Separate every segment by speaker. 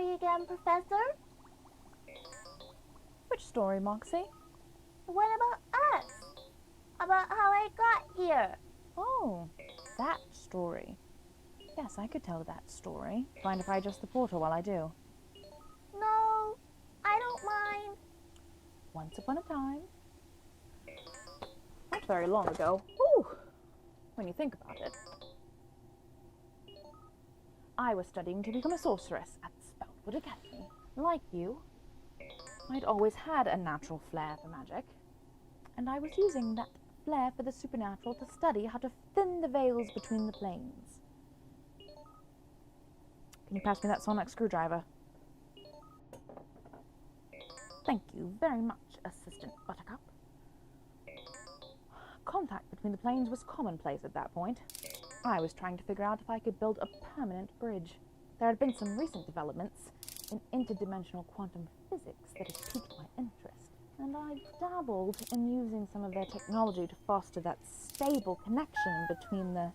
Speaker 1: story again, Professor?
Speaker 2: Which story, Moxie?
Speaker 1: The one about us. About how I got here.
Speaker 2: Oh, that story. Yes, I could tell that story. Mind if I adjust the portal while I do?
Speaker 1: No, I don't mind.
Speaker 2: Once upon a time, not very long ago, whew, when you think about it, I was studying to become a sorceress at the Spoutwood Academy. Like you, I'd always had a natural flair for magic, and I was using that flair for the supernatural to study how to thin the veils between the planes. Can you pass me that sonic screwdriver? Thank you very much, Assistant Buttercup. Contact between the planes was commonplace at that point. I was trying to figure out if I could build a permanent bridge. There had been some recent developments in interdimensional quantum physics that had piqued my interest, and I dabbled in using some of their technology to foster that stable connection between the...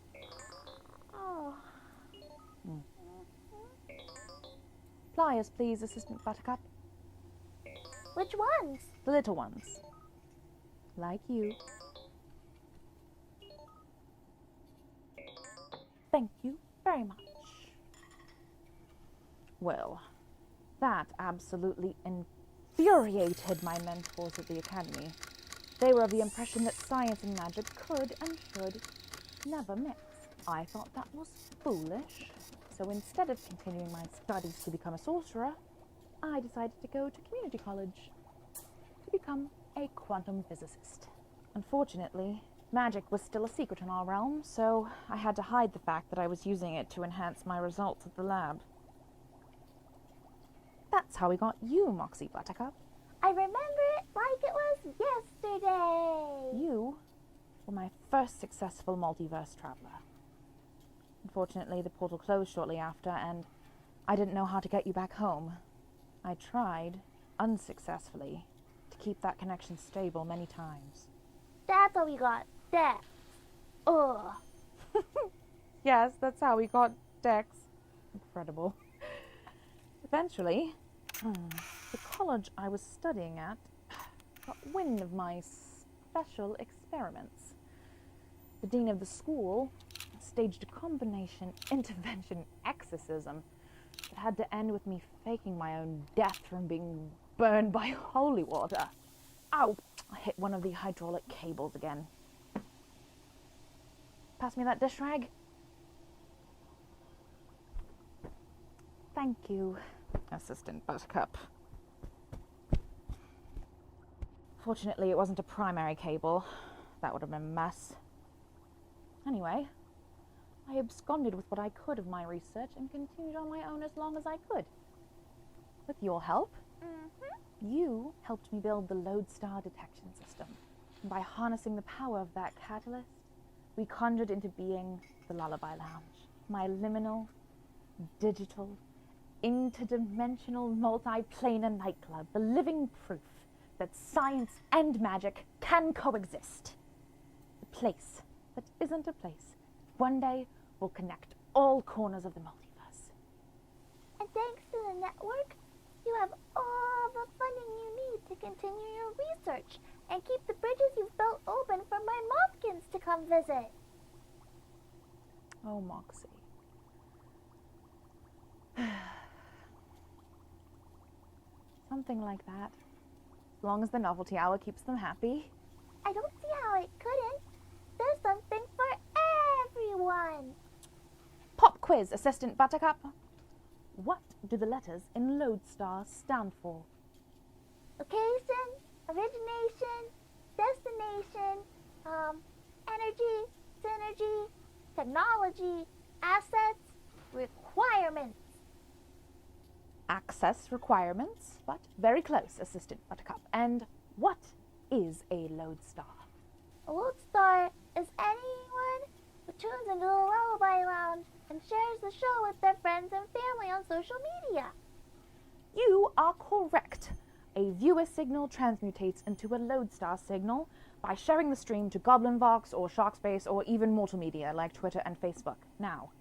Speaker 2: Pliers, please, Assistant Buttercup.
Speaker 1: Which ones?
Speaker 2: The little ones. Like you. Thank you very much. Well, that absolutely infuriated my mentors at the Academy. They were of the impression that science and magic could and should never mix. I thought that was foolish, so instead of continuing my studies to become a sorcerer, I decided to go to community college to become a quantum physicist. Unfortunately, magic was still a secret in our realm, so I had to hide the fact that I was using it to enhance my results at the lab. That's how we got you, Moxie Buttercup.
Speaker 1: I remember it like it was yesterday.
Speaker 2: You were my first successful multiverse traveler. Unfortunately, the portal closed shortly after, and I didn't know how to get you back home. I tried, unsuccessfully, to keep that connection stable many times.
Speaker 1: That's how we got Dex. Ugh.
Speaker 2: Yes, that's how we got Dex. Incredible. Eventually, the college I was studying at got wind of my special experiments. The dean of the school staged a combination intervention exorcism that had to end with me faking my own death from being burned by holy water. Ow! I hit one of the hydraulic cables again. Pass me that dish rag. Thank you, Assistant Buttercup. Fortunately, it wasn't a primary cable. That would have been a mess. Anyway, I absconded with what I could of my research and continued on my own as long as I could. With your help, you helped me build the Lodestar detection system. And by harnessing the power of that catalyst, we conjured into being the Lullaby Lounge, my liminal, digital, interdimensional, multi-planar nightclub, the living proof that science and magic can coexist. The place that isn't a place one day will connect all corners of the multiverse.
Speaker 1: And thanks to the network, you have all the funding you need to continue your research and keep the bridges you've built open for my Mothkins to come visit.
Speaker 2: Oh, Moxie. Something like that. As long as the novelty hour keeps them happy.
Speaker 1: I don't see how it couldn't. There's something for everyone.
Speaker 2: Pop quiz, Assistant Buttercup. What do the letters in Lodestar stand for?
Speaker 1: Location, origination, destination, energy, synergy, technology, assets, requirements.
Speaker 2: Access requirements, but very close, Assistant Buttercup. And what is a Lodestar?
Speaker 1: A Lodestar is anyone who tunes into the Lullaby Lounge and shares the show with their friends and family on social media.
Speaker 2: You are correct. A viewer signal transmutates into a Lodestar signal by sharing the stream to Goblinvox or Sharkspace or even mortal media like Twitter and Facebook. Now,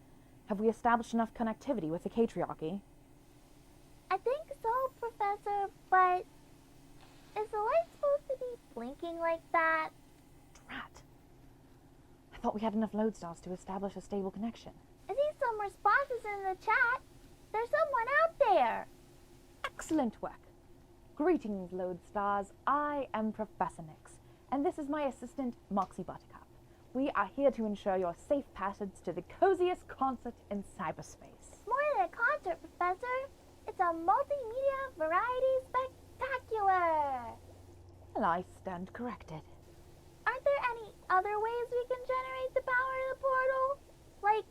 Speaker 2: have we established enough connectivity with the Catriarchy?
Speaker 1: I think so, Professor, but is the light supposed to be blinking like that?
Speaker 2: Drat. I thought we had enough lodestars to establish a stable connection.
Speaker 1: I see some responses in the chat. There's someone out there.
Speaker 2: Excellent work. Greetings, Lodestars. I am Professor Nix, and this is my assistant, Moxie Buttercup. We are here to ensure your safe passage to the coziest concert in cyberspace.
Speaker 1: More than a concert, Professor. It's a multimedia variety spectacular.
Speaker 2: Well, I stand corrected.
Speaker 1: Aren't there any other ways we can generate the power of the portal? Like,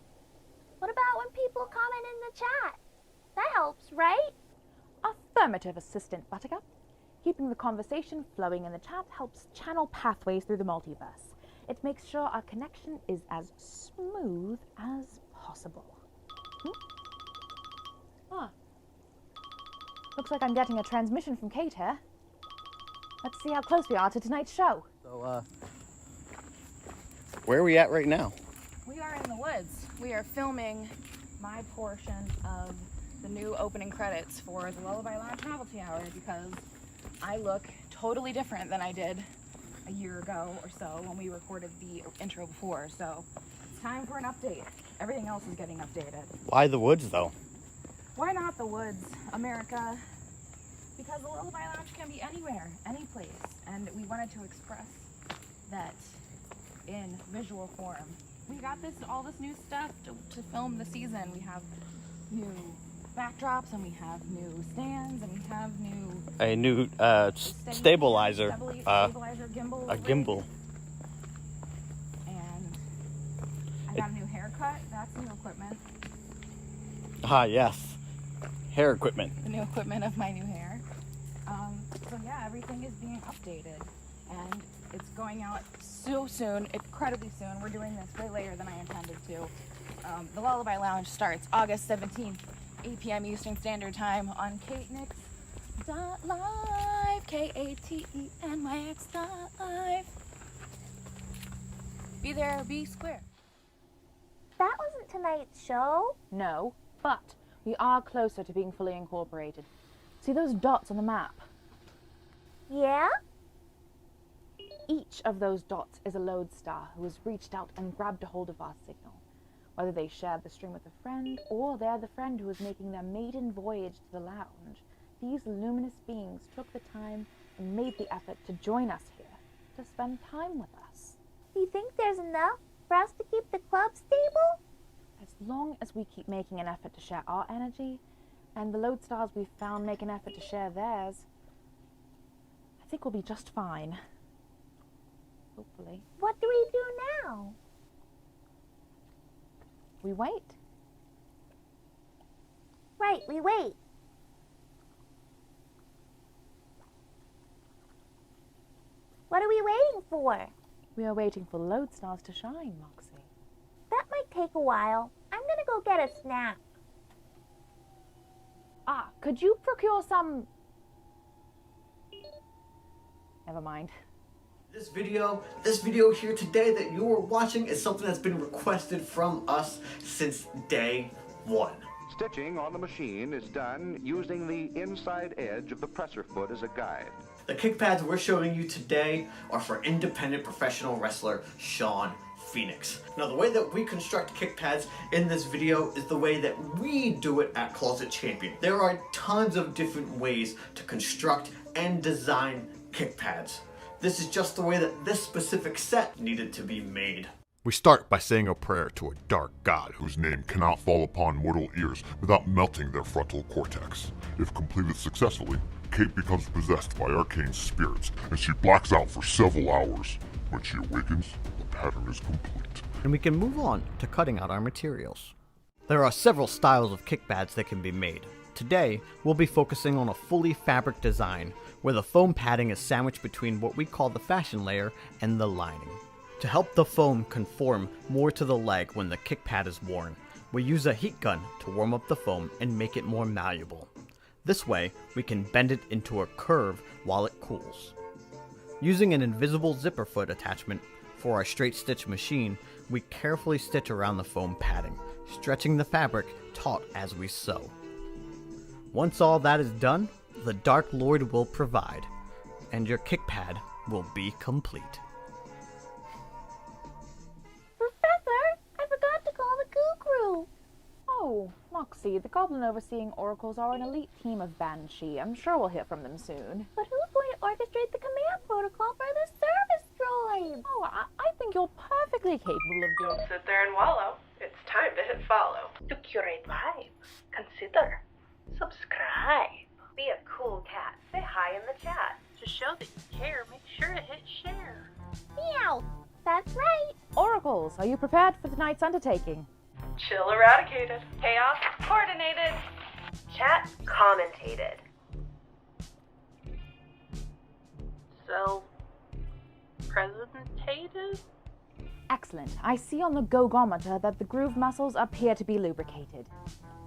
Speaker 1: what about when people comment in the chat? That helps, right?
Speaker 2: Affirmative, Assistant Buttercup. Keeping the conversation flowing in the chat helps channel pathways through the multiverse. It makes sure our connection is as smooth as possible. Ah. Looks like I'm getting a transmission from Kate here. Let's see how close we are to tonight's show.
Speaker 3: So, where are we at right now?
Speaker 2: We are in the woods. We are filming my portion of the new opening credits for the Lullaby Lounge Novelty Hour because I look totally different than I did a year ago or so when we recorded the intro before. So it's time for an update. Everything else is getting updated.
Speaker 3: Why the woods, though?
Speaker 2: Why not the woods, America? Because the Lullaby Lounge can be anywhere, any place, and we wanted to express that in visual form. We got all this new stuff to film the season. We have new backdrops, and we have new stands, and we have
Speaker 3: A new stabilizer.
Speaker 2: Stabilizer gimbal.
Speaker 3: A gimbal.
Speaker 2: And I got a new haircut. That's new equipment.
Speaker 3: Ah, yes. Hair equipment.
Speaker 2: The new equipment of my new hair. So yeah, everything is being updated, and it's going out so soon, incredibly soon. We're doing this way later than I intended to. The Lullaby Lounge starts August 17th, 8 p.m. Eastern Standard Time on KateNix.live, KateNyx.live. Be there, be square.
Speaker 1: That wasn't tonight's show.
Speaker 2: No, but we are closer to being fully incorporated. See those dots on the map?
Speaker 1: Yeah?
Speaker 2: Each of those dots is a lodestar who has reached out and grabbed a hold of our signal. Whether they shared the stream with a friend, or they're the friend who is making their maiden voyage to the lounge, these luminous beings took the time and made the effort to join us here, to spend time with us.
Speaker 1: Do you think there's enough for us to keep the club stable?
Speaker 2: As long as we keep making an effort to share our energy, and the lodestars we've found make an effort to share theirs, I think we'll be just fine. Hopefully.
Speaker 1: What do we do now?
Speaker 2: We wait.
Speaker 1: Right, we wait. What are we waiting for?
Speaker 2: We are waiting for lodestars to shine, Moxie.
Speaker 1: That might take a while. I'm gonna go get a snack.
Speaker 2: Ah, could you procure some... Never mind.
Speaker 4: This video here today that you are watching is something that's been requested from us since day one.
Speaker 5: Stitching on the machine is done using the inside edge of the presser foot as a guide.
Speaker 4: The kick pads we're showing you today are for independent professional wrestler Sean Phoenix. Now the way that we construct kick pads in this video is the way that we do it at Closet Champion. There are tons of different ways to construct and design kick pads. This is just the way that this specific set needed to be made.
Speaker 6: We start by saying a prayer to a dark god whose name cannot fall upon mortal ears without melting their frontal cortex. If completed successfully, Kate becomes possessed by arcane spirits, and she blacks out for several hours. When she awakens, the pattern is complete.
Speaker 7: And we can move on to cutting out our materials. There are several styles of kick pads that can be made. Today, we'll be focusing on a fully fabric design, where the foam padding is sandwiched between what we call the fashion layer and the lining. To help the foam conform more to the leg when the kick pad is worn, we use a heat gun to warm up the foam and make it more malleable. This way, we can bend it into a curve while it cools. Using an invisible zipper foot attachment for our straight stitch machine, we carefully stitch around the foam padding, stretching the fabric taut as we sew. Once all that is done, the Dark Lord will provide, and your kickpad will be complete.
Speaker 1: Professor, I forgot to call the Goo Crew.
Speaker 2: Oh, Moxie, the Goblin Overseeing Oracles are an elite team of Banshee. I'm sure we'll hear from them soon.
Speaker 1: But who's going to orchestrate the command protocol for the service droids?
Speaker 2: Oh, I think you're perfectly capable of doing
Speaker 8: Don't sit there and wallow. It's time to hit follow. To curate vibes, consider. Subscribe. Be a cool cat. Say hi in the chat. To show that you care, make sure to hit share.
Speaker 1: Meow. That's right.
Speaker 2: Oracles, are you prepared for tonight's undertaking?
Speaker 8: Chill eradicated. Chaos coordinated. Chat commentated. Self-presentated?
Speaker 2: Excellent. I see on the gogometer that the groove muscles appear to be lubricated.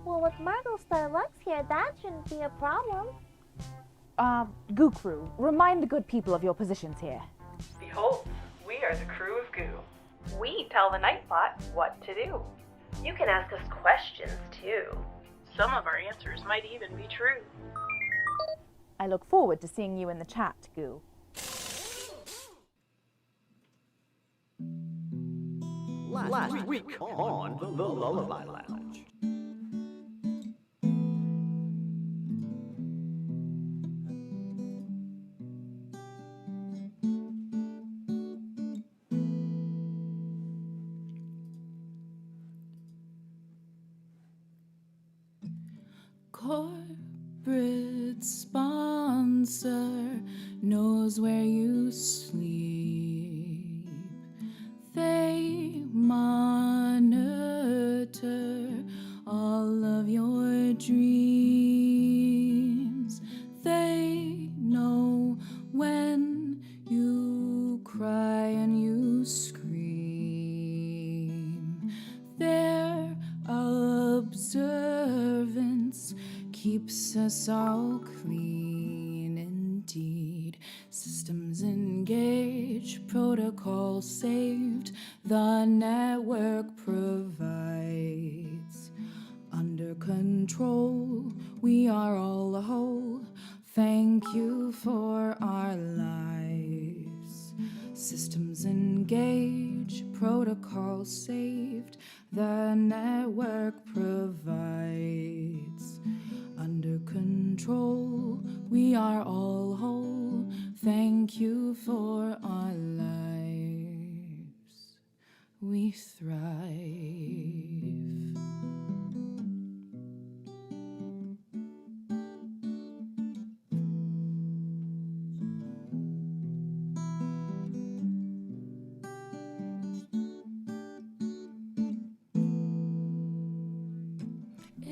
Speaker 1: Well, with Marglestar Lux here, that shouldn't be a problem.
Speaker 2: Goo Crew, remind the good people of your positions here.
Speaker 8: Behold, we are the crew of goo. We tell the Nightbot what to do. You can ask us questions, too. Some of our answers might even be true.
Speaker 2: I look forward to seeing you in the chat, Goo.
Speaker 7: Last week on the Lullaby Lounge.
Speaker 9: Corporate sponsor knows where you sleep. They monitor all of your dreams. They know when you cry and you scream. Their observance keeps us all clean indeed. Systems engaged, protocol saved, the network provides. Under control, we are all whole. Thank you for our lives. Systems engaged, protocol saved, the network provides. Under control, we are all whole. Thank you for our lives. We thrive.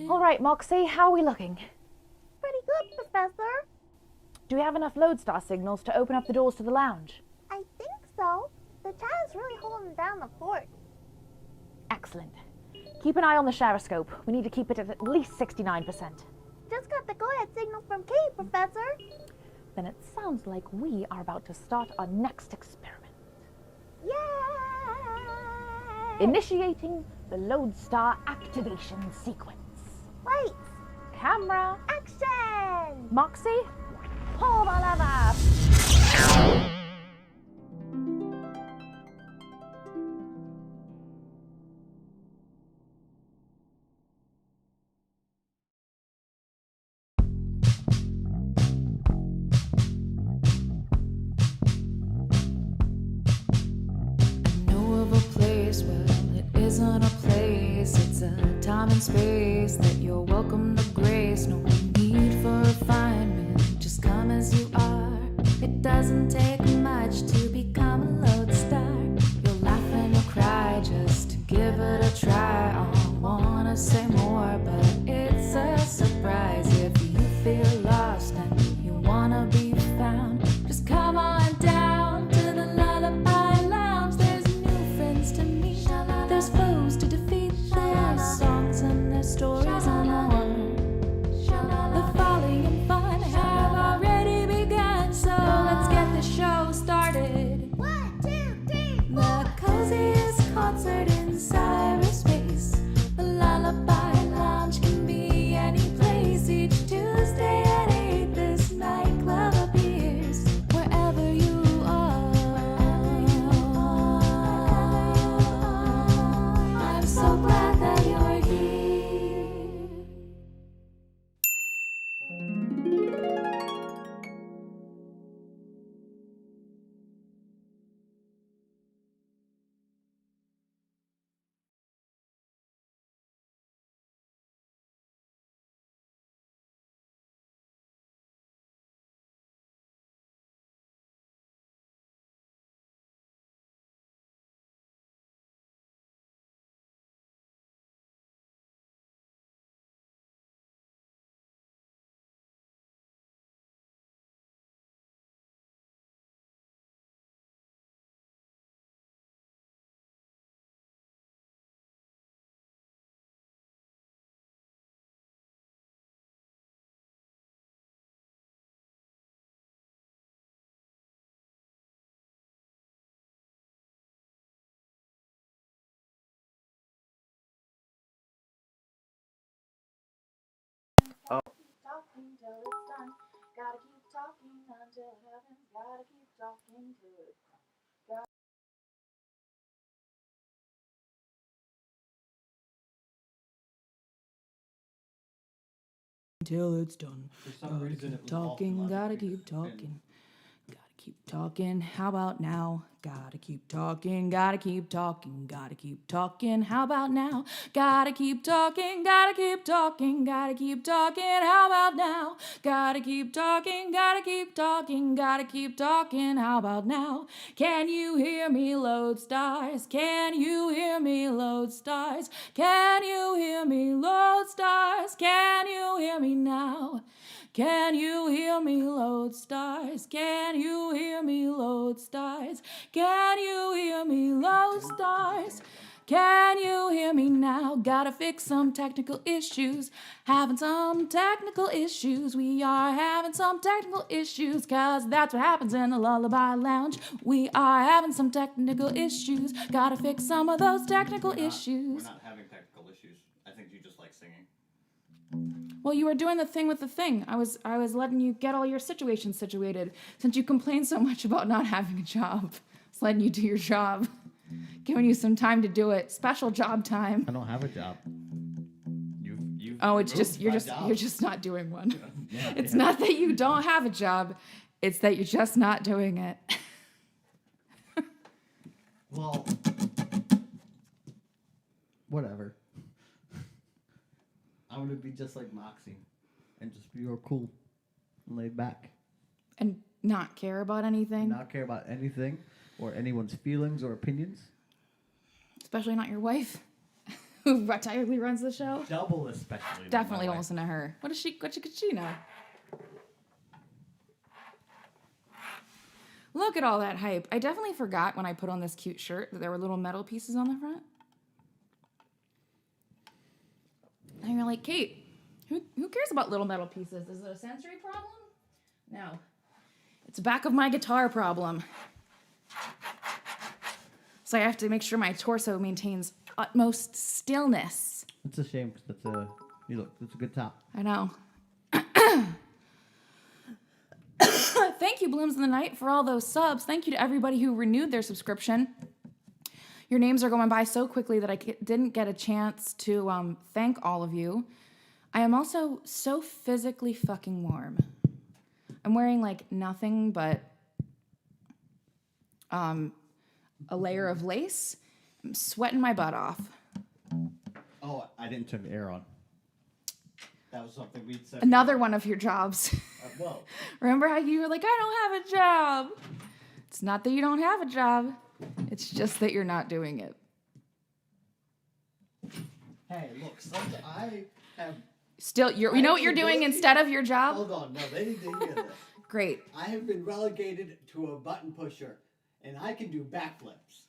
Speaker 2: All right, Moxie, how are we looking?
Speaker 1: Pretty good, Professor.
Speaker 2: Do we have enough lodestar signals to open up the doors to the lounge?
Speaker 1: I think so. The chat is really holding down the fort.
Speaker 2: Excellent. Keep an eye on the gyroscope. We need to keep it at least 69%.
Speaker 1: Just got the go-ahead signal from Kate, Professor.
Speaker 2: Then it sounds like we are about to start our next experiment.
Speaker 1: Yay!
Speaker 2: Initiating the lodestar activation sequence.
Speaker 1: Wait!
Speaker 2: Camera,
Speaker 1: Action!
Speaker 2: Moxie, pull the lever!
Speaker 9: Isn't a place, it's a time and space that you're welcome to grace. No need for refinement, just come as you are. It doesn't take much to become a lodestar. You'll laugh and you'll cry just to give it a try. I wanna say more, but it's a surprise. If you feel lost and you wanna be found, just come on down to the Lullaby Lounge. There's new friends to meet. There's foes to defeat, there's songs and there's stories and more. The folly and fun have already begun, so let's get the show started.
Speaker 1: 1, 2, 3, 4.
Speaker 9: The coziest concert in cyberspace, the Lullaby
Speaker 3: Oh.
Speaker 9: Keep talking till it's done. Gotta keep talking until it happens. Gotta keep talking till it's till it's done. Gotta keep talking, gotta keep talking. Gotta keep talking, how about now? Gotta keep talking, gotta keep talking, gotta keep talking, how about now? Gotta keep talking, gotta keep talking, gotta keep talking, how about now? Gotta keep talking, gotta keep talking, gotta keep talking, how about now? Can you hear me, LODESTARs? Can you hear me, LODESTARs? Can you hear me, LODESTARs? Can you hear me now? Can you hear me, LODESTARs? Can you hear me, LODESTARs? Can you hear me, LODESTARs? Can you hear me now? Gotta fix some technical issues. Having some technical issues. We are having some technical issues, cause that's what happens in the Lullaby Lounge. We are having some technical issues. Gotta fix some of those technical issues.
Speaker 4: We're not having technical issues. I think you just like singing.
Speaker 9: Well, you were doing the thing with the thing. I was letting you get all your situations situated. Since you complained so much about not having a job, I was letting you do your job. Giving you some time to do it. Special job time.
Speaker 7: I don't have a job.
Speaker 9: Oh, it's just you're just not doing one. It's not that you don't have a job. It's that you're just not doing it.
Speaker 7: Well, whatever. I'm gonna be just like Moxie and just be real cool and laid back.
Speaker 9: And not care about anything.
Speaker 7: Not care about anything or anyone's feelings or opinions.
Speaker 9: Especially not your wife, who entirely runs the show.
Speaker 7: Double especially.
Speaker 9: Definitely don't listen to her. What could she know? Look at all that hype. I definitely forgot when I put on this cute shirt that there were little metal pieces on the front. And you're like, Kate, who cares about little metal pieces? Is it a sensory problem? No. It's a back of my guitar problem. So I have to make sure my torso maintains utmost stillness.
Speaker 7: It's a shame because that's a good top.
Speaker 9: I know. Thank you, Blooms in the Night, for all those subs. Thank you to everybody who renewed their subscription. Your names are going by so quickly that I didn't get a chance to thank all of you. I am also so physically fucking warm. I'm wearing like nothing but a layer of lace. I'm sweating my butt off.
Speaker 7: Oh, I didn't turn the air on. That was something we'd said.
Speaker 9: Another one of your jobs.
Speaker 7: Whoa.
Speaker 9: Remember how you were like, I don't have a job. It's not that you don't have a job. It's just that you're not doing it.
Speaker 7: Hey, look, I have...
Speaker 9: Still, you know what you're doing instead of your job?
Speaker 7: Hold on, no, they need to hear this.
Speaker 9: Great.
Speaker 7: I have been relegated to a button pusher, and I can do backflips.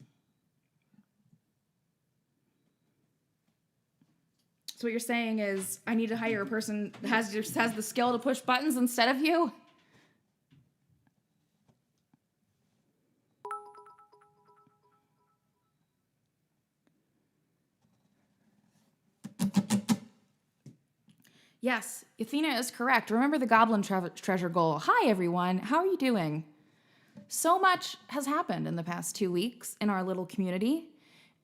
Speaker 9: So what you're saying is I need to hire a person that has the skill to push buttons instead of you? Yes, Athena is correct. Remember the goblin treasure goal. Hi, everyone. How are you doing? So much has happened in the past 2 weeks in our little community,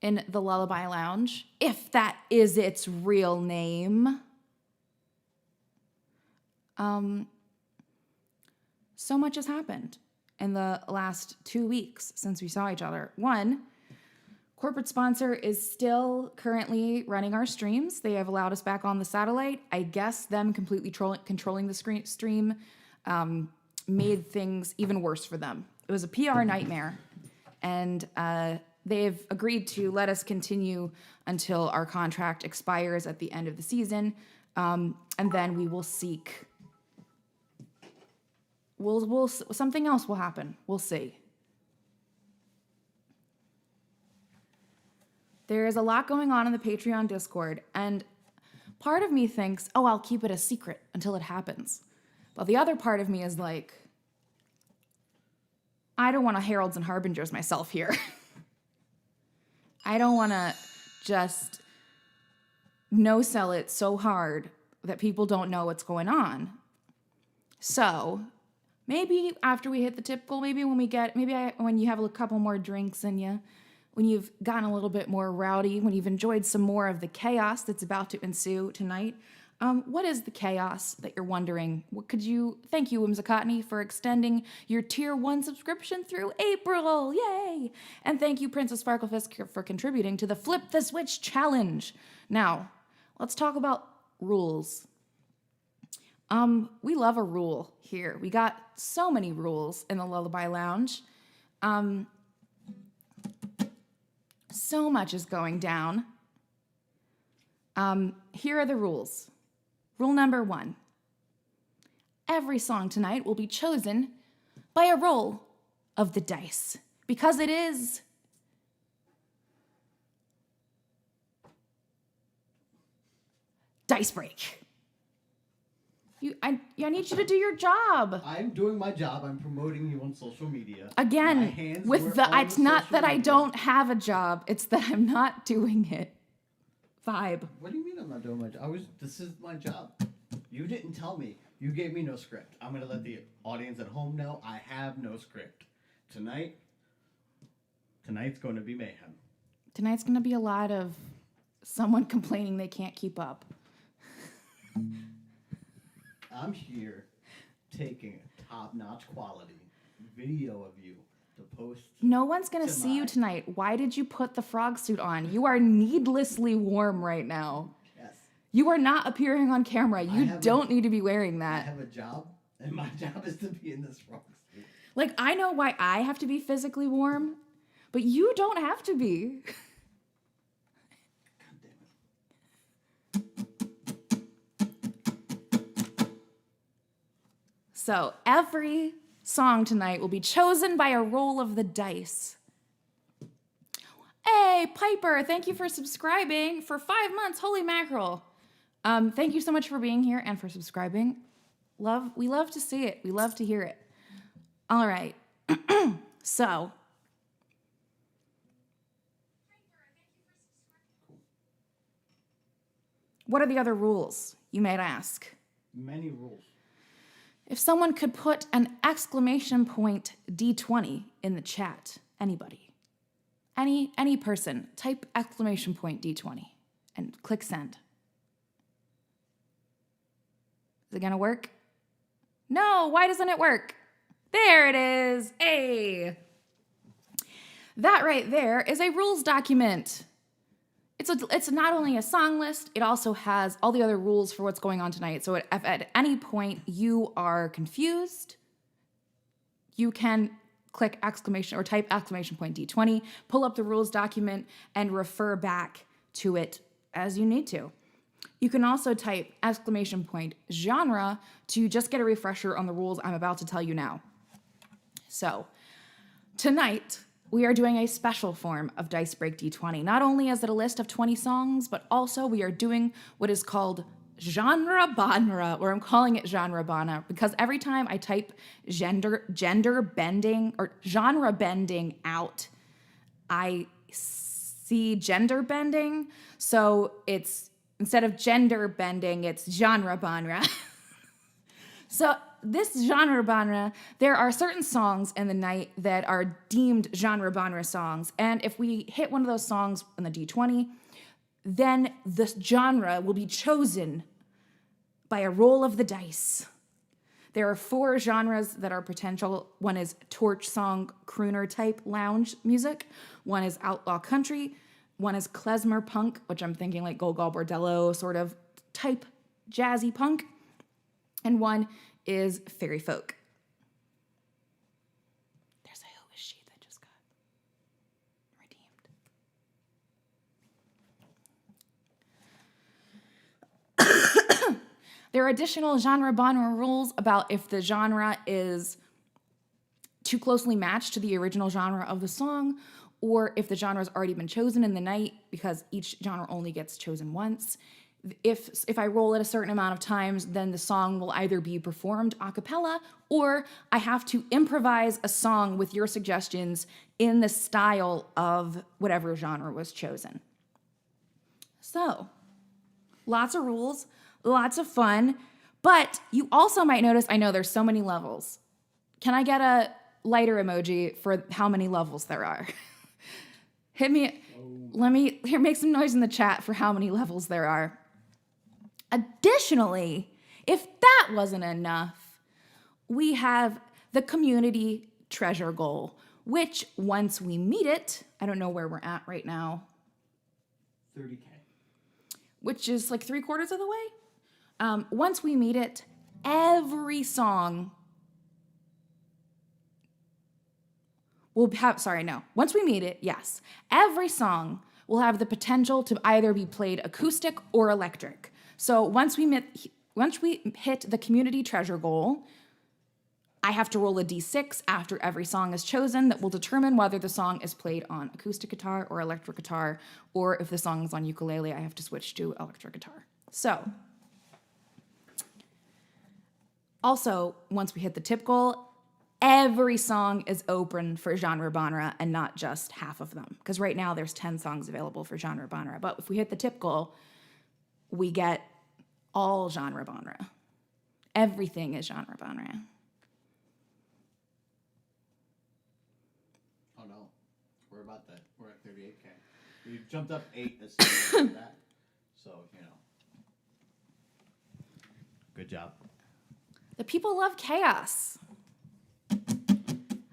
Speaker 9: in the Lullaby Lounge, if that is its real name. So much has happened in the last 2 weeks since we saw each other. One, corporate sponsor is still currently running our streams. They have allowed us back on the satellite. I guess them completely controlling the stream made things even worse for them. It was a PR nightmare, and they've agreed to let us continue until our contract expires at the end of the season, and then we will seek. Something else will happen. We'll see. There is a lot going on in the Patreon Discord, and part of me thinks, oh, I'll keep it a secret until it happens. But the other part of me is like, I don't want to heralds and harbingers myself here. I don't want to just no-sell it so hard
Speaker 2: that people don't know what's going on. So maybe after we hit the typical, when you have a couple more drinks in you, when you've gotten a little bit more rowdy, when you've enjoyed some more of the chaos that's about to ensue tonight. What is the chaos that you're wondering? Thank you, Whimsicotney, for extending your tier 1 subscription through April. Yay! And thank you, Princess Sparklefisk, for contributing to the Flip the Switch challenge. Now, let's talk about rules. We love a rule here. We got so many rules in the Lullaby Lounge. So much is going down. Here are the rules. Rule number 1. Every song tonight will be chosen by a roll of the dice, because it is Dice Break. I need you to do your job.
Speaker 7: I'm doing my job. I'm promoting you on social media.
Speaker 2: Again, it's not that I don't have a job. It's that I'm not doing it. Vibe.
Speaker 7: What do you mean I'm not doing my job? This is my job. You didn't tell me. You gave me no script. I'm going to let the audience at home know I have no script. Tonight's going to be mayhem.
Speaker 2: Tonight's going to be a lot of someone complaining they can't keep up.
Speaker 7: I'm here taking top-notch quality video of you to post.
Speaker 2: No one's going to see you tonight. Why did you put the frog suit on? You are needlessly warm right now.
Speaker 7: Yes.
Speaker 2: You are not appearing on camera. You don't need to be wearing that.
Speaker 7: I have a job, and my job is to be in this frog suit.
Speaker 2: Like, I know why I have to be physically warm, but you don't have to be. So every song tonight will be chosen by a roll of the dice. Hey, Piper, thank you for subscribing for 5 months. Holy mackerel. Thank you so much for being here and for subscribing. We love to see it. We love to hear it. All right. So. What are the other rules, you might ask?
Speaker 7: Many rules.
Speaker 2: If someone could put an exclamation point D20 in the chat, anybody, any person, type exclamation point D20 and click send. Is it gonna work? No, why doesn't it work? There it is, hey. That right there is a rules document. It's not only a song list, it also has all the other rules for what's going on tonight. So if at any point you are confused, you can click exclamation or type exclamation point D20, pull up the rules document, and refer back to it as you need to. You can also type exclamation point genre to just get a refresher on the rules I'm about to tell you now. So tonight, we are doing a special form of DICEBREAK d20. Not only is it a list of 20 songs, but also we are doing what is called genre banra, or I'm calling it genre bana, because every time I type gender bending or genre bending out, I see gender bending. So it's, instead of gender bending, it's genre banra. So this genre banra, there are certain songs in the night that are deemed genre banra songs. And if we hit one of those songs in the D20, then this genre will be chosen by a roll of the dice. There are 4 genres that are potential. One is torch song, crooner type lounge music. One is outlaw country. One is klezmer punk, which I'm thinking like Gogol Bordello sort of type jazzy punk. And one is fairy folk. There's a who is she that just got redeemed. There are additional genre banra rules about if the genre is too closely matched to the original genre of the song, or if the genre has already been chosen in the night, because each genre only gets chosen once. If I roll it a certain amount of times, then the song will either be performed a cappella, or I have to improvise a song with your suggestions in the style of whatever genre was chosen. So, lots of rules, lots of fun. But you also might notice, I know there's so many levels. Can I get a lighter emoji for how many levels there are? Hit me, here, make some noise in the chat for how many levels there are. Additionally, if that wasn't enough, we have the community treasure goal, which once we meet it, I don't know where we're at right now.
Speaker 4: 30K.
Speaker 2: Which is like 3/4 of the way. Once we meet it, every song will have, once we meet it, yes, every song will have the potential to either be played acoustic or electric. So once we hit the community treasure goal, I have to roll a d6 after every song is chosen that will determine whether the song is played on acoustic guitar or electric guitar, or if the song is on ukulele, I have to switch to electric guitar. So, also, once we hit the tip goal, every song is open for genre genre and not just half of them. Because right now there's 10 songs available for genre genre. But if we hit the tip goal, we get all genre genre. Everything is genre genre.
Speaker 4: Oh no, we're about that. We're at 38K. We jumped up 8 as soon as that. So, good job.
Speaker 2: The people love chaos.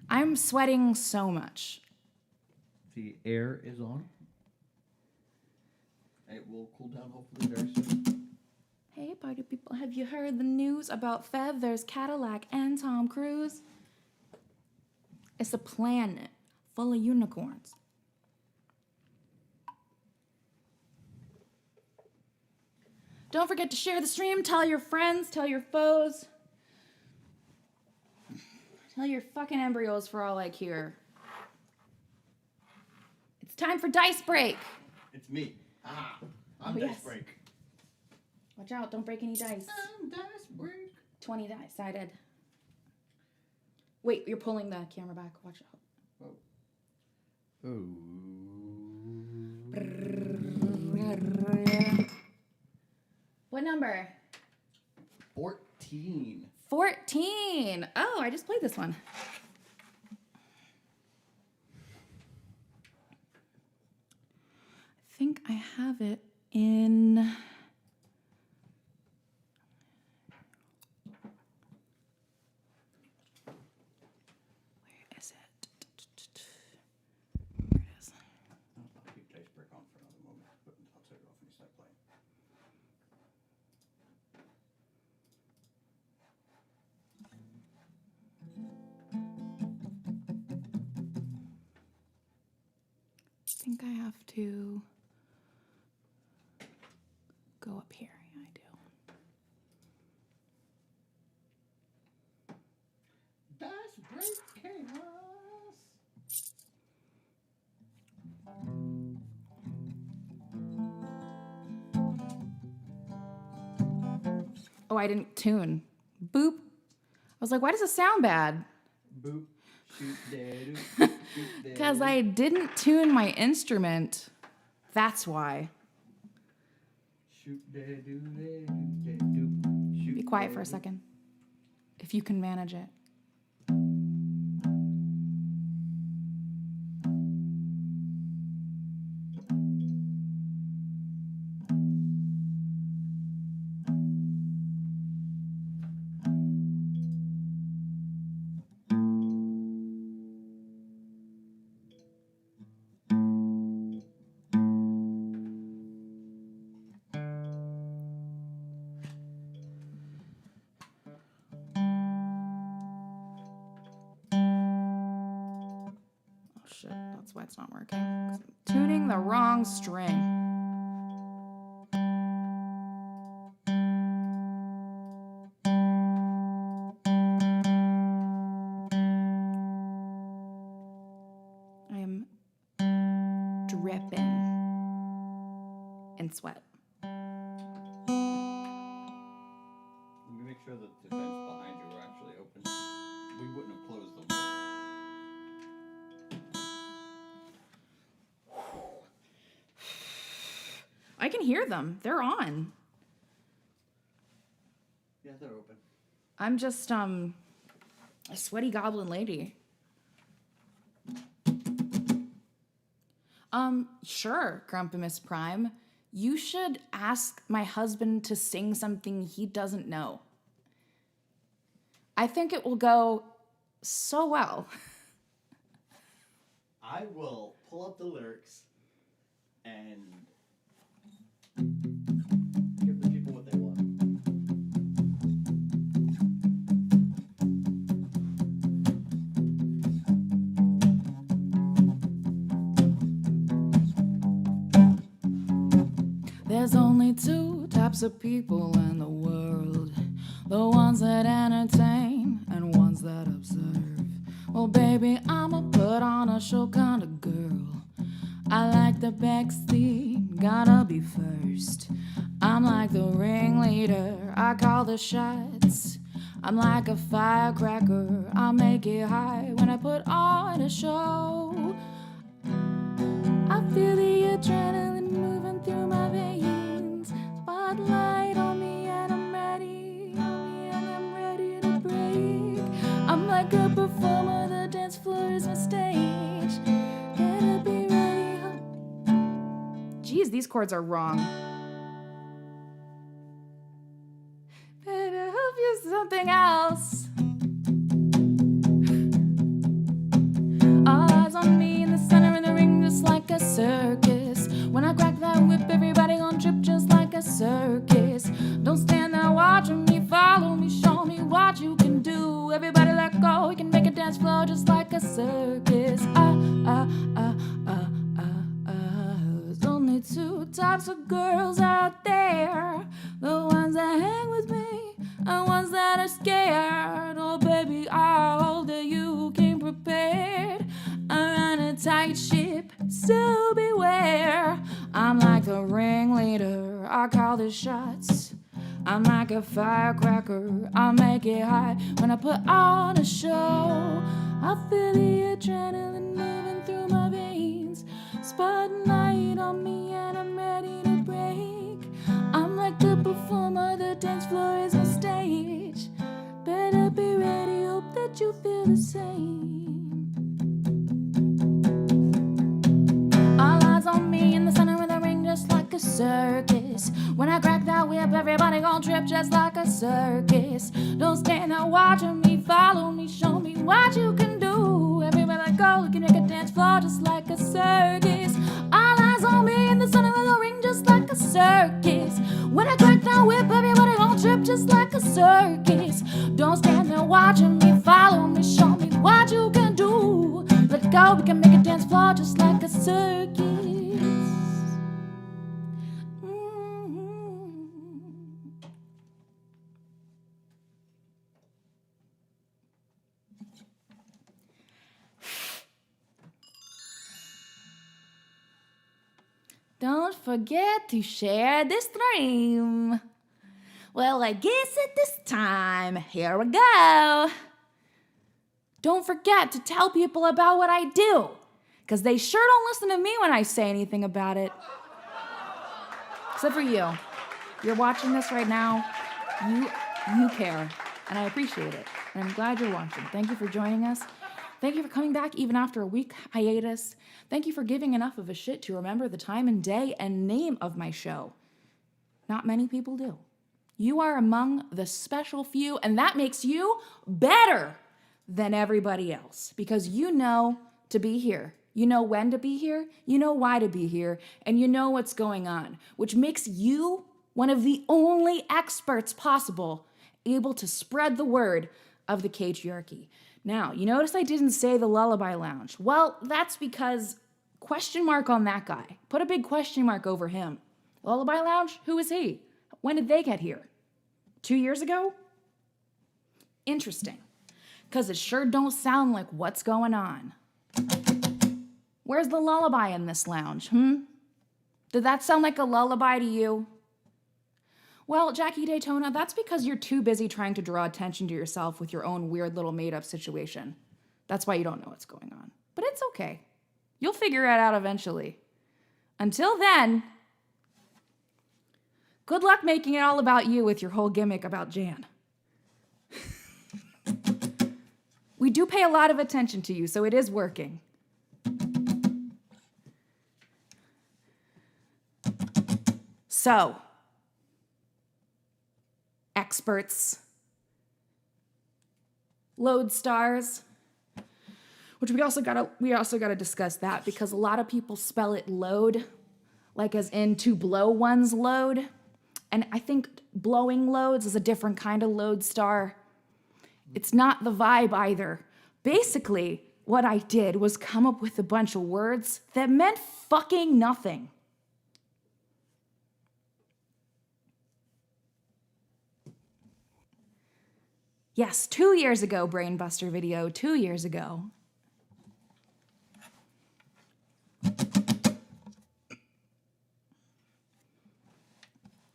Speaker 2: I'm sweating so much.
Speaker 4: The air is on. It will cool down hopefully very soon.
Speaker 2: Hey, party people, have you heard the news about Feathers, Cadillac, and Tom Cruise? It's a planet full of unicorns. Don't forget to share the stream, tell your friends, tell your foes. Tell your fucking embryos for all I care. It's time for Dice Break.
Speaker 4: It's me. I'm
Speaker 2: Oh,
Speaker 4: Dice
Speaker 2: yes.
Speaker 4: Break.
Speaker 2: Watch out, don't break any dice.
Speaker 4: I'm Dice Break.
Speaker 2: 20 dice, I did. Wait, you're pulling the camera back. Watch out.
Speaker 4: Oh.
Speaker 2: What number?
Speaker 4: 14.
Speaker 2: 14. Oh, I just played this one. I think I have it in... Where is it? There it is.
Speaker 4: I'll keep Dice Break on for another moment, but I'll take it off when you start playing.
Speaker 2: I think I have to go up here. Yeah, I do.
Speaker 4: Dice Break Chaos.
Speaker 2: Oh, I didn't tune. Boop. I was like, why does it sound bad?
Speaker 4: Boop. Shoot dead. Shoot dead.
Speaker 2: Because I didn't tune my instrument. That's why.
Speaker 4: Shoot dead. Do dead. Do. Shoot.
Speaker 2: Be quiet for a second. If you can manage it. Shit, that's why it's not working. 'Cause I'm tuning the wrong string. I am dripping in sweat.
Speaker 4: Let me make sure that the vents behind you are actually open. We wouldn't have closed them.
Speaker 2: I can hear them. They're on.
Speaker 4: they're open.
Speaker 2: I'm just, a sweaty goblin lady. Sure, Grumpy Miss Prime. You should ask my husband to sing something he doesn't know. I think it will go so well.
Speaker 4: I will pull up the lyrics and give the people what they want.
Speaker 2: There's only two types of people in the world. The ones that entertain and ones that observe. Well, baby, I'm a put on a show kind of girl. I like the backseat, gotta be first. I'm like the ringleader, I call the shots. I'm like a firecracker, I make it high when I put on a show. I feel the adrenaline moving through my veins. Spotlight on me and I'm ready, to break. I'm like a performer, the dance floor is my stage. Gotta be ready. Geez, these chords are wrong. Better hope you something else. All eyes on me in the center of the ring, just like a circus. When I crack that whip, everybody gon' trip just like a circus. Don't stand there watching me, follow me, show me what you can do. Everybody let go, we can make a dance floor just like a circus. There's only two types of girls out there. The ones that hang with me and ones that are scared. Oh baby, I hope that you came prepared. I'm on a tight ship, so beware. I'm like the ringleader, I call the shots. I'm like a firecracker, I make it hot when I put on a show. I feel the adrenaline moving through my veins. Spotlight on me and I'm ready to break. I'm like the performer, the dance floor is my stage. Better be ready, hope that you feel the same. All eyes on me in the center of the ring, just like a circus. When I crack that whip, everybody gon' trip just like a circus. Don't stand there watching me, follow me, show me what you can do. Everybody let go, we can make a dance floor just like a circus. All eyes on me in the center of the ring, just like a circus. When I crack that whip, everybody gon' trip just like a circus. Don't stand there watching me, follow me, show me what you can do. Let go, we can make a dance floor just like a circus. Don't forget to share this stream. Well, I guess at this time, here we go. Don't forget to tell people about what I do, because they sure don't listen to me when I say anything about it. Except for you. You're watching this right now. You care, and I appreciate it. And I'm glad you're watching. Thank you for joining us. Thank you for coming back even after a week hiatus. Thank you for giving enough of a shit to remember the time and day and name of my show. Not many people do. You are among the special few, and that makes you better than everybody else, because you know to be here. You know when to be here, you know why to be here, and you know what's going on, which makes you one of the only experts possible able to spread the word of the patriarchy. Now, you notice I didn't say the Lullaby Lounge. Well, that's because question mark on that guy. Put a big question mark over him. Lullaby Lounge? Who is he? When did they get here? 2 years ago? Interesting. Because it sure don't sound like what's going on. Where's the lullaby in this lounge, Did that sound like a lullaby to you? Well, Jackie Daytona, that's because you're too busy trying to draw attention to yourself with your own weird little made-up situation. That's why you don't know what's going on. But it's okay. You'll figure it out eventually. Until then, good luck making it all about you with your whole gimmick about Jan.
Speaker 10: We do pay a lot of attention to you, so it is working. So, experts, LODESTARs, which we also gotta discuss that because a lot of people spell it load, like as in to blow one's load. And I think blowing loads is a different kind of LODESTAR. It's not the vibe either. Basically, what I did was come up with a bunch of words that meant fucking nothing. Yes, 2 years ago, Brainbuster video, 2 years ago.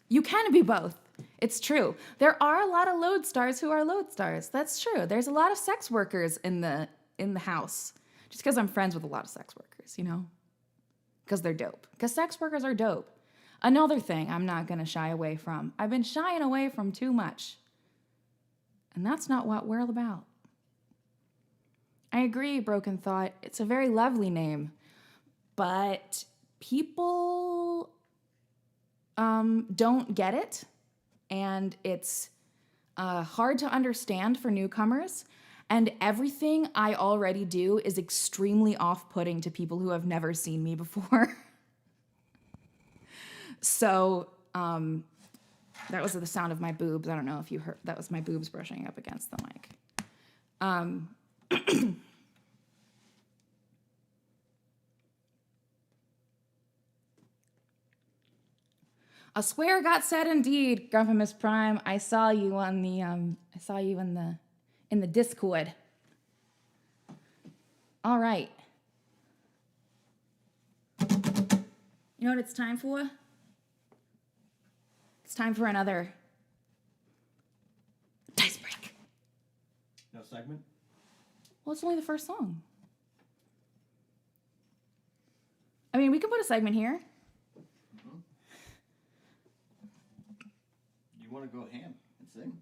Speaker 10: You can be both. It's true. There are a lot of LODESTARs who are LODESTARs. That's true. There's a lot of sex workers in the house. Just because I'm friends with a lot of sex workers, you know? Because they're dope. Because sex workers are dope. Another thing I'm not going to shy away from. I've been shying away from too much. And that's not what we're all about. I agree, Broken Thought. It's a very lovely name. But people don't get it. And it's hard to understand for newcomers. And everything I already do is extremely off-putting to people who have never seen me before. So that was the sound of my boobs. I don't know if you heard. That was my boobs brushing up against the mic. A swear got said indeed, Grumpimus Prime. I saw you on the in the Discord. All right. You know what it's time for? It's time for another dice break.
Speaker 4: No segment?
Speaker 10: Well, it's only the first song. I mean, we can put a segment here.
Speaker 4: You want to go ham and sing?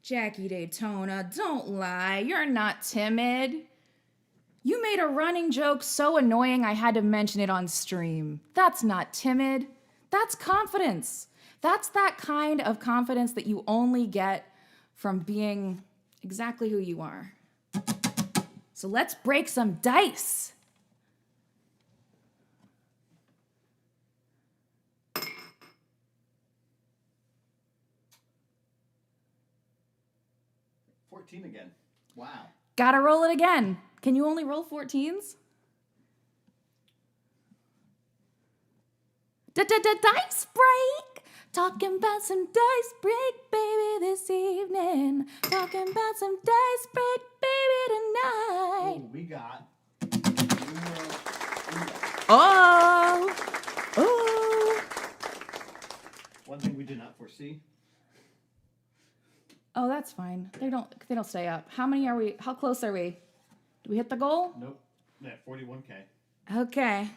Speaker 10: Jackie Daytona, don't lie. You're not timid. You made a running joke so annoying I had to mention it on stream. That's not timid. That's confidence. That's that kind of confidence that you only get from being exactly who you are. So let's break some dice.
Speaker 4: Again. Wow.
Speaker 10: Gotta roll it again. Can you only roll 14s? Dice break. Talking about some dice break, baby, this evening. Talking about some dice break, baby, tonight.
Speaker 4: Ooh, we got.
Speaker 10: Oh.
Speaker 4: One thing we did not foresee.
Speaker 10: Oh, that's fine. They don't stay up. How many are we? How close are we? Did we hit the goal?
Speaker 4: Nope. Yeah, 41K.
Speaker 10: Okay.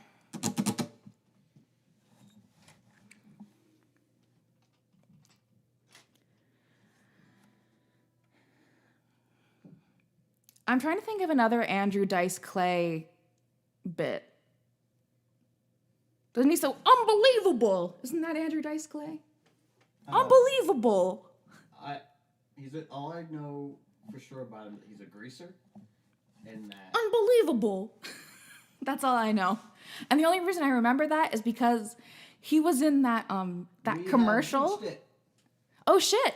Speaker 10: I'm trying to think of another Andrew Dice Clay bit. Doesn't he so unbelievable? Isn't that Andrew Dice Clay? Unbelievable.
Speaker 4: All I know for sure about him, he's a greaser. And that.
Speaker 10: Unbelievable. That's all I know. And the only reason I remember that is because he was in that commercial. Oh shit.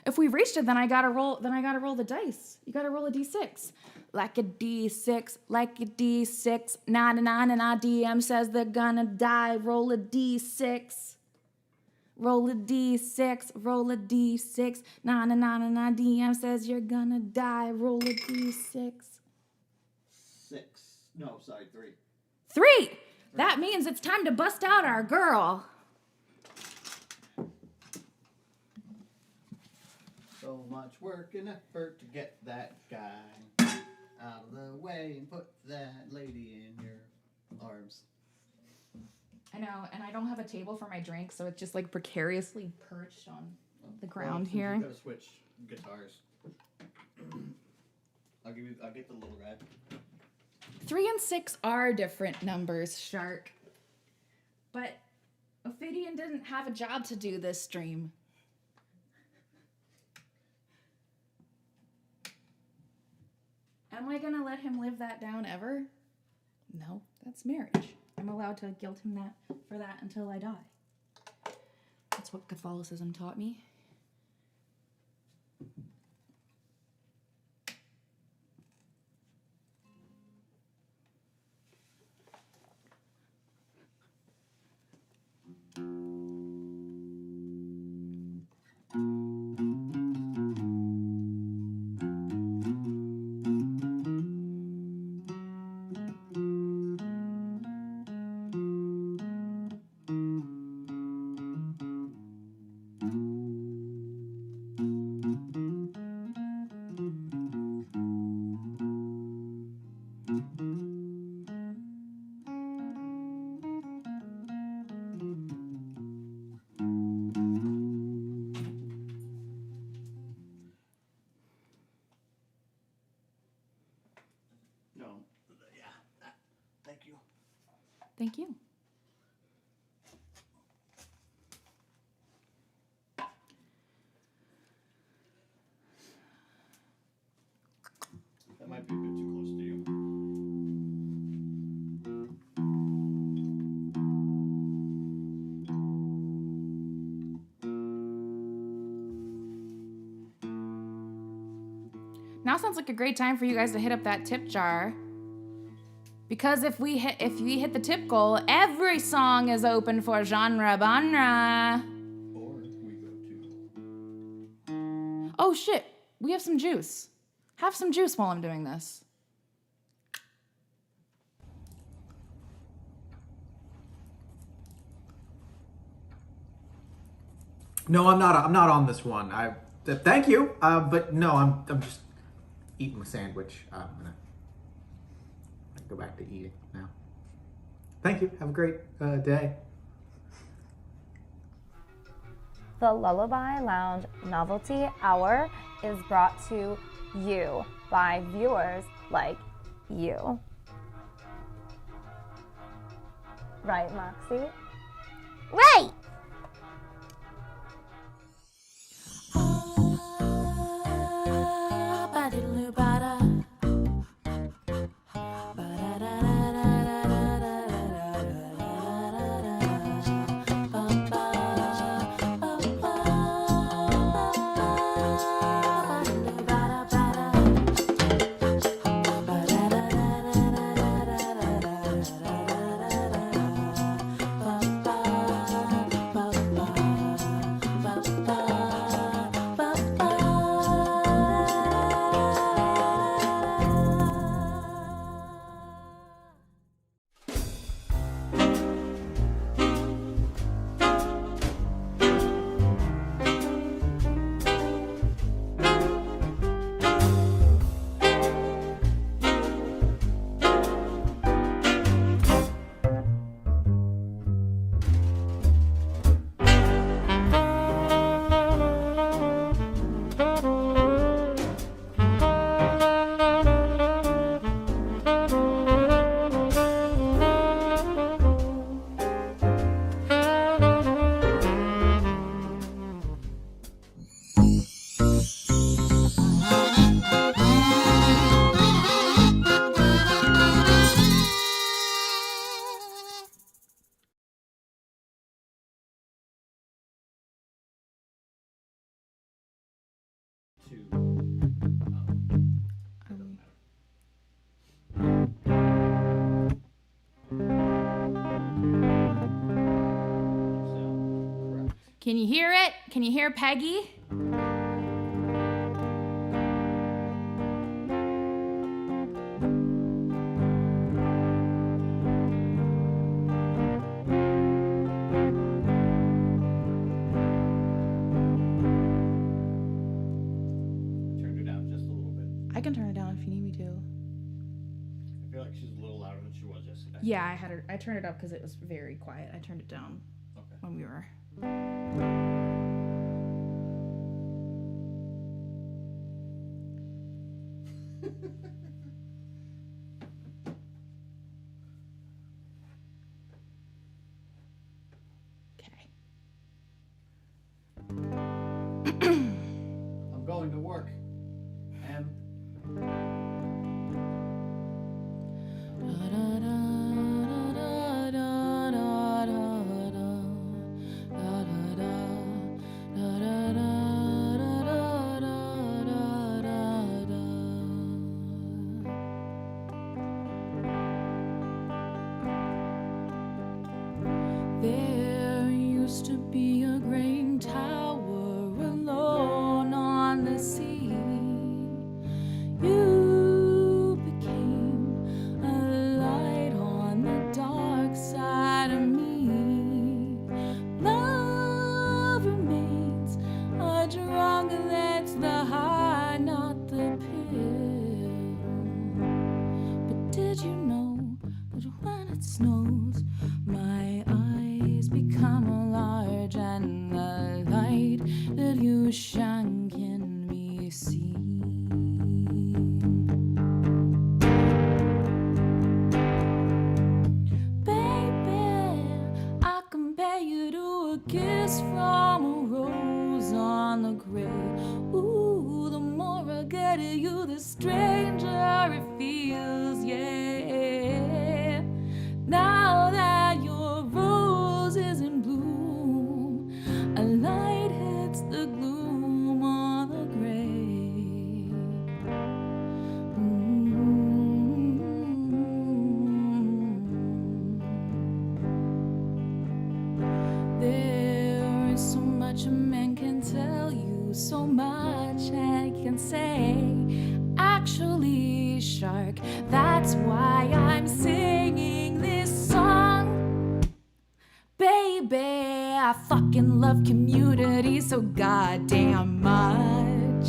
Speaker 10: If we reached it, then I gotta roll the dice. You gotta roll a D6. Like a D6, like a D6. Nah, DM says they're gonna die. Roll a D6. Roll a D6, roll a D6. Nah, DM says you're gonna die. Roll a D6.
Speaker 4: 6. No, sorry, 3.
Speaker 10: 3! That means it's time to bust out our girl.
Speaker 4: So much work and effort to get that guy out of the way and put that lady in your arms.
Speaker 10: I know, and I don't have a table for my drink, so it's just like precariously perched on the ground here.
Speaker 4: You gotta switch guitars. I'll get the little red.
Speaker 10: 3 and 6 are different numbers, Shark. But Ophidian didn't have a job to do this stream. Am I gonna let him live that down ever? No, that's marriage. I'm allowed to guilt him for that until I die. That's what Catholicism taught me. Thank you.
Speaker 4: That might be a bit too close to you.
Speaker 10: Now sounds like a great time for you guys to hit up that tip jar. Because if we hit the tip goal, every song is open for genre banra.
Speaker 4: Or we go to...
Speaker 10: Oh shit, we have some juice. Have some juice while I'm doing this.
Speaker 11: No, I'm not on this one. Thank you, but no, I'm just eating my sandwich. I'm gonna go back to eating now. Thank you. Have a great day.
Speaker 12: The Lullaby Lounge Novelty Hour is brought to you by viewers like you. Right, Moxie?
Speaker 1: Right!
Speaker 10: Can you hear it? Can you hear Peggy?
Speaker 4: Turned it down just a little bit.
Speaker 10: I can turn it down if you need me to.
Speaker 4: I feel like she's a little louder than she was yesterday.
Speaker 10: Yeah, I turned it up because it was very quiet. I turned it down when we were.
Speaker 11: I'm going to work. M.
Speaker 9: There used to be a green tower alone on the sea. You became a light on the dark side of me. Love remains a drug that's the high, not the pill. But did you know that when it snows, my eyes become large and the light that you shine can be seen? Baby, I compare you to a kiss from a rose on the grave. Ooh, the more I get at you, the stranger it feels, yeah. Now that your rose is in bloom, a light hits the gloom on the grave. There is so much a man can tell you, so much I can say. Actually, shark, that's why I'm singing this song. Baby, I fucking love community so goddamn much.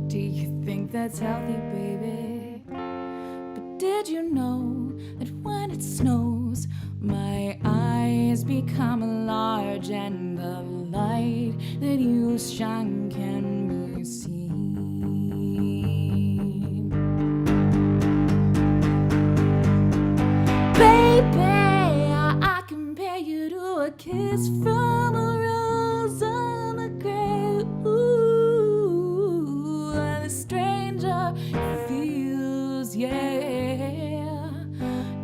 Speaker 9: Do you think that's healthy, baby? But did you know that when it snows, my eyes become large and the light that you shine can be seen? Baby, I compare you to a kiss from a rose on the grave. Ooh, and the stranger feels, yeah.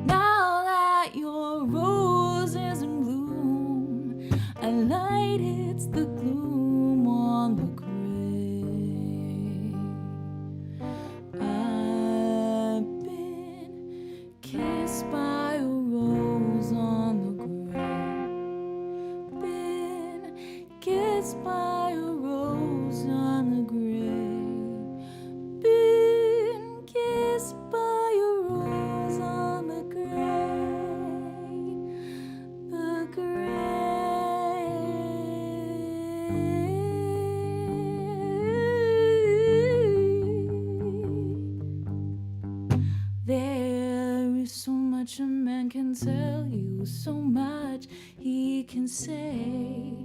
Speaker 9: Now that your rose is in bloom, a light hits the gloom on the grave. I've been kissed by a rose on the grave. Been kissed by a rose on the grave. Been kissed by a rose on the grave. The grave. There is so much a man can tell you, so much he can say.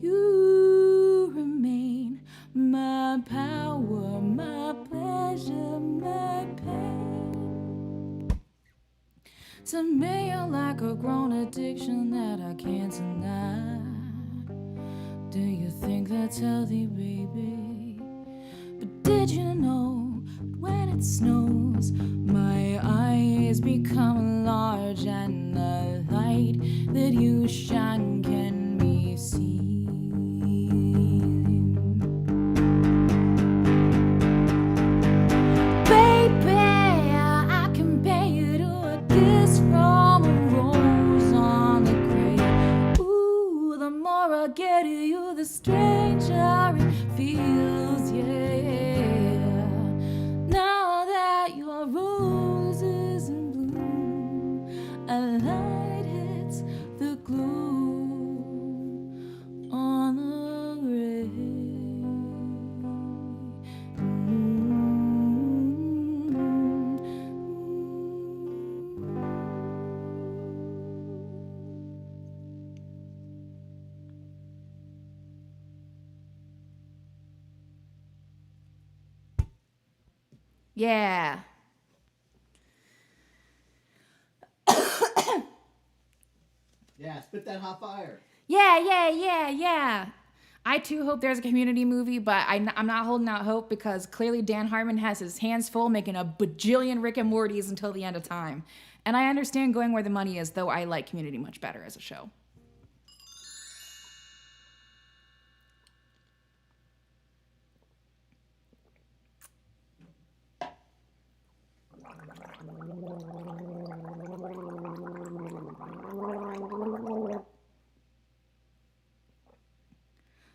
Speaker 9: You remain my power, my pleasure, my pain. To me, you're like a grown addiction that I can't deny. Do you think that's healthy, baby? But did you know when it snows, my eyes become large and the light that you shine can be seen? Baby, I compare you to a kiss from a rose on the grave. Ooh, the more I get at you, the stranger it feels, yeah. Now that your rose is in bloom, a light hits the gloom on the grave.
Speaker 10: Yeah.
Speaker 11: Yeah, spit that hot fire.
Speaker 10: Yeah. I too hope there's a Community movie, but I'm not holding out hope because clearly Dan Harmon has his hands full making a bajillion Rick and Mortys until the end of time. And I understand going where the money is, though I like Community much better as a show.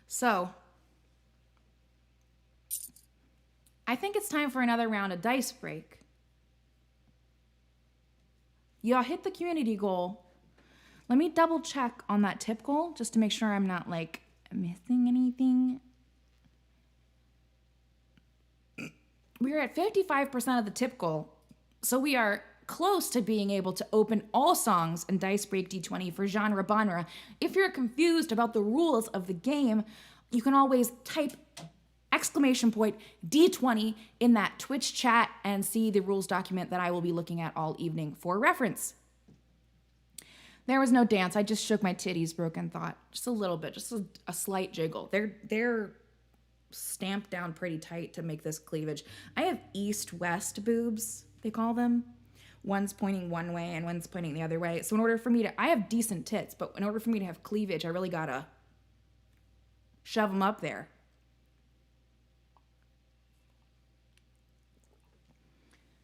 Speaker 10: So, I think it's time for another round of dice break. Y'all hit the community goal. Let me double check on that tip goal just to make sure I'm not like missing anything. We're at 55% of the tip goal, so we are close to being able to open all songs in DICEBREAK d20 for genre genre. If you're confused about the rules of the game, you can always type !D20 in that Twitch chat and see the rules document that I will be looking at all evening for reference. There was no dance. I just shook my titties, broken thought. Just a little bit, just a slight jiggle. They're stamped down pretty tight to make this cleavage. I have east-west boobs, they call them. One's pointing one way and one's pointing the other way. So in order for me to, I have decent tits, but in order for me to have cleavage, I really gotta shove them up there.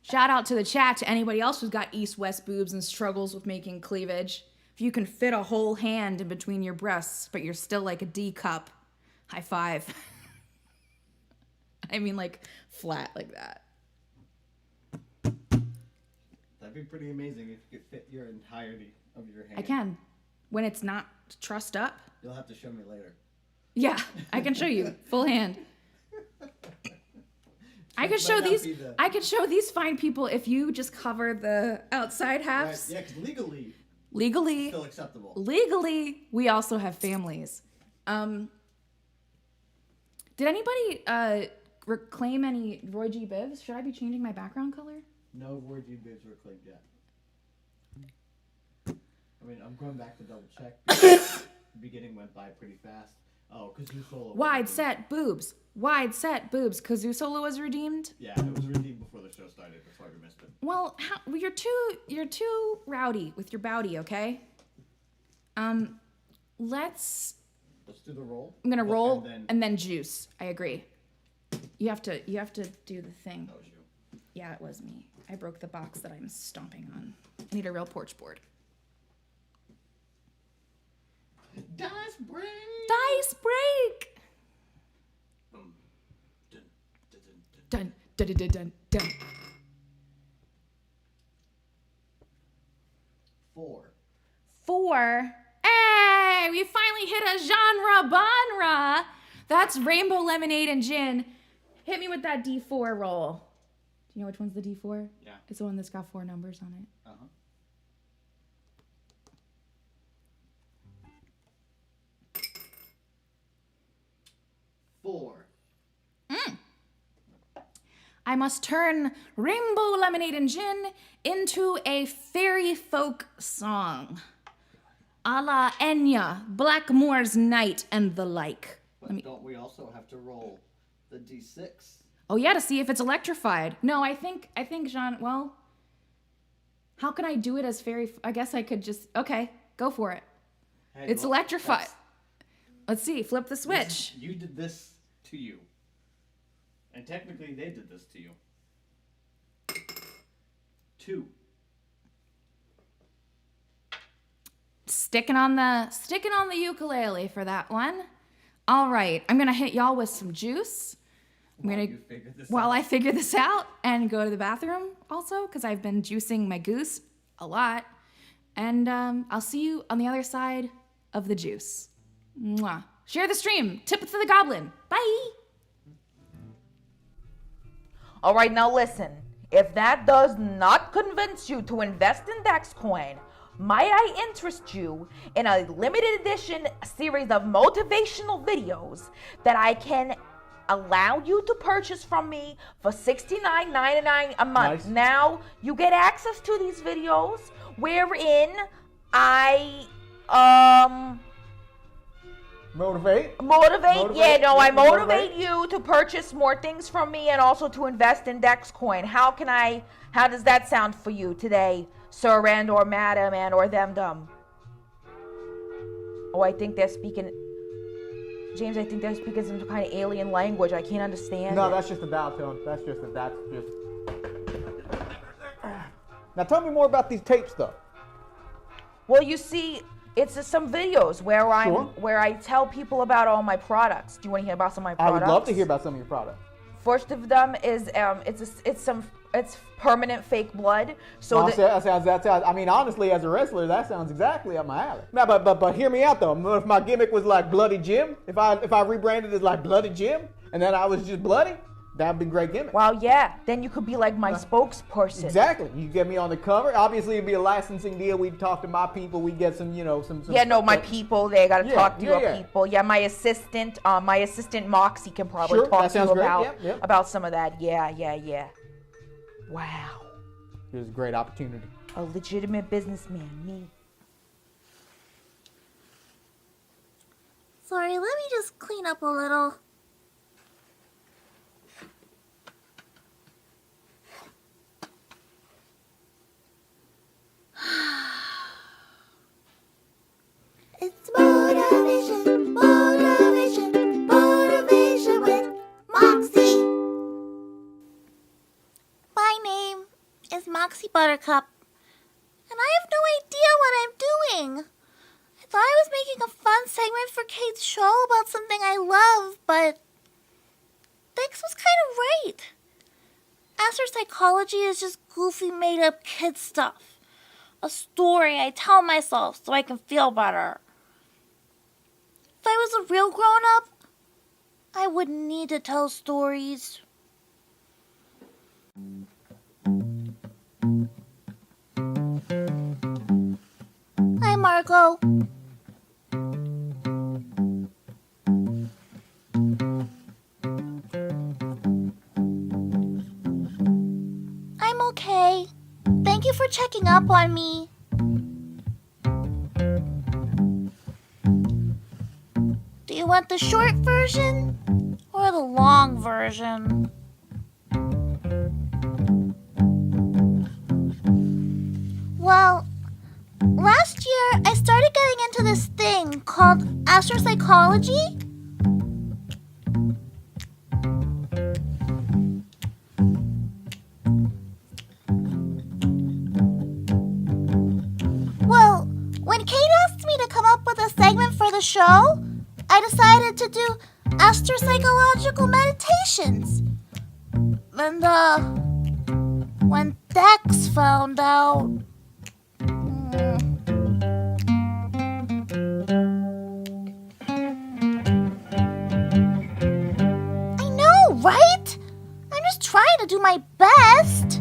Speaker 10: Shout out to the chat, to anybody else who's got east-west boobs and struggles with making cleavage. If you can fit a whole hand in between your breasts, but you're still like a D cup, high five. I mean like flat like that.
Speaker 11: That'd be pretty amazing if you could fit your entirety of your hand.
Speaker 10: I can. When it's not trussed up.
Speaker 11: You'll have to show me later.
Speaker 10: Yeah, I can show you. Full hand. I could show these. I could show these fine people if you just cover the outside halves.
Speaker 11: Right. Yeah, because
Speaker 10: legally,
Speaker 11: still acceptable.
Speaker 10: Legally, we also have families. Did anybody reclaim any Roy G. Bibbs? Should I be changing my background color?
Speaker 11: No Roy G. Bibbs reclaimed yet. I mean, I'm going back to double check. The beginning went by pretty fast. Oh, Kazoo Solo.
Speaker 10: Wide set boobs. Kazoo Solo was redeemed.
Speaker 11: Yeah, it was redeemed before the show started. That's why we missed it.
Speaker 10: Well, you're too rowdy with your bowdy, okay? Let's
Speaker 11: do the roll.
Speaker 10: I'm gonna roll and then juice. I agree. You have to do the thing.
Speaker 11: That was you.
Speaker 10: Yeah, it was me. I broke the box that I'm stomping on. I need a real porch board.
Speaker 11: Dice break.
Speaker 10: Dice break. Dun dun dun dun dun. 4. Hey, we finally hit a genre bonra. That's Rainbow Lemonade and Gin. Hit me with that D4 roll. Do you know which one's the D4?
Speaker 11: Yeah.
Speaker 10: It's the one that's got 4 numbers on it.
Speaker 11: Uh-huh.
Speaker 10: I must turn Rainbow Lemonade and Gin into a fairy folk song. A la Enya, Blackmore's Night, and the like.
Speaker 11: But don't we also have to roll the D6?
Speaker 10: Oh yeah, to see if it's electrified. No, I think Jean, well, how can I do it as fairy? I guess I could just, okay, go for it. Hey, it's electrified. Let's see, flip the switch.
Speaker 11: You did this to you. And technically they did this to you. 2.
Speaker 10: Sticking on the ukulele for that one. All right, I'm gonna hit y'all with some juice. While I figure this out and go to the bathroom also, because I've been juicing my goose a lot. And I'll see you on the other side of the juice. Mwah. Share the stream. Tip it to the goblin. Bye.
Speaker 2: All right, now listen. If that does not convince you to invest in DexCoin, might I interest you in a limited edition series of motivational videos that I can
Speaker 13: allowed you to purchase from me for $69.99 a month.
Speaker 11: Nice.
Speaker 13: Now you get access to these videos wherein I
Speaker 11: Motivate.
Speaker 13: Yeah, no, I motivate
Speaker 11: motivate.
Speaker 13: you to purchase more things from me and also to invest in DexCoin. How does that sound for you today, sir and or madam and or them dumb? Oh, I think they're speaking, James, I think they're speaking some kind of alien language. I can't understand
Speaker 11: No,
Speaker 13: it.
Speaker 11: that's just a dial tone. That's just. Now tell me more about these tapes, though.
Speaker 13: Well, you see, it's just some videos where where I tell people about all my products. Do you want to hear about some of my
Speaker 11: I
Speaker 13: products?
Speaker 11: would love to hear about some of your products.
Speaker 13: First of them is it's permanent fake blood. So
Speaker 11: I mean, honestly, as a wrestler, that sounds exactly up my alley. Now, but hear me out though. If my gimmick was like Bloody Jim, if I rebranded it like Bloody Jim, and then I was just bloody, that'd be a great gimmick.
Speaker 13: Well, yeah. Then you could be like my spokesperson.
Speaker 11: Exactly. You get me on the cover. Obviously, it'd be a licensing deal. We'd talk to my people. We'd get some, some.
Speaker 13: Yeah, no, my people. They gotta talk to your
Speaker 11: yeah.
Speaker 13: people. Yeah, my assistant Moxie can probably
Speaker 11: Sure,
Speaker 13: talk
Speaker 11: that
Speaker 13: to you
Speaker 11: sounds great.
Speaker 13: about some of that. Yeah. Wow.
Speaker 11: It was a great opportunity.
Speaker 13: A legitimate businessman, me.
Speaker 1: Sorry, let me just clean up a little. It's motivation with Moxie. My name is Moxie Buttercup, and I have no idea what I'm doing. I thought I was making a fun segment for Kate's show about something I love, but Dex was kind of right. Astropsychology is just goofy, made-up kid stuff. A story I tell myself so I can feel better. If I was a real grown-up, I wouldn't need to tell stories. Hi, Marco. I'm okay. Thank you for checking up on me. Do you want the short version or the long version? Well, last year I started getting into this thing called astropsychology. Well, when Kate asked me to come up with a segment for the show, I decided to do astropsychological meditations. And, when Dex found out... I know, right? I'm just trying to do my best.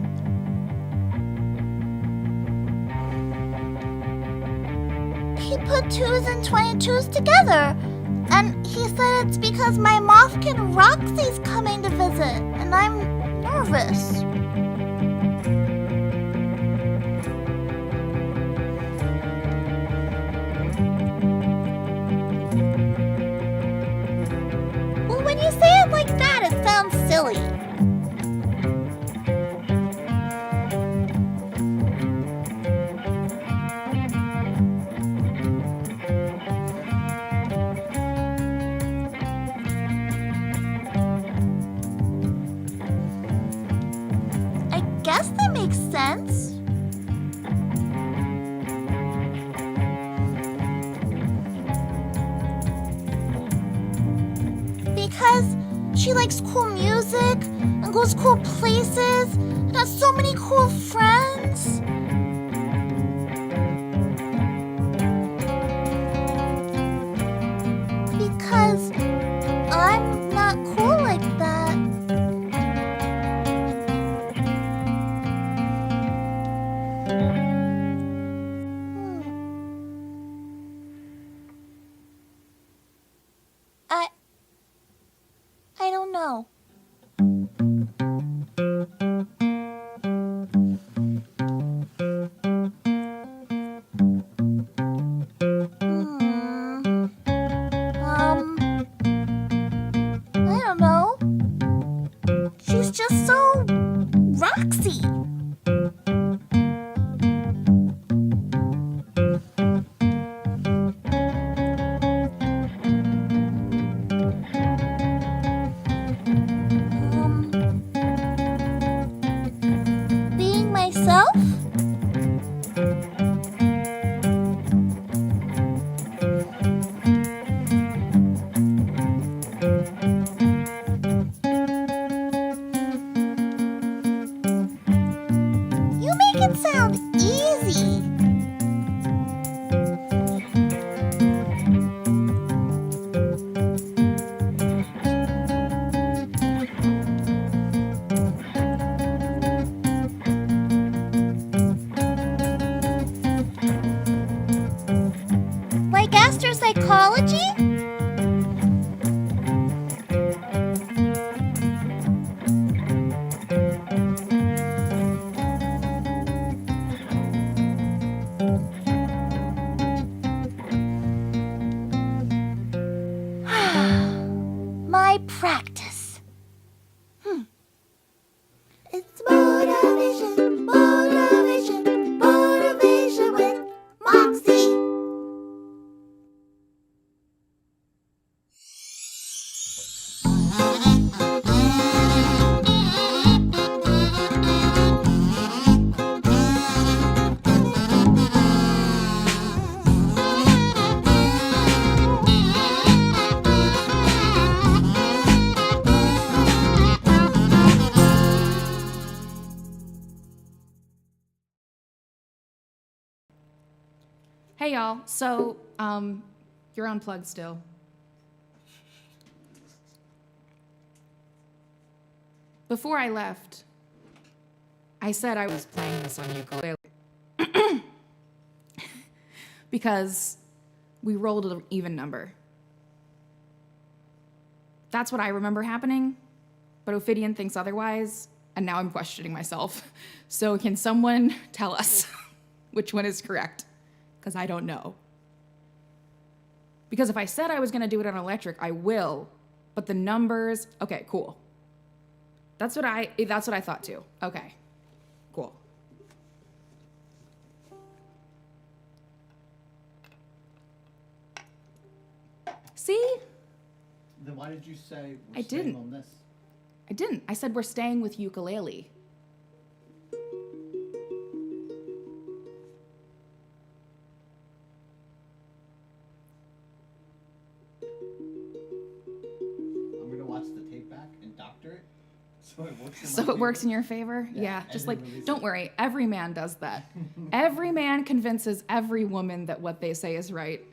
Speaker 1: He put 2s and 22s together, and he said it's because my mothkin Roxy's coming to visit, and I'm nervous. Well, when you say it like that, it sounds silly. I guess that makes sense. Because she likes cool music and goes cool places and has so many cool friends. Because I'm not cool like that. I don't know. know. I don't know. She's just so Roxy. Being myself? You make it sound easy. Like astropsychology? My practice. It's motivation, motivation, motivation with Moxie.
Speaker 10: Hey y'all, so you're unplugged still. Before I left, I said I was playing this on ukulele because we rolled an even number. That's what I remember happening, but Ophidian thinks otherwise, and now I'm questioning myself. So can someone tell us which one is correct? Because I don't know. Because if I said I was gonna do it on electric, I will, but the numbers, okay, cool. That's what I thought too. Okay, cool. See?
Speaker 11: Then why did you say we're
Speaker 10: I
Speaker 11: staying
Speaker 10: didn't.
Speaker 11: on this?
Speaker 10: I didn't. I said we're staying with ukulele.
Speaker 11: I'm gonna watch the tape back and doctor it so it works.
Speaker 10: So it works in your favor? Yeah, just like, don't worry, every man does that. Every man convinces every woman that what they say is right.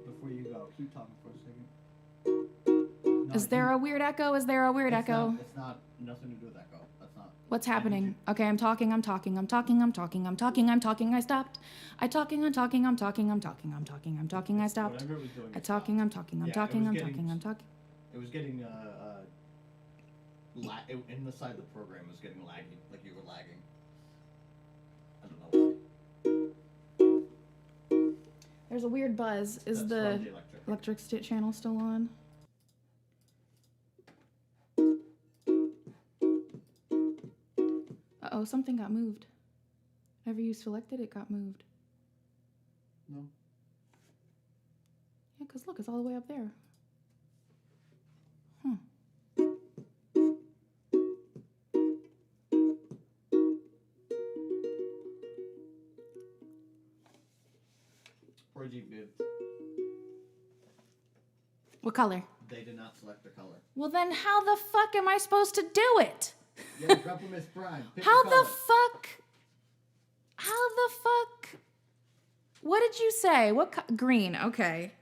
Speaker 11: Before you go, keep talking for a second.
Speaker 10: Is there a weird echo? Is there a weird echo?
Speaker 11: It's not nothing to do with echo. That's not.
Speaker 10: What's happening? Okay, I'm talking. I stopped. I'm talking. I stopped. I stopped.
Speaker 11: Whatever it was doing.
Speaker 10: I'm talking.
Speaker 11: It was getting in the side of the program was getting laggy, like you were lagging. I don't know why.
Speaker 10: There's a weird buzz. Is
Speaker 11: That's
Speaker 10: the
Speaker 11: from the
Speaker 10: electric channel still on? Uh-oh, something got moved. Whatever you selected, it got moved.
Speaker 11: No.
Speaker 10: Yeah, because look, it's all the way up there. What color?
Speaker 11: They did not select the color.
Speaker 10: Well, then how the fuck am I supposed to do it?
Speaker 11: Yeah, drop a Miss Prime.
Speaker 10: How the fuck? How the fuck? What did you say? Green, okay.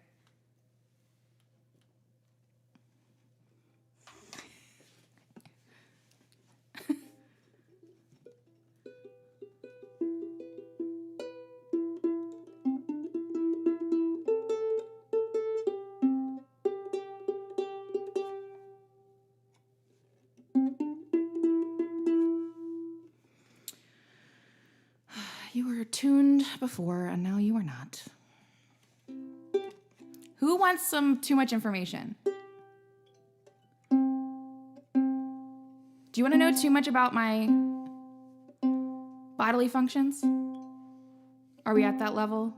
Speaker 10: tuned before, and now you are not. Who wants some too much information? Do you want to know too much about my bodily functions? Are we at that level?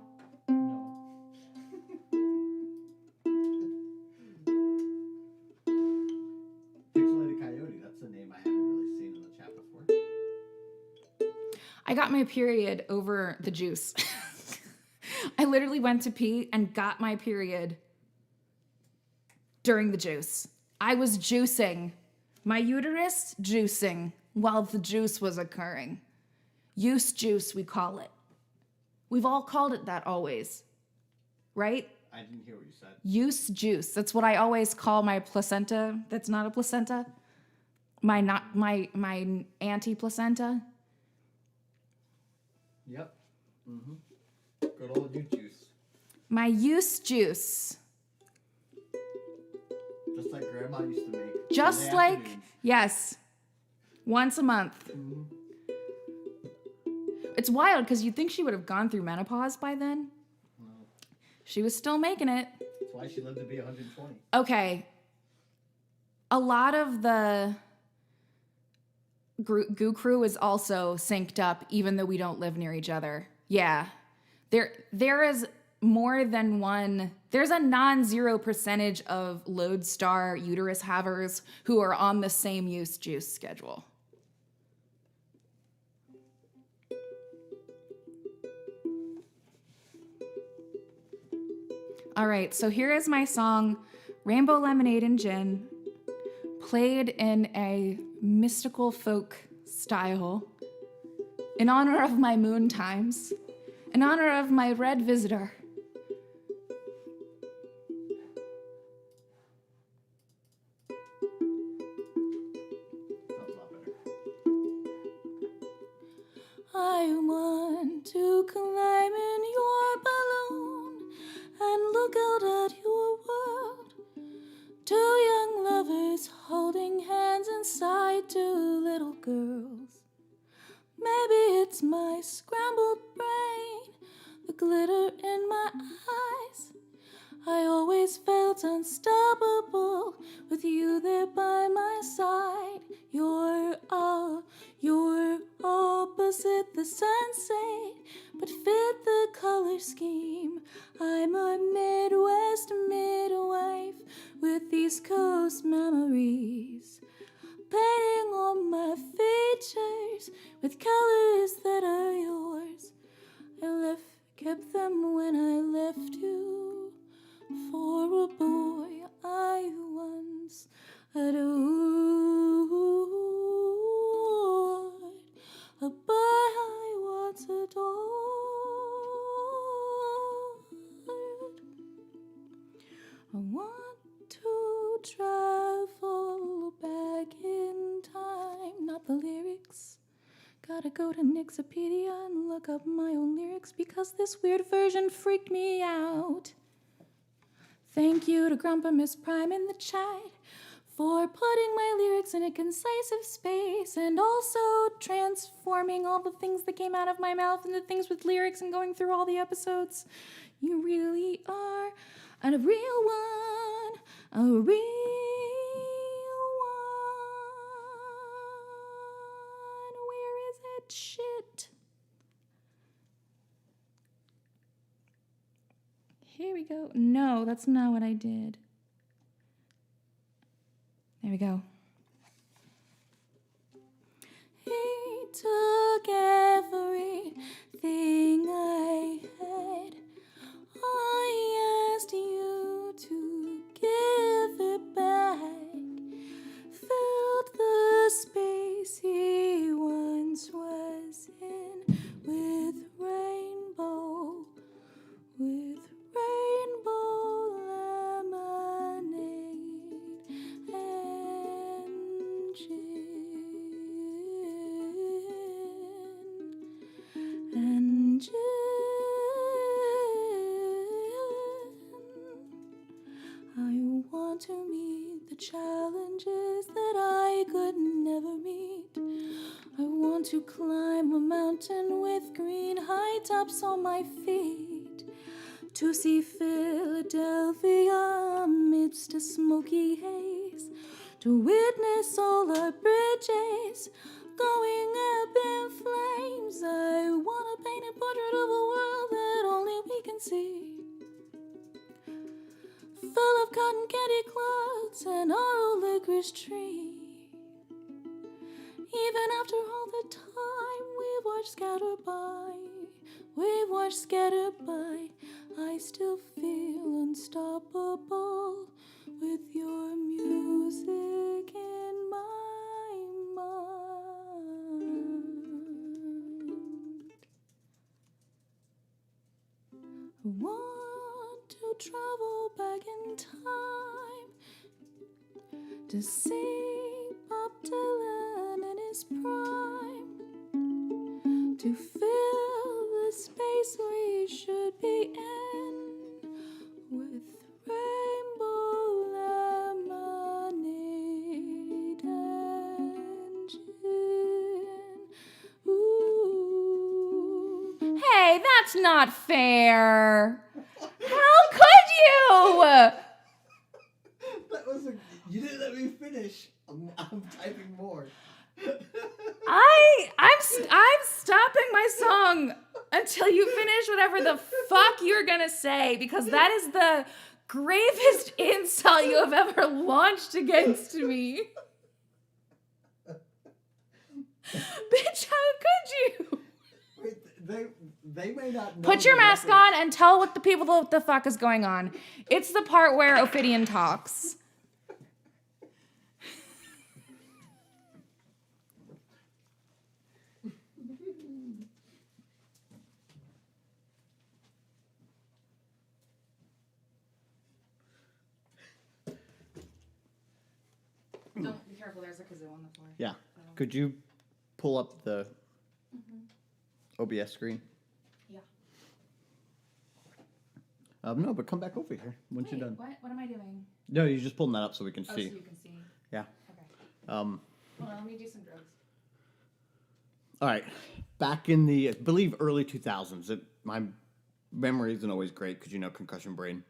Speaker 7: Pixelated Coyote, that's a name I haven't really seen in the chat before.
Speaker 10: I got my period over the juice. I literally went to pee and got my period during the juice. I was juicing. My uterus juicing while the juice was occurring. Use juice, we call it. We've all called it that always, right?
Speaker 7: I didn't hear what you said.
Speaker 10: Use juice. That's what I always call my placenta. That's not a placenta. My anti-placenta.
Speaker 7: Yep. Mm-hmm. Good old you juice.
Speaker 10: My use juice.
Speaker 7: Just like Grandma used to make.
Speaker 10: Just like, yes, once a month.
Speaker 7: Mm-hmm.
Speaker 10: It's wild because you'd think she would have gone through menopause by then.
Speaker 7: No.
Speaker 10: She was still making it.
Speaker 7: That's why she lived to be 120.
Speaker 10: Okay. A lot of the Goo Crew is also synced up, even though we don't live near each other. Yeah. There is more than one. There's a non-zero percentage of Lodestar uterus havers who are on the same use juice schedule. All right, so here is my song, Rainbow Lemonade and Gin, played in a mystical folk style, in honor of my moon times, in honor of my red visitor. I want to climb in your balloon and look out at your world. Two young lovers holding hands inside two little girls. Maybe it's my scrambled brain, the glitter in my eyes. I always felt unstoppable with you there by my side. You're opposite the sunset, but fit the color scheme. I'm a Midwest midwife with East Coast memories, painting on my features with colors that are yours. I kept them when I left you for a boy I once adored, a boy I once adored. I want to travel back in time, not the lyrics. Gotta go to Nixopedia and look up my own lyrics because this weird version freaked me out. Thank you to Grandpa Miss Prime in the chat for putting my lyrics in a concise space and also transforming all the things that came out of my mouth into things with lyrics and going through all the episodes. You really are a real one, a real one. Where is it? Shit. Here we go. No, that's not what I did. There we go. He took everything I had. I asked you to give it back. Filled the space he once was in with rainbow lemonade and gin. I want to meet the challenges that I could never meet. I want
Speaker 9: want to climb a mountain with green high tops on my feet, to see Philadelphia amidst a smoky haze, to witness all our bridges going up in flames. I want to paint a portrait of a world that only we can see, full of cotton candy clouds and our old licorice tree. Even after all the time we've watched scatter by, I still feel unstoppable with your music in my mind. I want to travel back in time to see Bob Dylan in his prime, to fill the space we should be in with rainbow lemonade and gin. Ooh.
Speaker 10: Hey, that's not fair. How could you?
Speaker 4: That was you didn't let me finish. I'm typing more.
Speaker 10: I'm stopping my song until you finish whatever the fuck you're gonna say, because that is the gravest insult you have ever launched against me. Bitch, how could you?
Speaker 4: Wait, they may not know.
Speaker 10: Put your mask on and tell what the people what the fuck is going on. It's the part where Ophidian talks. Don't be careful, there's a kazoo on the floor.
Speaker 3: Yeah. Could you pull up the OBS screen?
Speaker 10: Yeah.
Speaker 3: No, but come back over here once you're done.
Speaker 10: What am I doing?
Speaker 3: No, you're just pulling that up so we can
Speaker 10: Oh,
Speaker 3: see.
Speaker 10: so you can see.
Speaker 3: Yeah.
Speaker 10: Okay.
Speaker 3: Um.
Speaker 10: Hold on, let me do some drugs.
Speaker 3: All right. Back in the, I believe, early 2000s. My memory isn't always great because, concussion brain.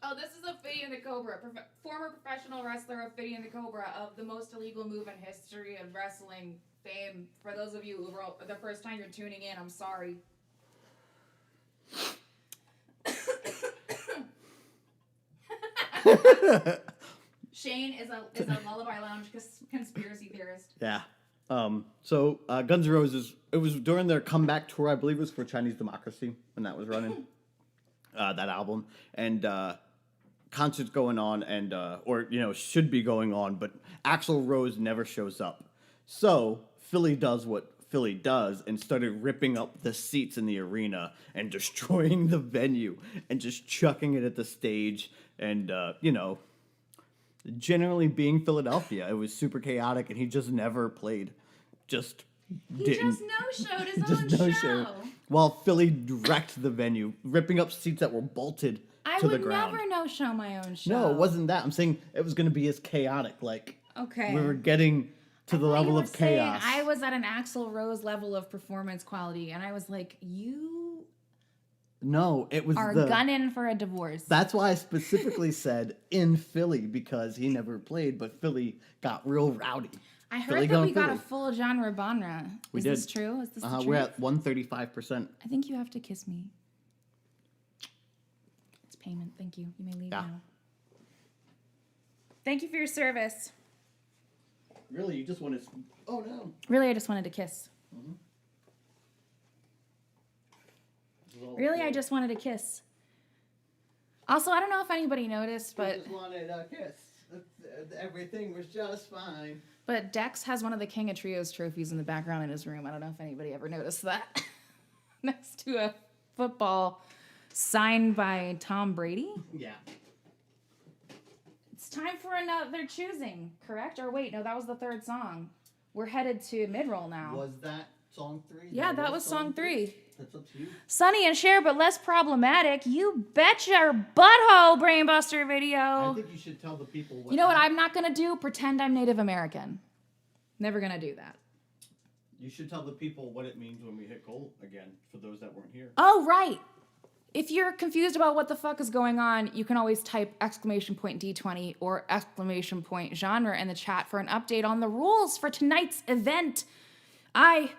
Speaker 10: Oh, this is Ophidian the Cobra, former professional wrestler Ophidian the Cobra of the most illegal move in history of wrestling fame. For those of you who were the first time you're tuning in, I'm sorry. Shane is a Lullaby Lounge conspiracy theorist.
Speaker 3: Yeah. So Guns N' Roses, it was during their comeback tour, I believe it was for Chinese Democracy when that was running, that album. And concerts going on and, should be going on, but Axl Rose never shows up. So Philly does what Philly does and started ripping up the seats in the arena and destroying the venue and just chucking it at the stage and, generally being Philadelphia. It was super chaotic and he just never played.
Speaker 10: He just no-showed his own show.
Speaker 3: While Philly wrecked the venue, ripping up seats that were bolted to the ground.
Speaker 10: I would never no-show my own show.
Speaker 3: No, it wasn't that. I'm saying it was going to be as chaotic. Like,
Speaker 10: okay,
Speaker 3: we were getting to the level of chaos.
Speaker 10: I was at an Axl Rose level of performance quality, and I was like, you
Speaker 3: No, it was
Speaker 10: are gunning for a divorce.
Speaker 3: That's why I specifically said in Philly, because he never played, but Philly got real rowdy.
Speaker 10: I heard that we got a full genre genre.
Speaker 3: We
Speaker 10: did. Is this true? Is this the truth?
Speaker 3: We're at 135%.
Speaker 10: I think you have to kiss me. It's payment. Thank you. You may leave now. Thank you for your service.
Speaker 3: Really, you just wanted to... Oh, no.
Speaker 10: Really, I just wanted to kiss.
Speaker 3: Mm-hmm.
Speaker 10: Really, I just wanted a kiss. Also, I don't know if anybody noticed, but...
Speaker 3: I just wanted a kiss. Everything was just fine.
Speaker 10: But Dex has one of the King of Trios trophies in the background in his room. I don't know if anybody ever noticed that. Next to a football signed by Tom Brady.
Speaker 3: Yeah.
Speaker 10: It's time for another choosing, correct? Or wait, no, that was the third song. We're headed to mid-roll now.
Speaker 3: Was that song 3?
Speaker 10: Yeah, that was song 3.
Speaker 3: That's up to you.
Speaker 10: Sunny and Cher, but less problematic. You bet your butthole, Brainbuster video.
Speaker 3: I think you should tell the people what...
Speaker 10: You know what I'm not going to do? Pretend I'm Native American. Never gonna do that.
Speaker 3: You should tell the people what it means when we hit goal again, for those that weren't here.
Speaker 10: Oh, right. If you're confused about what the fuck is going on, you can always type !D20 or !genre in the chat for an update on the rules for tonight's event. I,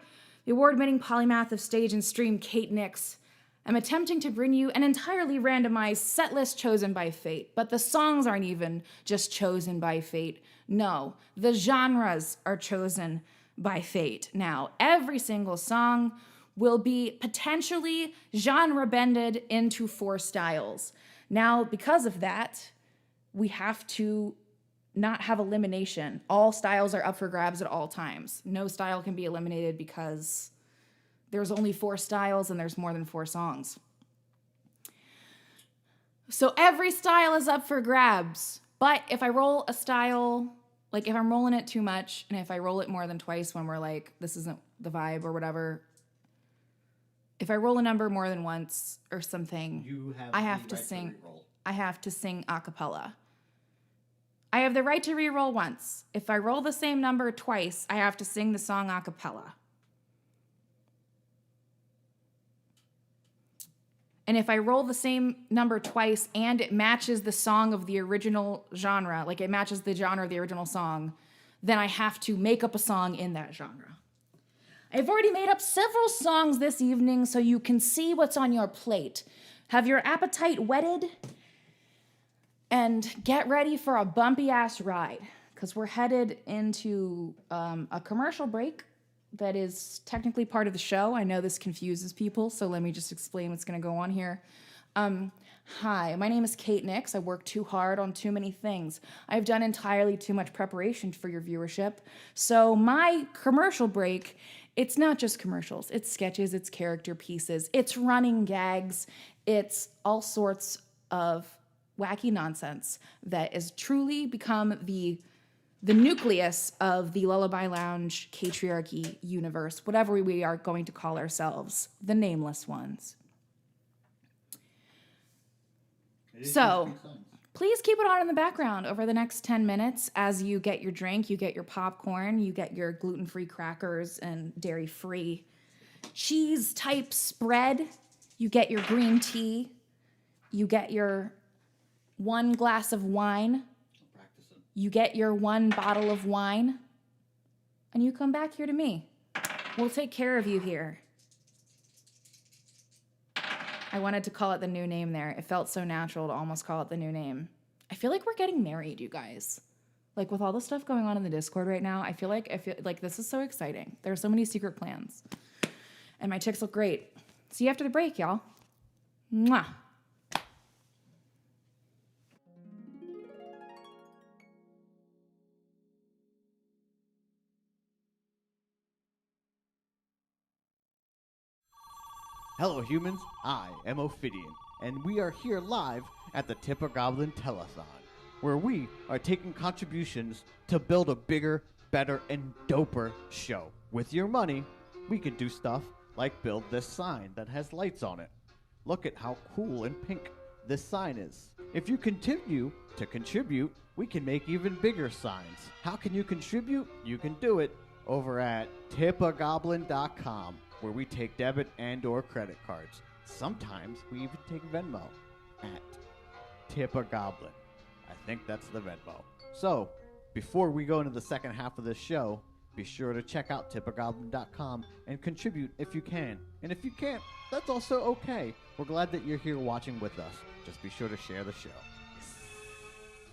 Speaker 10: the award-winning polymath of stage and stream, Kate Nix, am attempting to bring you an entirely randomized set list chosen by fate. But the songs aren't even just chosen by fate. No, the genres are chosen by fate. Now, every single song will be potentially genre-bended into 4 styles. Now, because of that, we have to not have elimination. All styles are up for grabs at all times. No style can be eliminated because there's only 4 styles and there's more than 4 songs. So every style is up for grabs. But if I roll a style, like if I'm rolling it too much, and if I roll it more than twice when we're like, this isn't the vibe or whatever, if I roll a number more than once or something, I have to sing. I have to sing a cappella. I have the right to re-roll once. If I roll the same number twice, I have to sing the song a cappella. And if I roll the same number twice and it matches the song of the original genre, like it matches the genre of the original song, then I have to make up a song in that genre. I've already made up several songs this evening so you can see what's on your plate. Have your appetite whetted? And get ready for a bumpy ass ride, because we're headed into a commercial break that is technically part of the show. I know this confuses people, so let me just explain what's going to go on here. Hi, my name is Kate Nix. I work too hard on too many things. I've done entirely too much preparation for your viewership. So my commercial break, it's not just commercials. It's sketches, it's character pieces, it's running gags, it's all sorts of wacky nonsense that has truly become the nucleus of the Lullaby Lounge Catriarchy universe, whatever we are going to call ourselves, the nameless ones. So, please keep it on in the background over the next 10 minutes as you get your drink, you get your popcorn, you get your gluten-free crackers and dairy-free cheese-type spread, you get your green tea, you get your 1 glass of wine, you get your 1 bottle of wine, and you come back here to me. We'll take care of you here. I wanted to call it the new name there. It felt so natural to almost call it the new name. I feel like we're getting married, you guys. Like with all the stuff going on in the Discord right now, I feel like this is so exciting. There are so many secret plans. And my chicks look great. See you after the break, y'all. Mwah.
Speaker 7: Hello humans, I am Ophidian, and we are here live at the Tipper Goblin Telethon, where we are taking contributions to build a bigger, better, and doper show. With your money, we can do stuff like build this sign that has lights on it. Look at how cool and pink this sign is. If you continue to contribute, we can make even bigger signs. How can you contribute? You can do it over at tippergoblin.com. where we take debit and or credit cards. Sometimes we even take Venmo at Tippergoblin. I think that's the Venmo. So, before we go into the second half of this show, be sure to check out tippergoblin.com and contribute if you can. And if you can't, that's also okay. We're glad that you're here watching with us. Just be sure to share the show.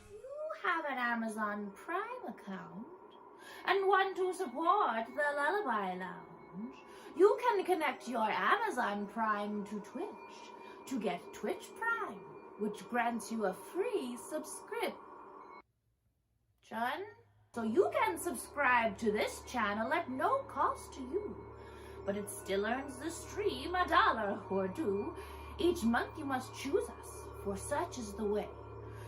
Speaker 14: You have an Amazon Prime account and want to support the Lullaby Lounge. You can connect your Amazon Prime to Twitch to get Twitch Prime, which grants you a free subscription. So you can subscribe to this channel at no cost to you, but it still earns the stream $1 or $2. Each month you must choose us, for such is the way.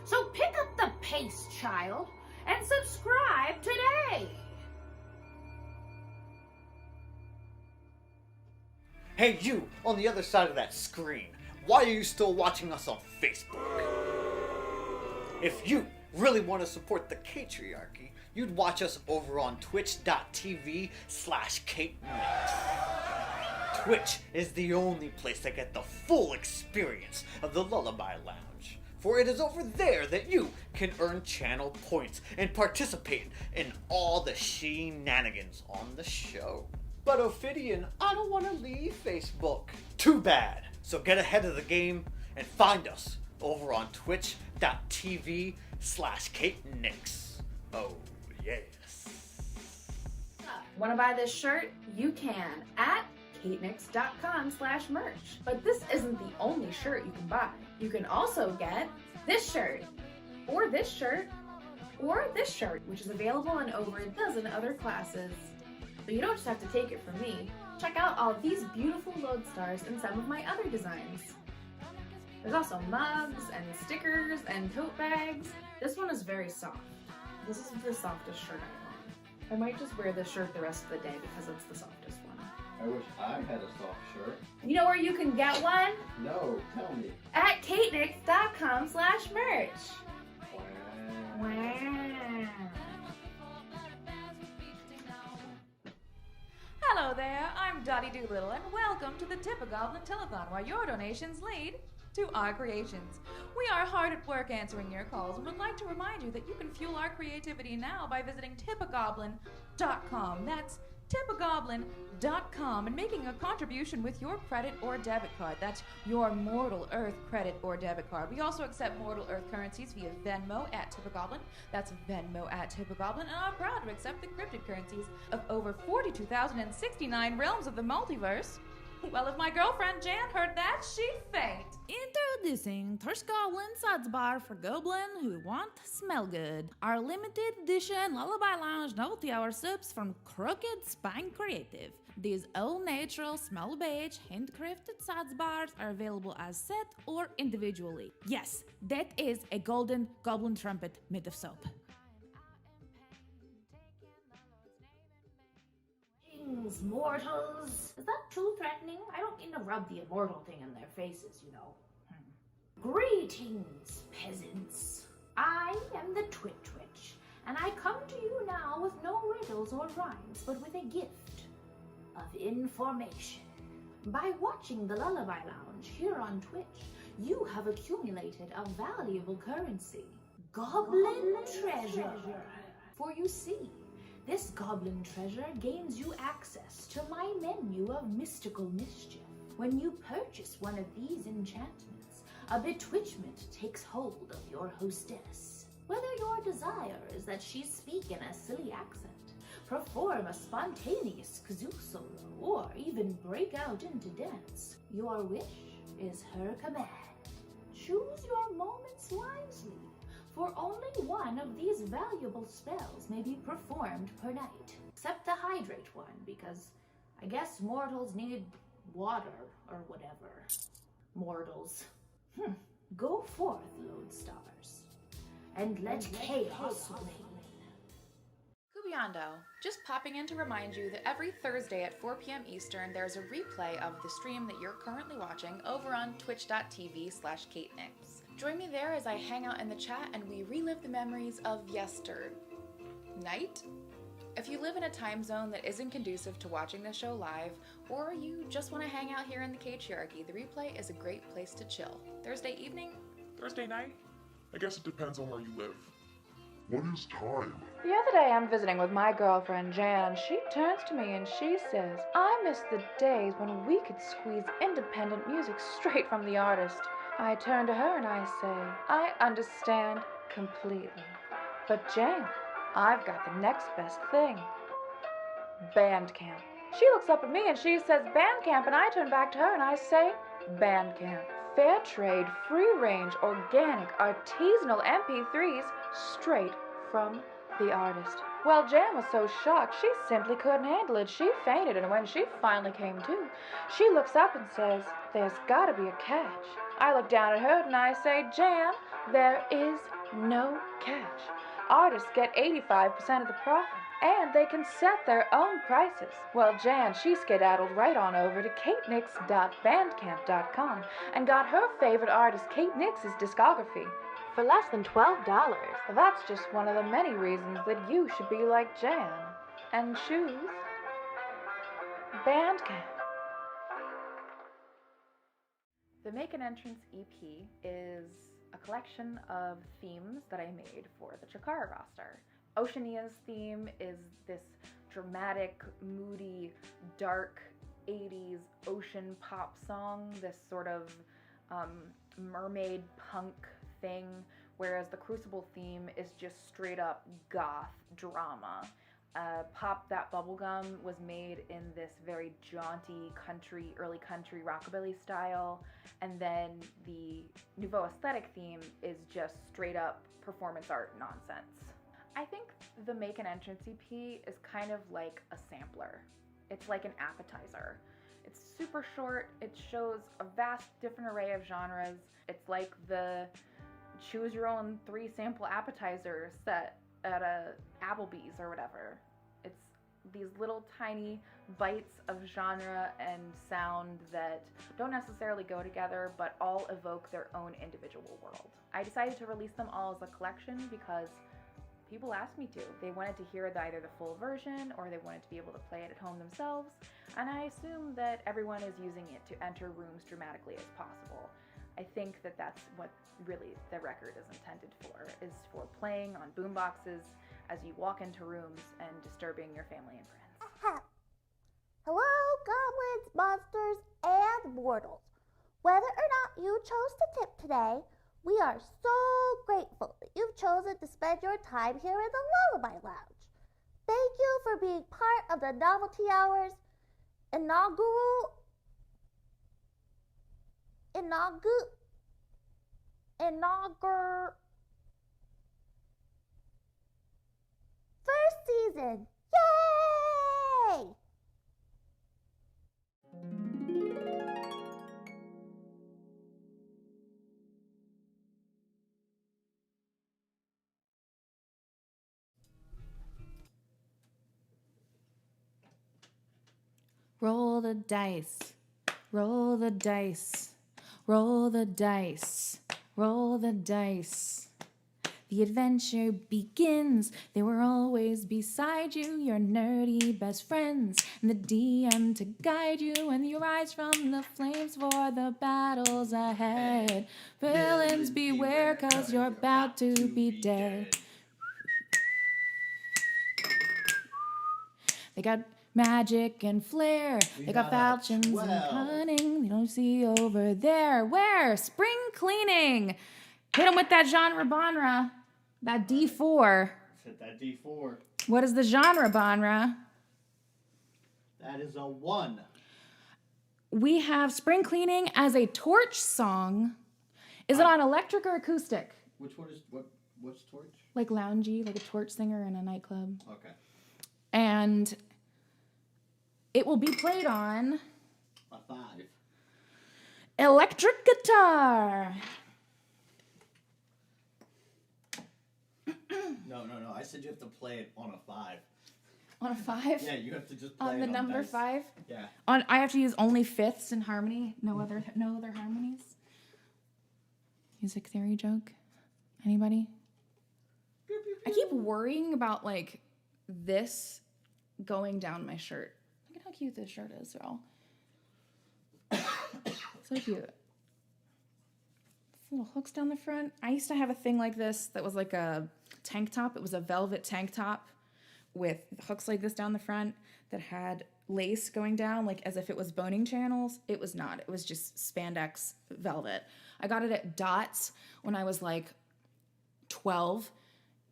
Speaker 14: So pick up the pace, child, and subscribe today.
Speaker 11: Hey, you on the other side of that screen, why are you still watching us on Facebook? If you really want to support the Catriarchy,
Speaker 4: you'd watch us over on twitch.tv/KateNix. Twitch is the only place to get the full experience of the Lullaby Lounge, for it is over there that you can earn channel points and participate in all the shenanigans on the show. But Ophidian, I don't want to leave Facebook. Too bad. So get ahead of the game and find us over on twitch.tv/KateNix. Oh, yes.
Speaker 10: Want to buy this shirt? You can at katenix.com/merch. But this isn't the only shirt you can buy. You can also get this shirt, or this shirt, or this shirt, which is available in over a dozen other classes. But you don't just have to take it from me. Check out all these beautiful Lodestars and some of my other designs. There's also mugs and stickers and tote bags. This one is very soft. This is the softest shirt I own. I might just wear this shirt the rest of the day because it's the softest one.
Speaker 3: I wish I had a soft shirt.
Speaker 10: You know where you can get one?
Speaker 3: No, tell me.
Speaker 10: At katenix.com/merch. Wow.
Speaker 15: Hello there, I'm Dottie Doolittle, and welcome to the Tip-A-Goblin Telethon, where your donations lead to our creations. We are hard at work answering your calls and would like to remind you that you can fuel our creativity now by visiting tipagoblin.com. That's tipagoblin.com and making a contribution with your credit or debit card. That's your Mortal Earth credit or debit card. We also accept Mortal Earth currencies via Venmo at Tipagoblin. That's Venmo at Tipagoblin, and are proud to accept the cryptid currencies of over 42,069 realms of the multiverse. Well, if my girlfriend Jan heard that, she'd faint.
Speaker 16: Introducing Thirst Goblin Suds Bar for Goblin who want to smell good. Our limited edition Lullaby Lounge Novelty Hour subs from Crooked Spine Creative. These all-natural, smell beige, handcrafted suds bars are available as set or individually. Yes, that is a golden goblin trumpet made of soap.
Speaker 14: Mortals. Is that too threatening? I don't mean to rub the immortal thing in their faces, you know. Greetings, peasants. I am the Twitch, and I come to you now with no riddles or rhymes, but with a gift of information. By watching the Lullaby Lounge here on Twitch, you have accumulated a valuable currency, Goblin Treasure. For you see, this goblin treasure gains you access to my menu of mystical mischief. When you purchase one of these enchantments, a bewitchment takes hold of your hostess. Whether your desire is that she speak in a silly accent, perform a spontaneous kazoo solo, or even break out into dance, your wish is her command. Choose your moments wisely, for only one of these valuable spells may be performed per night. Except the hydrate one, because I guess mortals need water or whatever. Mortals. Go forth, Lodestars, and let chaos reign.
Speaker 2: Kubiando, just popping in to remind you that every Thursday at 4 p.m. Eastern, there's a replay of the stream that you're currently watching over on twitch.tv/KateNix. Join me there as I hang out in the chat and we relive the memories of night. If you live in a time zone that isn't conducive to watching the show live, or you just want to hang out here in the Catriarchy, the replay is a great place to chill. Thursday evening?
Speaker 17: Thursday night? I guess it depends on where you live.
Speaker 6: What is time?
Speaker 15: The other day I'm visiting with my girlfriend Jan. She turns to me and she says, I miss the days when we could squeeze independent music straight from the artist. I turn to her and I say, I understand completely. But Jan, I've got the next best thing. Bandcamp. She looks up at me and she says Bandcamp, and I turn back to her and I say Bandcamp. Fair trade, free range, organic, artisanal MP3s straight from the artist. Well, Jan was so shocked she simply couldn't handle it. She fainted, and when she finally came to, she looks up and says, there's gotta be a catch. I look down at her and I say, Jan, there is no catch. Artists get 85% of the profit, and they can set their own prices. Well, Jan, she skedaddled right on over to katenix.bandcamp.com and got her favorite artist Kate Nix's discography for less than $12. That's just one of the many reasons that you should be like Jan and choose Bandcamp. The Make an Entrance EP is a collection of themes that I made for the Chikara roster. Oceania's theme is this dramatic, moody, dark 80s ocean pop song, this sort of mermaid punk thing, whereas the Crucible theme is just straight up goth drama. Pop That Bubblegum was made in this very jaunty early country rockabilly style, and then the Nouveau Aesthetic theme is just straight up performance art nonsense. I think the Make an Entrance EP is kind of like a sampler. It's like an appetizer. It's super short, it shows a vast different array of genres. It's like the choose your own 3 sample appetizer set at a Applebee's or whatever. It's these little tiny bites of genre and sound that don't necessarily go together, but all evoke their own individual world. I decided to release them all as a collection because people asked me to. They wanted to hear either the full version or they wanted to be able to play it at home themselves, and I assume that everyone is using it to enter rooms dramatically as possible. I think that that's what really the record is intended for, is for playing on boomboxes as you walk into rooms and disturbing your family and friends.
Speaker 1: Hello, goblins, monsters, and mortals. Whether or not you chose to tip today, we are so grateful that you've chosen to spend your time here in the Lullaby Lounge. Thank you for being part of the Novelty Hour's inaugural first season. Yay!
Speaker 16: Roll the dice, roll the dice, roll the dice, roll the dice. The adventure begins. They were always beside you, your nerdy best friends, and the DM to guide you when you rise from the flames for the battles ahead. Villains beware, 'cause you're about to be dead. They got magic and flair. They got falchions and cunning. They don't see over there. Where? Spring cleaning. Hit them with that genre bonra. That D4.
Speaker 3: Hit that D4.
Speaker 16: What is the genre bonra?
Speaker 3: That is a 1.
Speaker 16: We have spring cleaning as a torch song. Is it on electric or acoustic?
Speaker 3: Which one is what's torch?
Speaker 16: Like loungy, like a torch singer in a nightclub.
Speaker 3: Okay.
Speaker 16: And it will be played on
Speaker 3: a 5.
Speaker 16: Electric guitar.
Speaker 3: No. I said you have to play it on a 5.
Speaker 16: On a 5?
Speaker 3: Yeah, you have to just play
Speaker 16: on
Speaker 3: it
Speaker 16: the
Speaker 3: on
Speaker 16: number
Speaker 3: dice.
Speaker 16: 5.
Speaker 3: Yeah.
Speaker 16: I have to use only fifths in harmony. No other harmonies. Music theory joke. Anybody? I keep worrying about like this going down my shirt. Look at how cute this shirt is, y'all. So cute. Little hooks down the front. I used to have a thing like this that was like a tank top. It was a velvet tank top with hooks like this down the front that had lace going down like as if it was boning channels. It was not. It was just spandex velvet. I got it at Dots when I was like 12.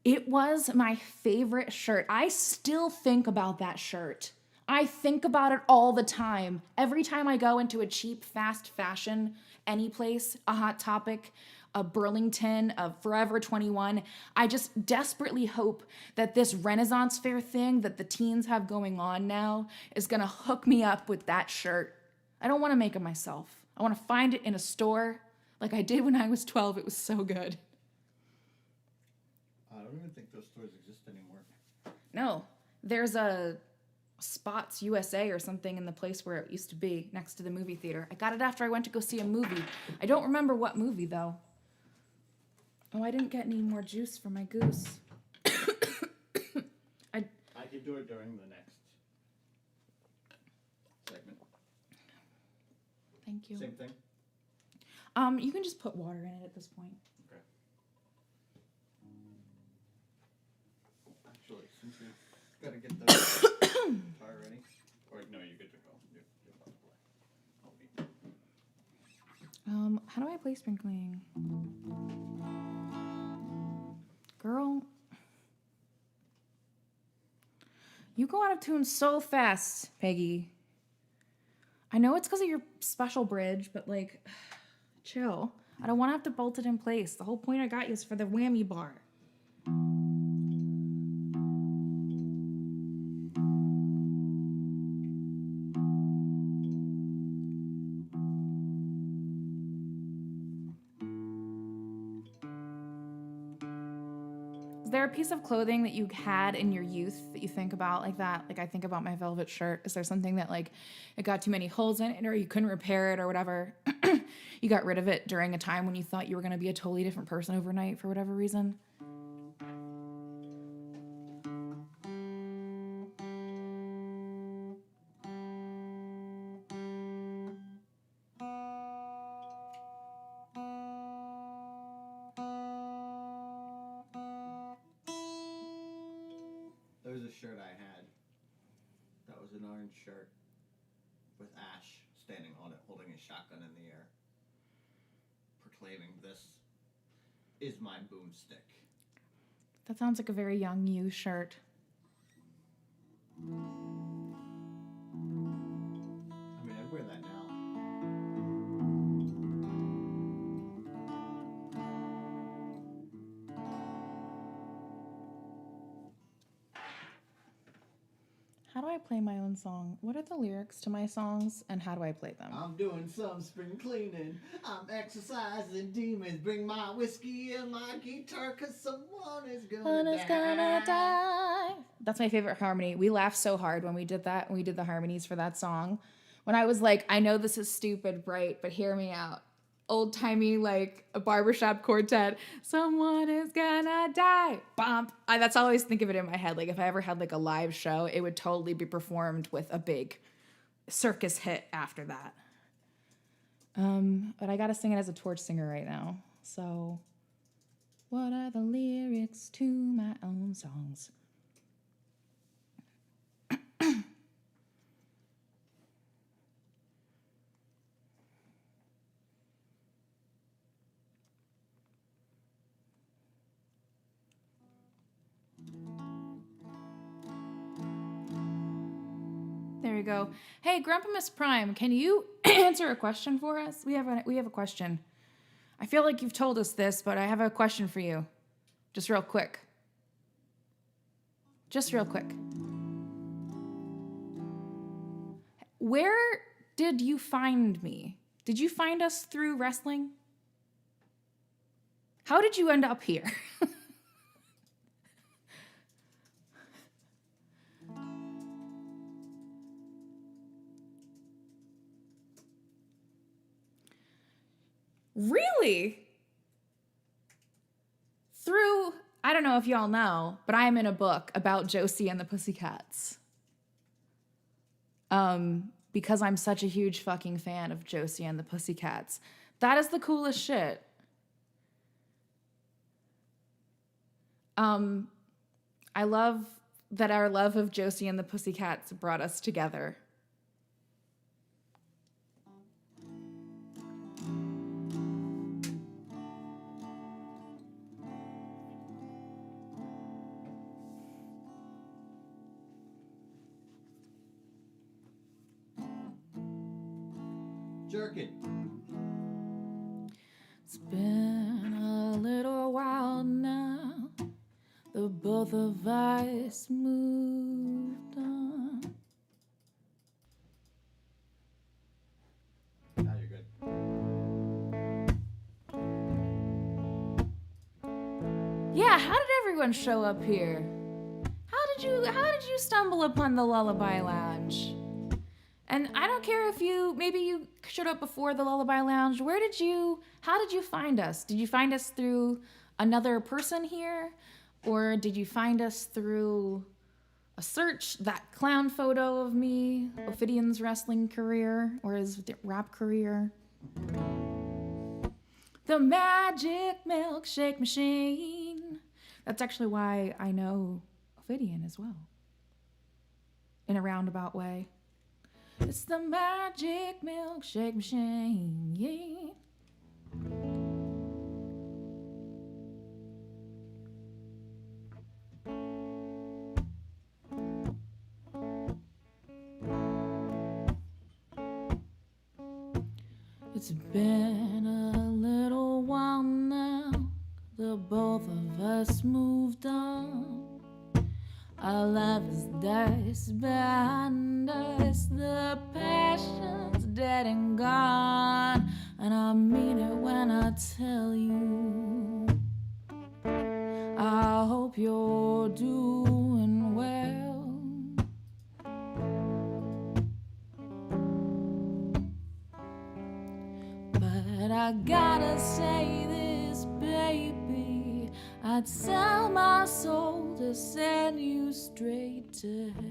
Speaker 16: It was my favorite shirt. I still think about that shirt. I think about it all the time. Every time I go into a cheap, fast fashion, any place, a Hot Topic, a Burlington, a Forever 21, I just desperately hope that this Renaissance fair thing that the teens have going on now is gonna hook me up with that shirt. I don't wanna make it myself. I wanna find it in a store like I did when I was 12. It was so good.
Speaker 3: I don't even think those stores exist anymore.
Speaker 16: No, there's a Spots USA or something in the place where it used to be next to the movie theater. I got it after I went to go see a movie. I don't remember what movie though.
Speaker 10: Oh, I didn't get any more juice for my goose.
Speaker 3: I can do it during the next segment.
Speaker 10: Thank you.
Speaker 3: Same thing?
Speaker 10: You can just put water in it at this point.
Speaker 3: Okay. Actually, since we've got to get the tire ready. Or no, you're good to go. You're about to play.
Speaker 10: How do I play sprinkling? Girl. You go out of tune so fast, Peggy. I know it's because of your special bridge, but like, chill. I don't want to have to bolt it in place. The whole point I got you is for the whammy bar. Is there a piece of clothing that you had in your youth that you think about like that? Like I think about my velvet shirt. Is there something that like it got too many holes in it or you couldn't repair it or whatever? You got rid of it during a time when you thought you were going to be a totally different person overnight for whatever reason?
Speaker 3: There was a shirt I had that was an orange shirt with Ash standing on it, holding a shotgun in the air, proclaiming, "This is my boomstick."
Speaker 10: That sounds like a very young you shirt.
Speaker 3: I mean, I'd wear that now.
Speaker 10: How do I play my own song? What are the lyrics to my songs and how do I play them?
Speaker 3: I'm doing some spring cleaning. I'm exercising demons. Bring my whiskey and my guitar, 'cause someone is gonna die.
Speaker 10: That's my favorite harmony. We laughed so hard when we did that, when we did the harmonies for that song. When I was like, I know this is stupid, right? But hear me out. Old-timey, like a barbershop quartet. Someone is gonna die. Bump. That's how I always think of it in my head. Like if I ever had like a live show, it would totally be performed with a big circus hit after that. But I gotta sing it as a torch singer right now. So, what are the lyrics to my own songs? There we go. Hey, Grandpa Miss Prime, can you answer a question for us? We have a question. I feel like you've told us this, but I have a question for you. Just real quick. Just real quick. Where did you find me? Did you find us through wrestling? How did you end up here? Really? Through, I don't know if y'all know, but I am in a book about Josie and the Pussycats. Because I'm such a huge fucking fan of Josie and the Pussycats. That is the coolest shit. I love that our love of Josie and the Pussycats brought us together.
Speaker 3: Jerkin.
Speaker 10: It's been a little while now. The both of us moved on.
Speaker 3: Now you're good.
Speaker 10: Yeah, how did everyone show up here? How did you stumble upon the Lullaby Lounge? And I don't care if maybe you showed up before the Lullaby Lounge. How did you find us? Did you find us through another person here? Or did you find us through a search, that clown photo of me, Ophidian's wrestling career, or his rap career? The magic milkshake machine. That's actually why I know Ophidian as well. In a roundabout way. It's the magic milkshake machine, yeah. It's been a little while now, the both of us moved on. Our love is diced behind us, the passion's dead and gone. And I mean it when I tell you, I hope you're doing well. But I gotta say this, baby, I'd sell my soul to send you straight to hell.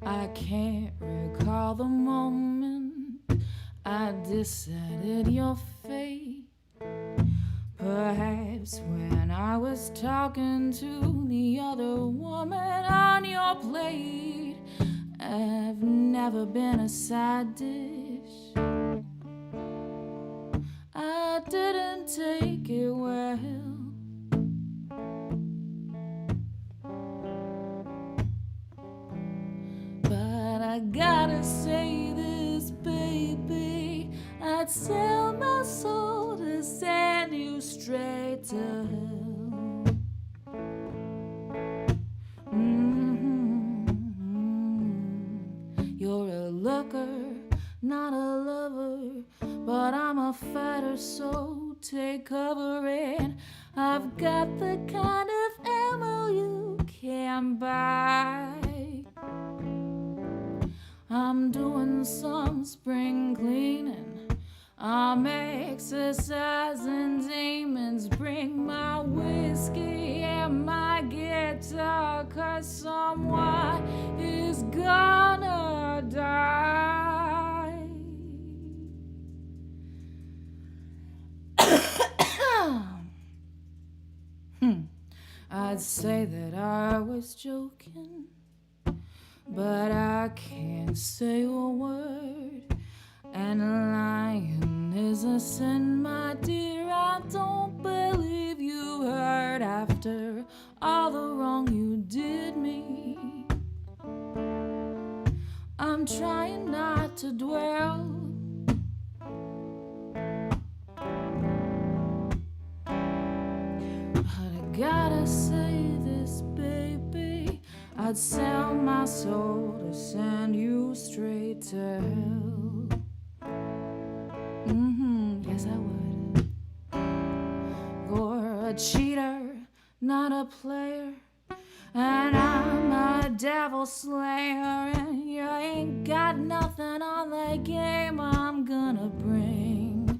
Speaker 10: I can't recall the moment I decided your fate. Perhaps when I was talking to the other woman on your plate. I've never been a side dish. I didn't take it well. But I gotta say this, baby, I'd sell my soul to send you straight to hell. You're a looker, not a lover, but I'm a fighter, so take cover. And I've got the kind of ammo you can't buy. I'm doing some spring cleaning, I'm exercising demons. Bring my whiskey and my guitar, 'cause someone is gonna die. I'd say that I was joking, but I can't say a word. And lying is a sin, my dear. I don't believe you heard after all the wrong you did me. I'm trying not to dwell, but I gotta say this, baby, I'd sell my soul to send you straight to hell. Yes, I would. You're a cheater, not a player, and I'm a devil slayer, and you ain't got nothing on the game I'm gonna bring.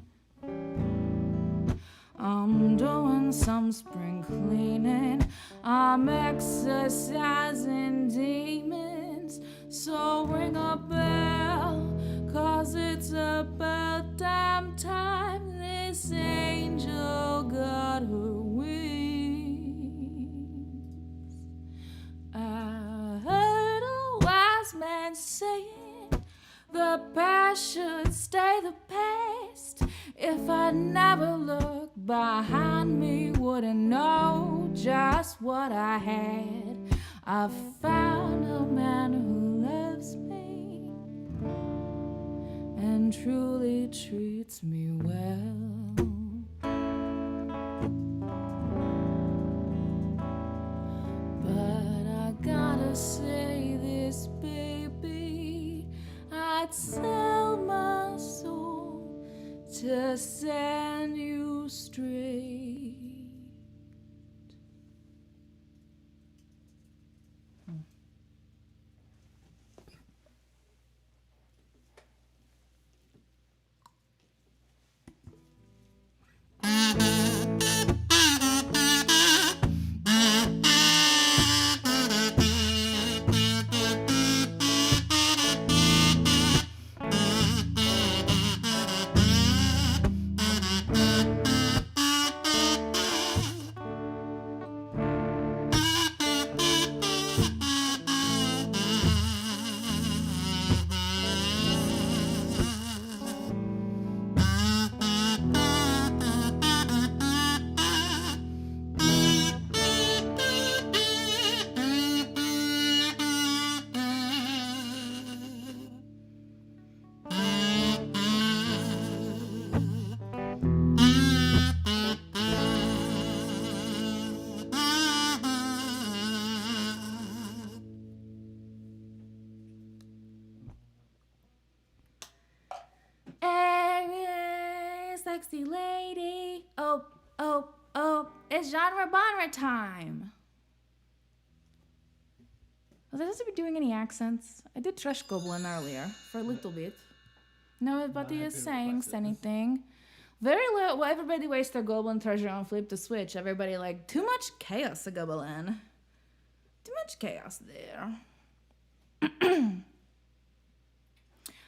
Speaker 10: I'm doing some spring cleaning, I'm exercising demons, so ring a bell, 'cause it's about damn time this angel got her wings. I heard a wise man saying the past should stay the past. If I never looked behind me, wouldn't know just what I had. I found a man who loves me and truly treats me well. But I gotta say this, baby, I'd sell my soul to send you straight.
Speaker 16: sexy lady. Oh, oh, oh, it's genre genre time. Was I supposed to be doing any accents? I did Trash Goblin earlier for a little bit. Nobody is saying anything. Very low. Well, everybody wastes their goblin treasure on Flip the Switch. Everybody like, too much chaos, a goblin. Too much chaos there.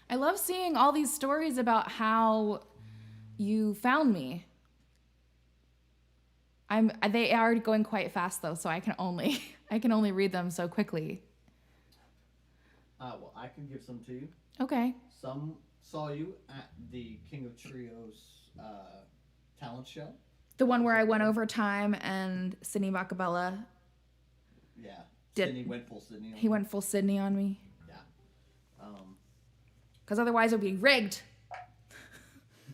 Speaker 16: I love seeing all these stories about how you found me. They are going quite fast though, so I can only read them so quickly.
Speaker 3: Well, I can give some to you.
Speaker 16: Okay.
Speaker 3: Some saw you at the King of Trios talent show.
Speaker 16: The one where I went overtime and Sydney Bacabella.
Speaker 3: Yeah. Sydney went full Sydney on me.
Speaker 16: He went full Sydney on me.
Speaker 3: Yeah.
Speaker 16: Because otherwise it would be rigged.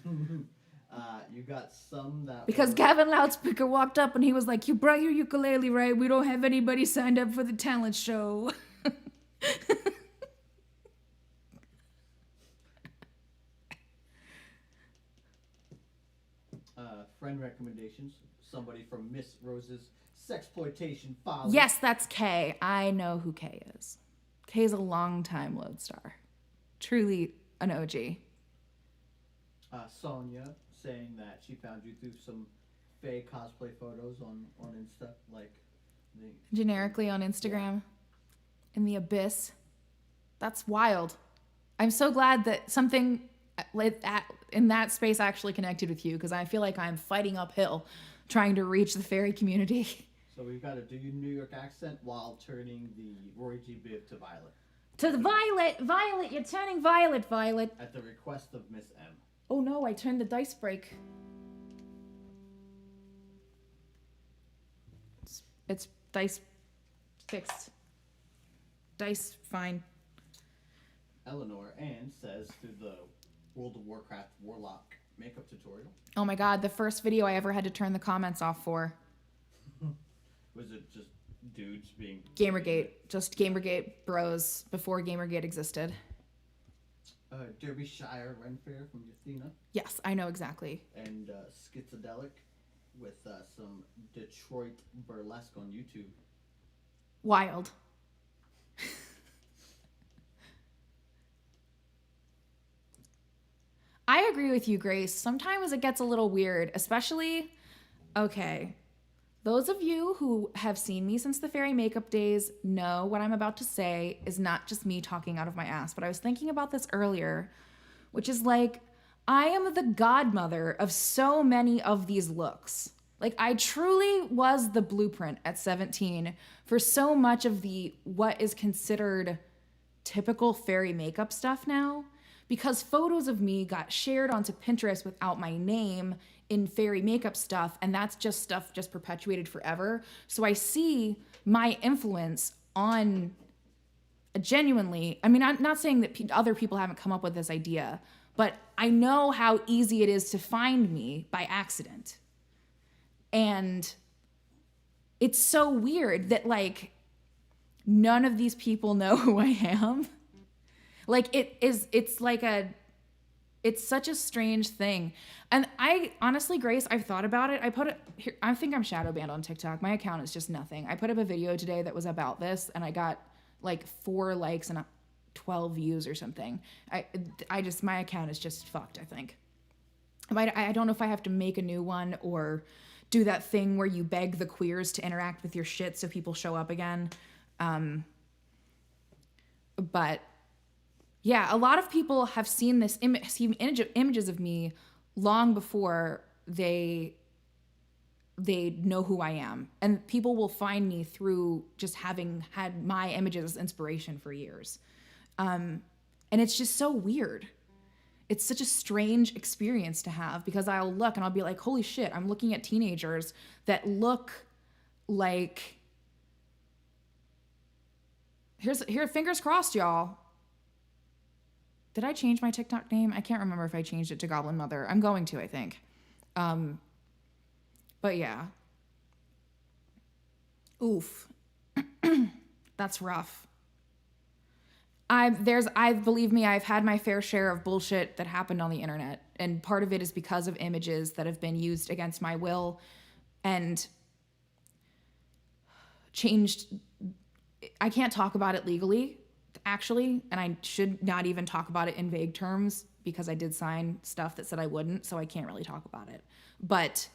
Speaker 3: You got some that
Speaker 16: Because Gavin Loudspeaker walked up and he was like, "You brought your ukulele, right? We don't have anybody signed up for the talent show."
Speaker 3: Friend recommendations. Somebody from Miss Rose's Sexploitation File.
Speaker 16: Yes, that's Kay. I know who Kay is. Kay's a long-time Lodestar. Truly an OG.
Speaker 3: Sonia saying that she found you through some fake cosplay photos on Insta, like
Speaker 16: Generically on Instagram. In the abyss. That's wild. I'm so glad that something like that in that space actually connected with you, because I feel like I'm fighting uphill trying to reach the fairy community.
Speaker 3: So we've got to do your New York accent while turning the Roy G. Biv to Violet.
Speaker 16: To the Violet, you're turning Violet.
Speaker 3: At the request of Miss M.
Speaker 16: Oh no, I turned the dice break. It's dice fixed. Dice fine.
Speaker 3: Eleanor Ann says through the World of Warcraft Warlock makeup tutorial.
Speaker 16: Oh my god, the first video I ever had to turn the comments off for.
Speaker 3: Was it just dudes being...
Speaker 16: Gamergate. Just Gamergate bros before Gamergate existed.
Speaker 3: Derbyshire Renfair from Athena.
Speaker 16: Yes, I know exactly.
Speaker 3: And Schizodelic with some Detroit burlesque on YouTube.
Speaker 16: Wild. I agree with you, Grace. Sometimes it gets a little weird, especially, okay, those of you who have seen me since the fairy makeup days know what I'm about to say is not just me talking out of my ass, but I was thinking about this earlier, which is like, I am the godmother of so many of these looks. Like, I truly was the blueprint at 17 for so much of the what is considered typical fairy makeup stuff now, because photos of me got shared onto Pinterest without my name in fairy makeup stuff, and that's just stuff just perpetuated forever. So I see my influence on genuinely, I mean, I'm not saying that other people haven't come up with this idea, but I know how easy it is to find me by accident. And it's so weird that, like, none of these people know who I am. Like, it's such a strange thing. And I, honestly, Grace, I've thought about it. I think I'm shadow banned on TikTok. My account is just nothing. I put up a video today that was about this, and I got like 4 likes and 12 views or something. My account is just fucked, I think. I don't know if I have to make a new one or do that thing where you beg the queers to interact with your shit so people show up again. But yeah, a lot of people have seen this images of me long before they know who I am. And people will find me through just having had my images as inspiration for years. And it's just so weird. It's such a strange experience to have, because I'll look and I'll be like, holy shit, I'm looking at teenagers that look like... Here, fingers crossed, y'all. Did I change my TikTok name? I can't remember if I changed it to Goblin Mother. I'm going to, I think. But yeah. Oof. That's rough.
Speaker 10: Believe me, I've had my fair share of bullshit that happened on the internet. And part of it is because of images that have been used against my will and changed. I can't talk about it legally, actually, and I should not even talk about it in vague terms because I did sign stuff that said I wouldn't, so I can't really talk about it. But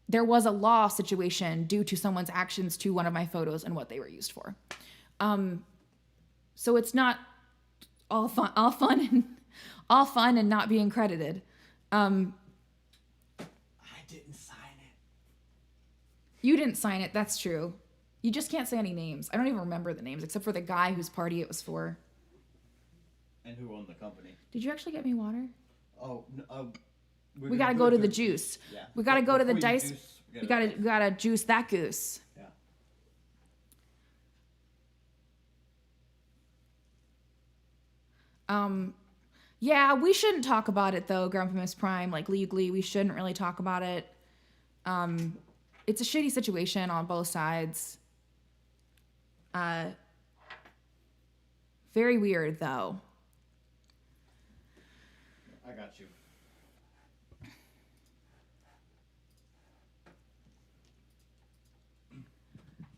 Speaker 10: there was a law situation due to someone's actions to one of my photos and what they were used for. So it's not all fun and not being credited.
Speaker 11: I didn't sign it.
Speaker 10: You didn't sign it, that's true. You just can't say any names. I don't even remember the names except for the guy whose party it was for.
Speaker 3: And who owned the company?
Speaker 10: Did you actually get me water?
Speaker 3: Oh, no.
Speaker 10: We gotta go to the juice.
Speaker 3: Yeah.
Speaker 10: We gotta go to the
Speaker 3: Before you
Speaker 10: dice.
Speaker 3: juice,
Speaker 10: We gotta juice that goose.
Speaker 3: Yeah.
Speaker 10: Yeah, we shouldn't talk about it though, Grumpy Miss Prime. Like legally, we shouldn't really talk about it. It's a shitty situation on both sides. Very weird though.
Speaker 3: I got you.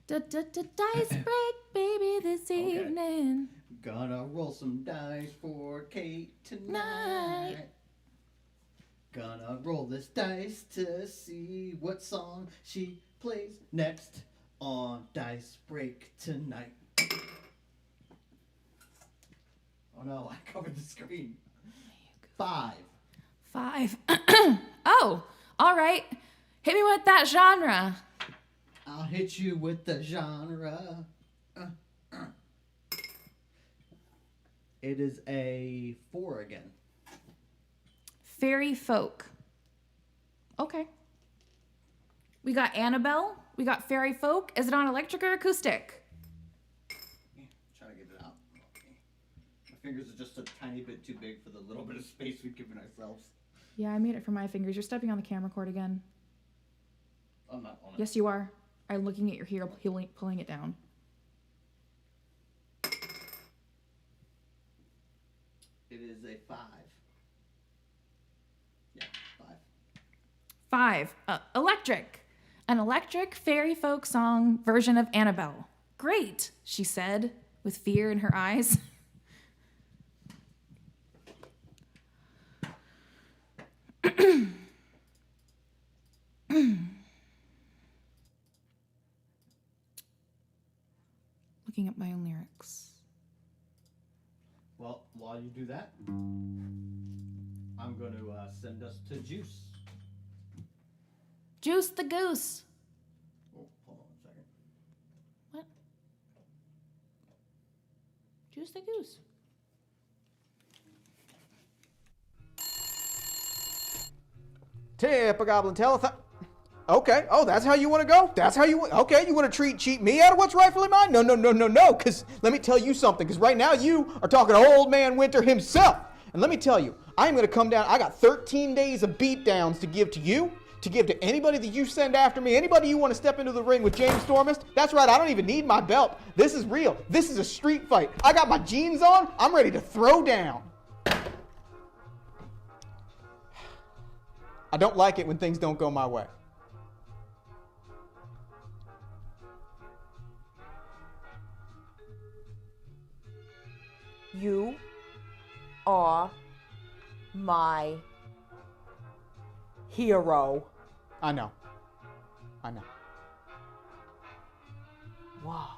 Speaker 10: Dice break, baby, this evening.
Speaker 3: Gonna roll some dice for Kate tonight. Gonna roll this dice to see what song she plays next on Dice Break tonight. Oh no, I covered the screen. 5.
Speaker 10: Oh, all right. Hit me with that genre.
Speaker 3: I'll hit you with the genre. It is a 4 again.
Speaker 10: Fairy folk. Okay. We got Annabelle. We got fairy folk. Is it on electric or acoustic?
Speaker 3: Trying to get it out. My fingers are just a tiny bit too big for the little bit of space we've given ourselves.
Speaker 10: Yeah, I made it for my fingers. You're stepping on the camera cord again.
Speaker 3: I'm not on it.
Speaker 10: Yes, you are. I'm looking at your heel, pulling it down.
Speaker 3: It is a 5. Yeah,
Speaker 10: 5. Electric. An electric fairy folk song version of Annabelle. Great, she said, with fear in her eyes. Looking at my own lyrics.
Speaker 3: Well, while you do that, I'm going to send us to Juice.
Speaker 10: Juice the goose.
Speaker 3: Oh, hold on a second.
Speaker 10: What? Juice the goose.
Speaker 11: Tip a goblin telethon. Okay. Oh, that's how you want to go? That's how you want. Okay, you want to cheat me out of what's rightfully mine? No. Because let me tell you something. Because right now you are talking to Old Man Winter himself. And let me tell you, I'm going to come down. I got 13 days of beatdowns to give to you, to give to anybody that you send after me, anybody you want to step into the ring with James Stormist. That's right. I don't even need my belt. This is real. This is a street fight. I got my jeans on. I'm ready to throw down. I don't like it when things don't go my way.
Speaker 13: You are my hero.
Speaker 11: I know.
Speaker 13: Wow.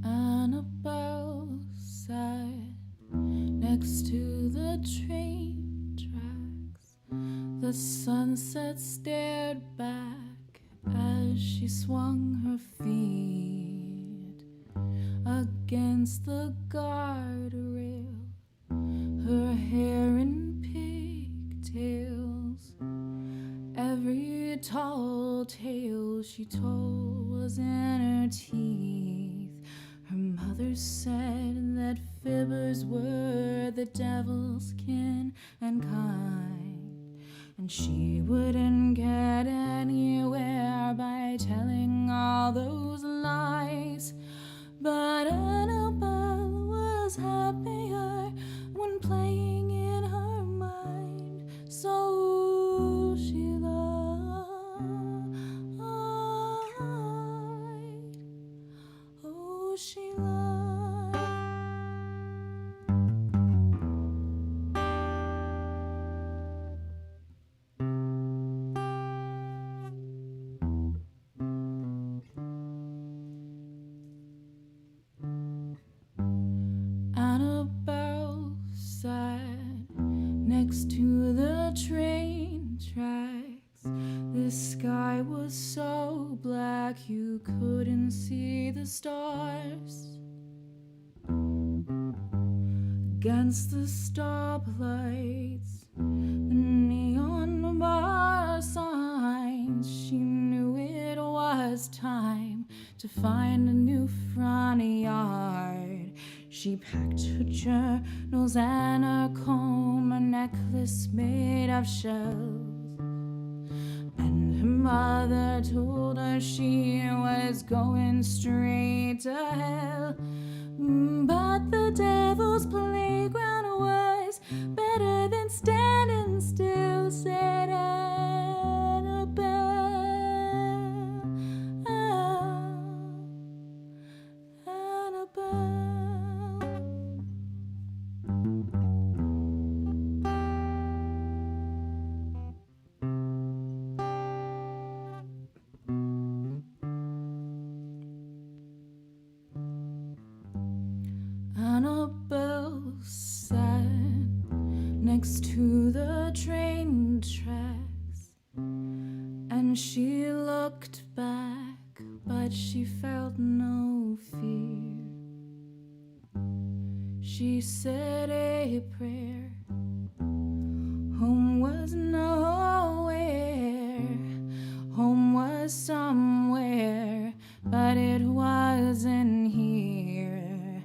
Speaker 16: Annabelle sat next to the train tracks. The sunset stared back as she swung her feet against the guardrail, her hair in pigtails. Every tall tale she told was in her teeth. Her mother said that fibbers were the devil's kin and kind, and she wouldn't get anywhere by telling all those lies. But Annabelle was happier when playing in her mind, so she lied. Oh, she lied. Annabelle sat next to the train tracks. The sky was so black you couldn't see the stars. Against the stoplights, the neon bar signs, she knew it was time to find a new front yard. She packed her journals and her comb, a necklace made of shells, and her mother told her she was going straight to hell. But the devil's playground was better than standing still, said Annabelle. Annabelle. Annabelle sat next to the train tracks, and she looked back, but she felt no fear. She said a prayer. Home was nowhere. Home was somewhere, but it wasn't here.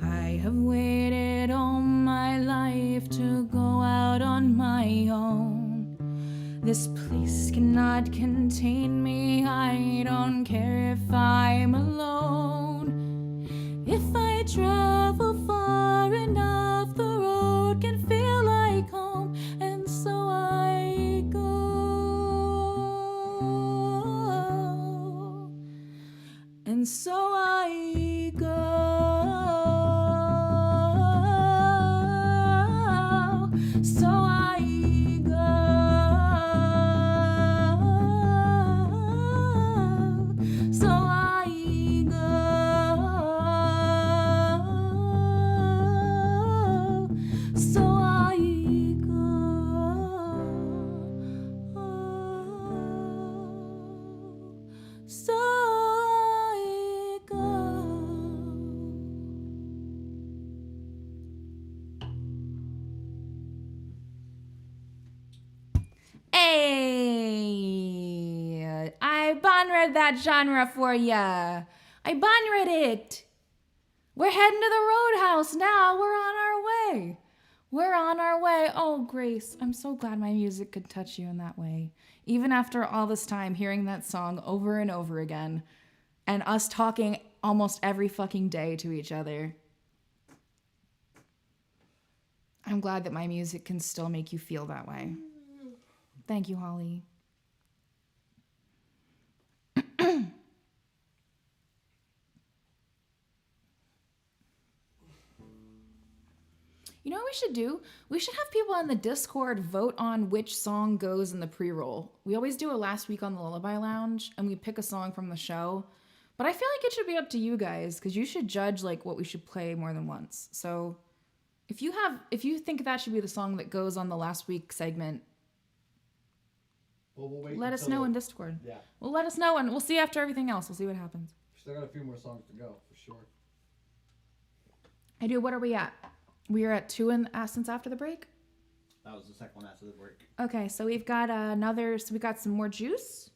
Speaker 16: I have waited all my life to go out on my own. This place cannot contain me. I don't care if I'm alone. If I travel far enough, the road can feel like home, and so I go. And so I go. So I go. So I go. So I go. So I go. Hey, I bonread that genre for ya. I bonread it. We're heading to the roadhouse now. We're on our way. We're on our way. Oh, Grace, I'm so glad my music could touch you in that way. Even after all this time hearing that song over and over again, and us talking almost every fucking day to each other. I'm glad that my music can still make you feel that way. Thank you, Holly.
Speaker 10: You know what we should do? We should have people on the Discord vote on which song goes in the pre-roll. We always do it last week on the Lullaby Lounge, and we pick a song from the show. But I feel like it should be up to you guys, because you should judge like what we should play more than once. So if you think that should be the song that goes on the last week segment,
Speaker 3: Well, we'll wait
Speaker 10: let us
Speaker 3: until
Speaker 10: know
Speaker 3: the-
Speaker 10: in Discord.
Speaker 3: Yeah.
Speaker 10: Well, let us know, and we'll see after everything else. We'll see what happens.
Speaker 3: Still got a few more songs to go, for sure.
Speaker 10: I do. What are we at? We are at 2 since after the break?
Speaker 3: That was the second one after the break.
Speaker 10: Okay, so we've got we got some more juice.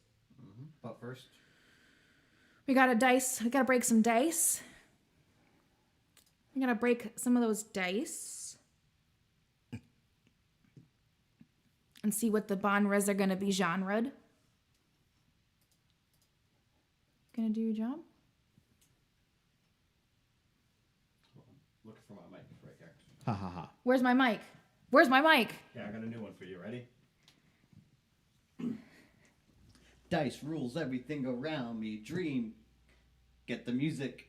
Speaker 3: But first,
Speaker 10: We gotta break some dice. We gotta break some of those dice. And see what the bonres are gonna be genred. Gonna do your job?
Speaker 3: looking for my mic right here. Ha ha ha.
Speaker 10: Where's my mic? Where's my mic?
Speaker 3: Yeah, I got a new one for you. Ready? Dice rules everything around me. Dream. Get the music.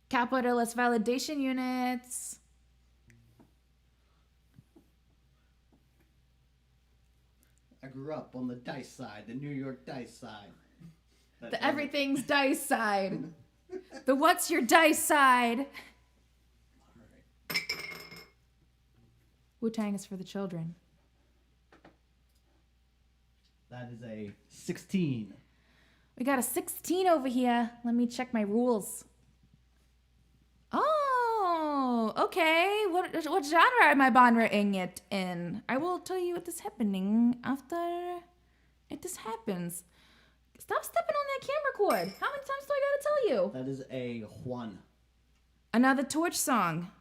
Speaker 10: Capitalist validation units.
Speaker 3: I grew up on the dice side, the New York dice side.
Speaker 10: The everything's dice side. The what's your dice side? Wu-Tang is for the children.
Speaker 3: That is a 16.
Speaker 10: We got a 16 over here. Let me check my rules. Oh, okay. What genre am I bonraing it in? I will tell you what is happening after this happens. Stop stepping on that camera cord. How many times do I gotta tell you?
Speaker 3: That is a Juan.
Speaker 10: Another torch song.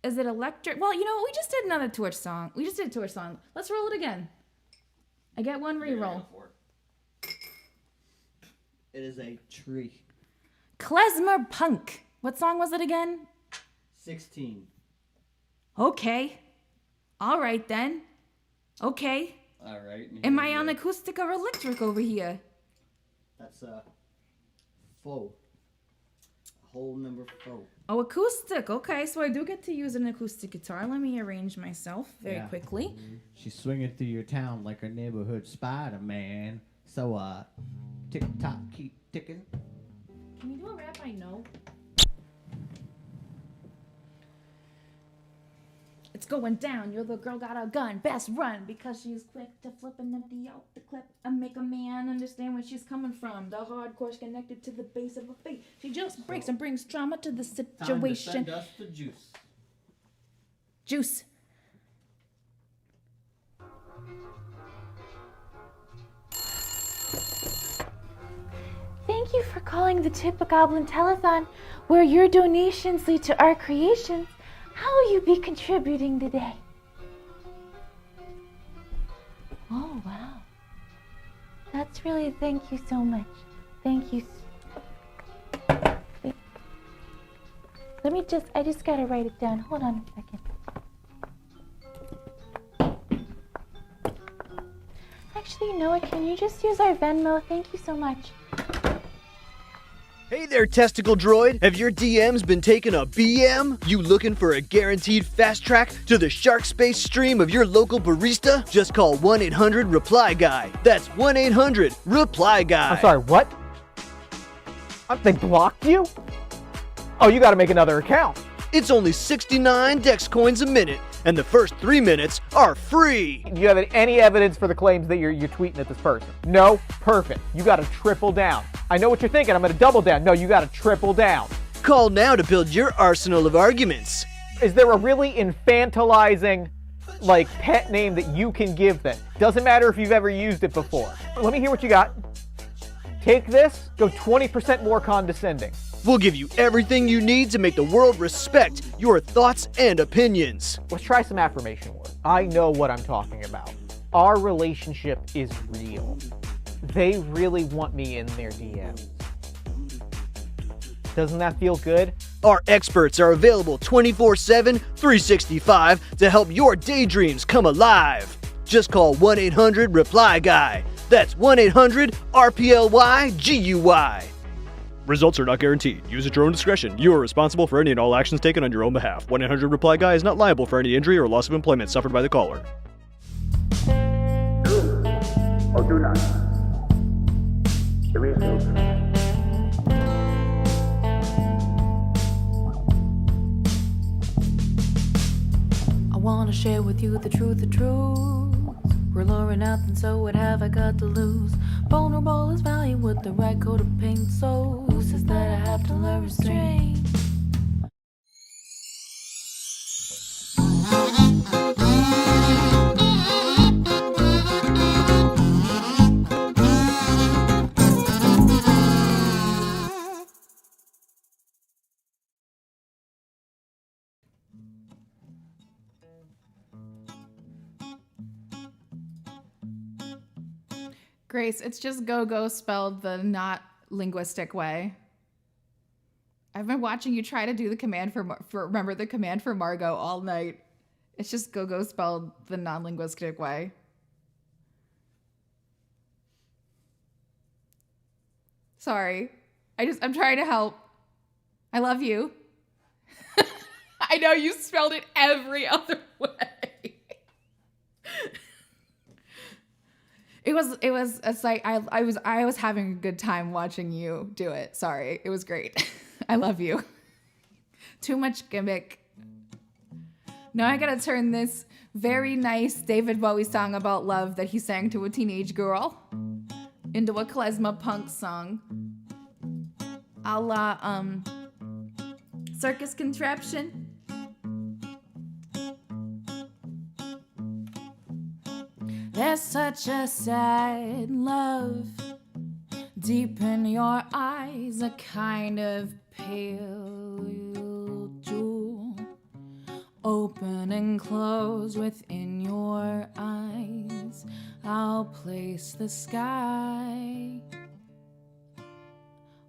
Speaker 10: Is it electric? Well, you know what? We just did another torch song. We just did a torch song. Let's roll it again. I get one reroll.
Speaker 3: It is a tree.
Speaker 10: Klezmer Punk. What song was it again?
Speaker 3: 16.
Speaker 10: Okay. All right then. Okay.
Speaker 3: All right.
Speaker 10: Am I on acoustic or electric over here?
Speaker 3: That's a faux. Whole number 4.
Speaker 10: Oh, acoustic. Okay, so I do get to use an acoustic guitar. Let me arrange myself very quickly.
Speaker 3: She's swinging through your town like a neighborhood Spider-Man. So, tick-tock, keep ticking.
Speaker 10: Can you do a rap I know? It's going down. Your little girl got a gun. Best run because she's quick to flip and empty out the clip and make a man understand where she's coming from. The hardcore's connected to the base of her fate. She just breaks and brings trauma to the situation.
Speaker 3: Time to send us the juice.
Speaker 10: Juice.
Speaker 15: Thank you for calling the Tip-a-Goblin Telethon, where your donations lead to our creations. How will you be contributing today? Oh, wow. That's really, thank you so much. Thank you. Wait. I just gotta write it down. Hold on a second. Actually, you know what? Can you just use our Venmo? Thank you so much.
Speaker 18: Hey there, testicle droid! Have your DMs been taking a BM? You looking for a guaranteed fast track to the shark space stream of your local barista? Just call 1-800-REPLY-GUY. That's 1-800-REPLY-GUY.
Speaker 11: I'm sorry, what? They blocked you? Oh, you gotta make another account.
Speaker 18: It's only 69 Dex coins a minute, and the first 3 minutes are free.
Speaker 11: Do you have any evidence for the claims that you're tweeting at this person? No? Perfect. You gotta triple down. I know what you're thinking. I'm gonna double down. No, you gotta triple down.
Speaker 18: Call now to build your arsenal of arguments.
Speaker 11: Is there a really infantilizing, pet name that you can give them? Doesn't matter if you've ever used it before. Let me hear what you got. Take this, go 20% more condescending.
Speaker 18: We'll give you everything you need to make the world respect your thoughts and opinions.
Speaker 11: Let's try some affirmation work. I know what I'm talking about. Our relationship is real. They really want me in their DMs. Doesn't that feel good?
Speaker 18: Our experts are available 24/7, 365 to help your daydreams come alive. Just call 1-800-REPLY-GUY. That's 1-800-RPLY-GUY.
Speaker 19: Results are not guaranteed. Use at your own discretion. You are responsible for any and all actions taken on your own behalf. 1-800-REPLY-GUY is not liable for any injury or loss of employment suffered by the caller.
Speaker 20: Or do not. There is no truth.
Speaker 9: I wanna share with you the truth, the truth. We're luring nothing, so what have I got to lose? Vulnerable is value with the right coat of paint, so who says that I have to learn restraint?
Speaker 10: Grace, it's just go-go spelled the not linguistic way. I've been watching you try to do the command for remember the command for Margot all night. It's just go-go spelled the non-linguistic way. Sorry. I'm trying to help. I love you. I know you spelled it every other way. It was it's like I was having a good time watching you do it. Sorry. It was great. I love you. Too much gimmick. Now I gotta turn this very nice David Bowie song about love that he sang to a teenage girl into a klezmer punk song. A la Circus Contraption. There's such a sad love deep in your eyes, a kind of pale jewel, open and close within your eyes. I'll place the sky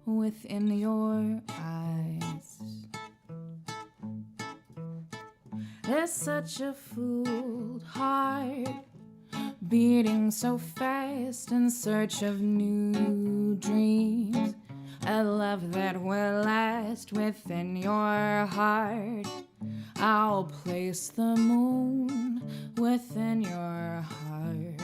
Speaker 10: within your eyes. There's such a fooled heart beating so fast in search of new dreams, a love that will last within your heart. I'll place the moon within your heart.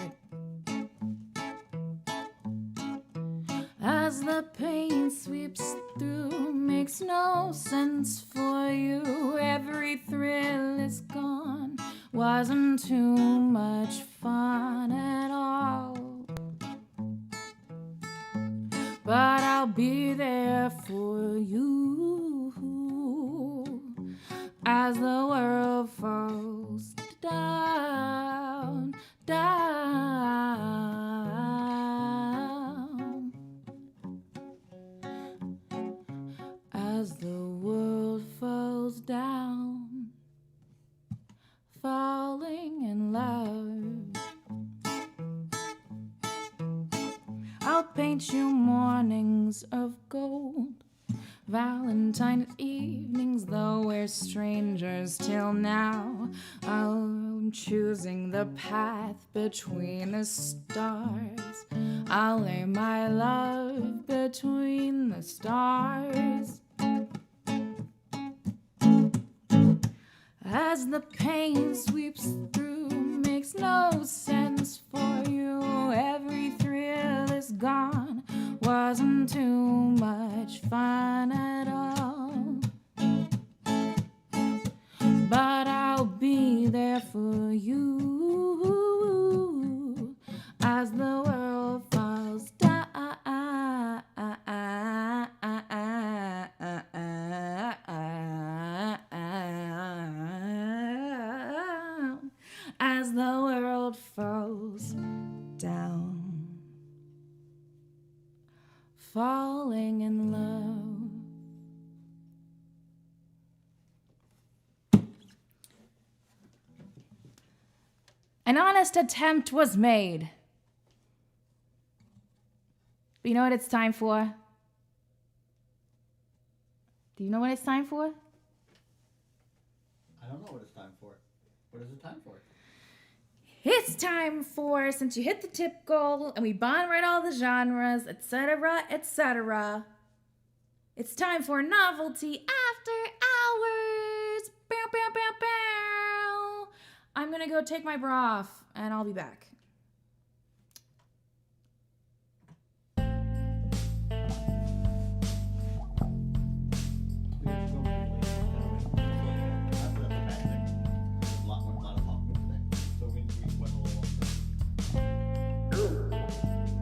Speaker 10: As the pain sweeps through, makes no sense for you. Every thrill is gone, wasn't too much fun at all. But I'll be there for you as the world falls down, down. As the world falls down, falling in love. I'll paint you mornings of gold, Valentine's evenings, though we're strangers till now. I'm choosing the path between the stars. I'll lay my love between the stars. As the pain sweeps through, makes no sense for you. Every thrill is gone, wasn't too much fun at all. But I'll be there for you as the world falls down. As the world falls down, falling in love. An honest attempt was made. But you know what it's time for? Do you know what it's time for?
Speaker 3: I don't know what it's time for. What is it time for?
Speaker 10: It's time for, since you hit the tip goal and we bond right all the genres, etc., etc.,
Speaker 16: It's time for Novelty After Hours. Bow, bow, bow, bow. I'm gonna go take my bra off, and I'll be back.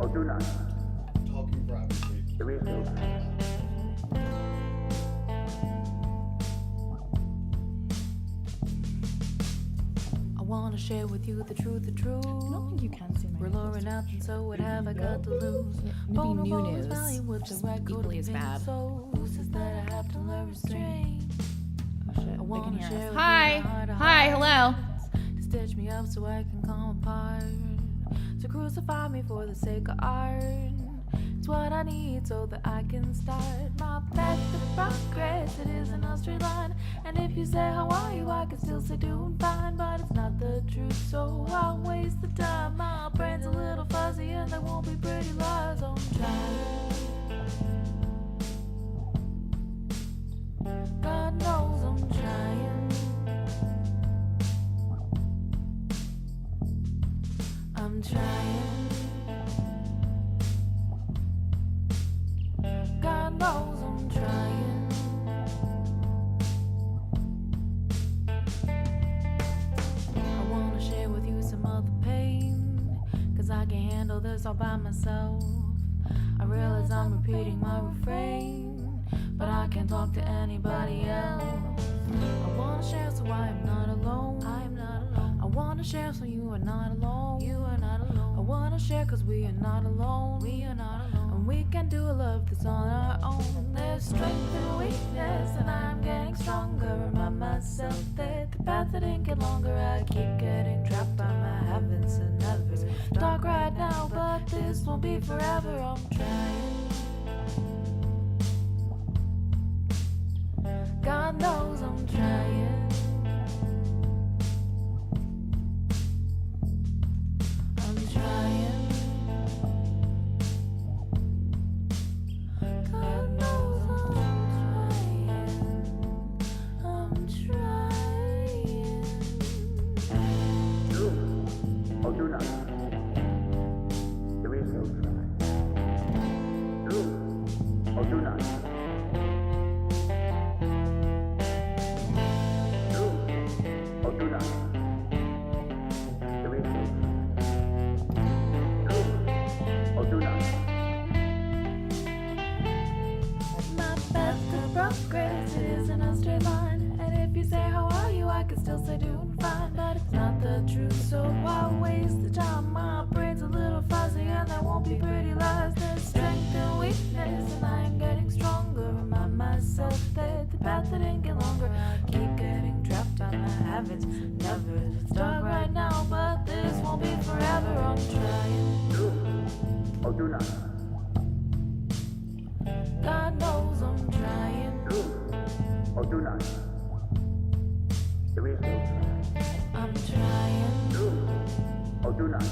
Speaker 20: Or do not.
Speaker 3: Talking privately.
Speaker 20: There is no time.
Speaker 9: I wanna share with you the truth, the truth. I
Speaker 16: don't think you can see my
Speaker 9: We're luring out, and so what have I got to lose?
Speaker 16: Maybe new news,
Speaker 9: which is
Speaker 16: equally as bad.
Speaker 9: Is that I have to learn restraint.
Speaker 16: Oh shit, they can hear
Speaker 9: share
Speaker 16: us.
Speaker 9: with
Speaker 16: Hi,
Speaker 9: you my heart to
Speaker 16: hi,
Speaker 9: heart.
Speaker 16: hello.
Speaker 9: To stitch me up so I can come apart. To crucify me for the sake of art. It's what I need so that I can start my path to progress. It isn't a straight line. And if you say how are you, I can still say doing fine. But it's not the truth, so I'll waste the time. My brain's a little fuzzy and there won't be pretty lies. I'm trying. God knows I'm trying. I'm trying. God knows I'm trying. I wanna share with you some of the pain, 'cause I can handle this all by myself. I realize I'm repeating my refrain, but I can't talk to anybody else. I wanna share so I am not alone. I am not alone. I wanna share so you are not alone. You are not alone. I wanna share 'cause we are not alone. We are not alone. And we can do a love that's on our own. There's strength and weakness, and I'm getting stronger. Remind myself that the path that didn't get longer. I keep getting trapped by my habits and nevers. Dark right now, but this won't be forever. I'm trying. God knows I'm trying. I'm trying. God knows I'm trying. I'm trying.
Speaker 20: Do or do not. There is no try. Do or do not. Do or do not. There is no try. Do or do not.
Speaker 9: My path to progress, it isn't a straight line. And if you say how are you, I can still say doing fine. But it's not the truth, so why waste the time? My brain's a little fuzzy and there won't be pretty lies. There's strength and weakness, and I am getting stronger. Remind myself that the path that didn't get longer. I keep getting trapped by my habits. Never, it's dark right now, but this won't be forever. I'm trying.
Speaker 20: Do or do not.
Speaker 9: God knows I'm trying.
Speaker 20: Do or do not. There is no try.
Speaker 9: I'm trying.
Speaker 20: Do or do not.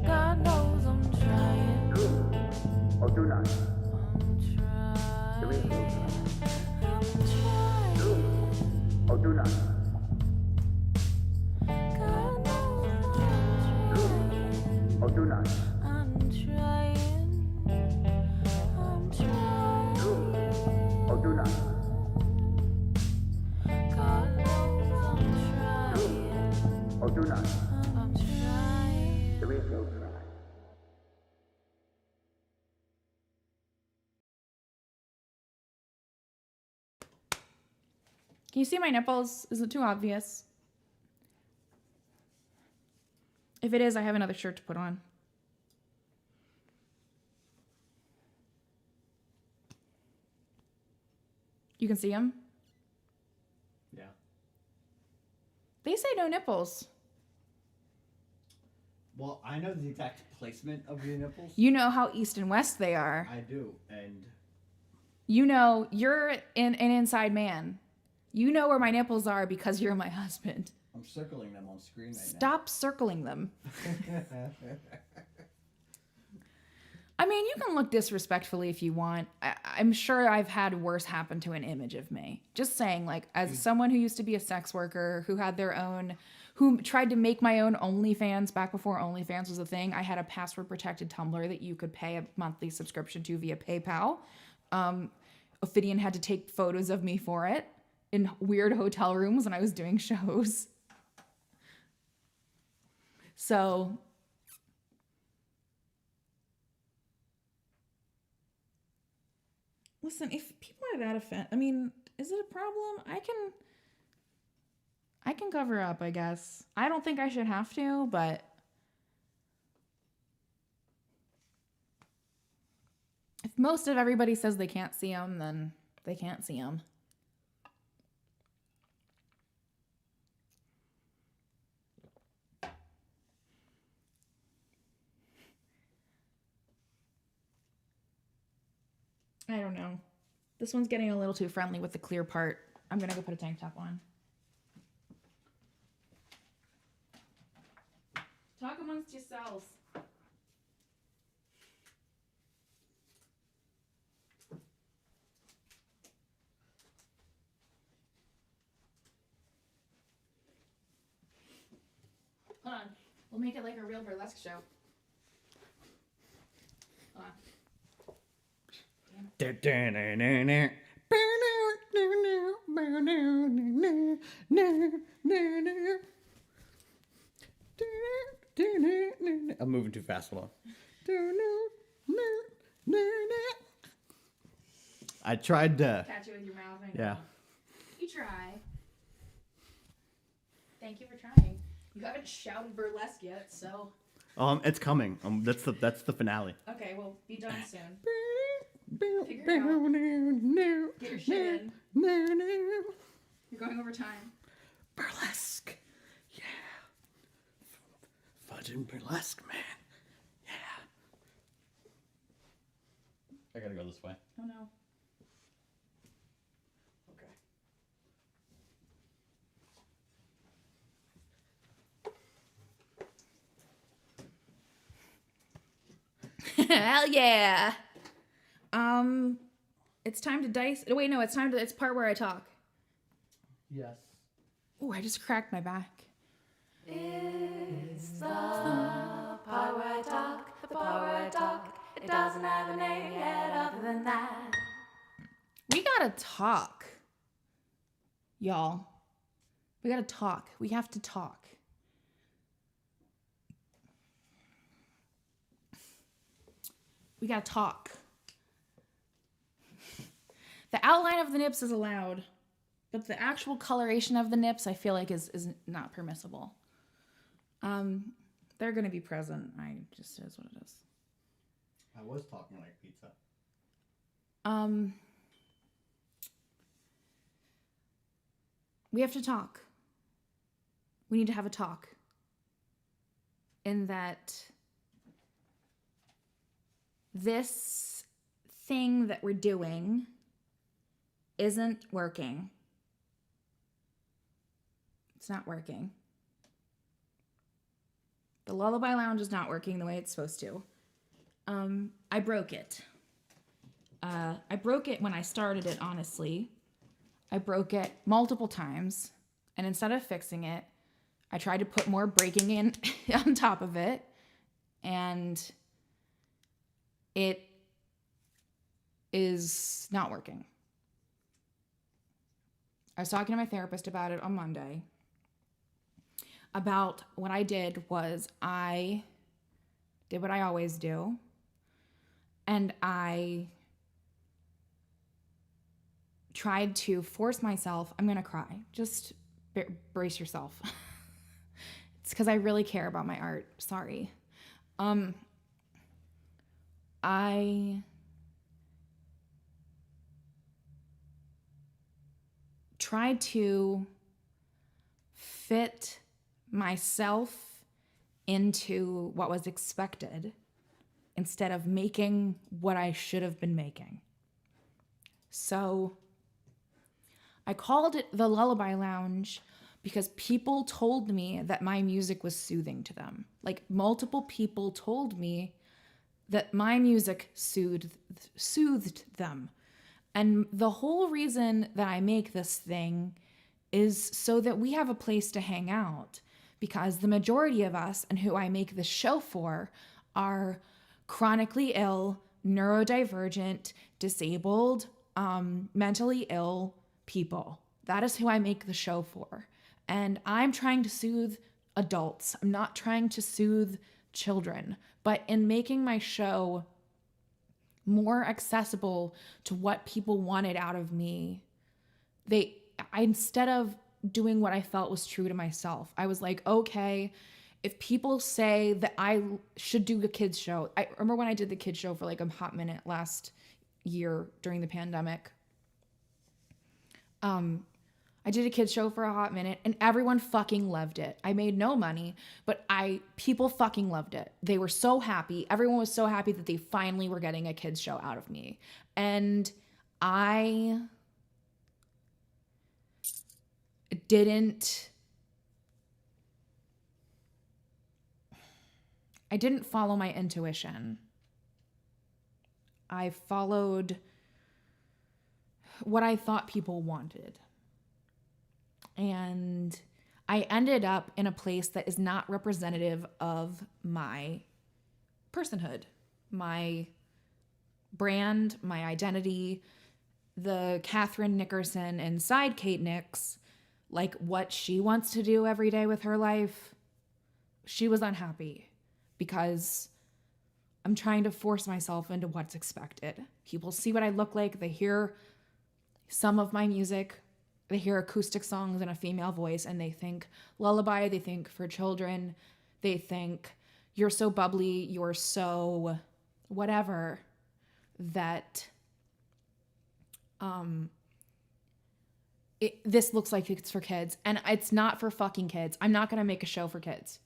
Speaker 9: God knows I'm trying.
Speaker 20: Do or do not.
Speaker 9: I'm trying.
Speaker 20: There is no try.
Speaker 9: I'm trying.
Speaker 20: Do or do not.
Speaker 9: God knows I'm
Speaker 20: Do or do not.
Speaker 9: I'm trying. I'm trying.
Speaker 20: Do or do not.
Speaker 9: God knows I'm
Speaker 20: Do
Speaker 9: trying.
Speaker 20: or do not.
Speaker 9: I'm trying.
Speaker 20: There is no try.
Speaker 16: Can you see my nipples? Is it too obvious? If it is, I have another shirt to put on. You can see them?
Speaker 3: Yeah.
Speaker 16: They say no nipples.
Speaker 3: Well, I know the exact placement of your nipples.
Speaker 16: You know how east and west they are.
Speaker 3: I do, and
Speaker 16: You know, you're an inside man. You know where my nipples are because you're my husband.
Speaker 3: I'm circling them on screen right
Speaker 16: Stop circling them.
Speaker 3: now.
Speaker 16: I mean,
Speaker 10: mean, you can look disrespectfully if you want. I'm sure I've had worse happen to an image of me. Just saying, like, as someone who used to be a sex worker, who had their own, who tried to make my own OnlyFans back before OnlyFans was a thing, I had a password-protected Tumblr that you could pay a monthly subscription to via PayPal. Ophidian had to take photos of me for it in weird hotel rooms when I was doing shows. So... listen, if people are that offended, I mean, is it a problem? I can cover up, I guess. I don't think I should have to, but if most of everybody says they can't see them, then they can't see them. I don't know. This one's getting a little too friendly with the clear part. I'm gonna go put a tank top on. Talk amongst yourselves. Hold on. We'll make it like a real burlesque show. Hold on.
Speaker 3: I'm moving too fast. Hold on. I tried to
Speaker 10: Catch it with your mouth.
Speaker 3: Yeah.
Speaker 10: You try. Thank you for trying. You haven't shouted burlesque yet, so.
Speaker 3: It's coming. That's the finale.
Speaker 10: Okay, well, be done soon. Figure it out. Get your shit in. You're going over time.
Speaker 3: Burlesque. Yeah. Fudging burlesque, man. Yeah. I gotta go this way.
Speaker 10: Oh no. Hell yeah. It's time to dice. Wait, no, it's part where I talk.
Speaker 3: Yes.
Speaker 10: Oh, I just cracked my back.
Speaker 9: It's the part where I talk, the part where I talk. It doesn't have a name yet other than that.
Speaker 10: We gotta talk. Y'all. We gotta talk. We have to talk. We gotta talk. The outline of the nips is allowed, but the actual coloration of the nips I feel like is not permissible. They're gonna be present. I just is what it is.
Speaker 3: I was talking like pizza.
Speaker 10: We have to talk. We need to have a talk. In that this thing that we're doing isn't working. It's not working. The Lullaby Lounge is not working the way it's supposed to. I broke it. I broke it when I started it, honestly. I broke it multiple times, and instead of fixing it, I tried to put more breaking in on top of it, and it is not working. I was talking to my therapist about it on Monday. About what I did was I did what I always do, and I tried to force myself. I'm gonna cry. Just brace yourself. It's because I really care about my art. Sorry. I tried to fit myself into what was expected instead of making what I should have been making. So I called it the Lullaby Lounge because people told me that my music was soothing to them. Like, multiple people told me that my music soothed them. And the whole reason that I make this thing is so that we have a place to hang out, because the majority of us and who I make this show for are chronically ill, neurodivergent, disabled, mentally ill people. That is who I make the show for. And I'm trying to soothe adults. I'm not trying to soothe children. But in making my show more accessible to what people wanted out of me, instead of doing what I felt was true to myself, I was like, okay, if people say that I should do a kids show, I remember when I did the kids show for like a hot minute last year during the pandemic. I did a kids show for a hot minute and everyone fucking loved it. I made no money, but people fucking loved it. They were so happy. Everyone was so happy that they finally were getting a kids show out of me. And I didn't follow my intuition. I followed what I thought people wanted. And I ended up in a place that is not representative of my personhood, my brand, my identity, the Catherine Nickerson inside Kate Nix, like what she wants to do every day with her life. She was unhappy because I'm trying to force myself into what's expected. People see what I look like. They hear some of my music. They hear acoustic songs in a female voice and they think lullaby, they think for children, they think you're so bubbly, you're so whatever, that this looks like it's for kids. And it's not for fucking kids. I'm not gonna make a show for kids.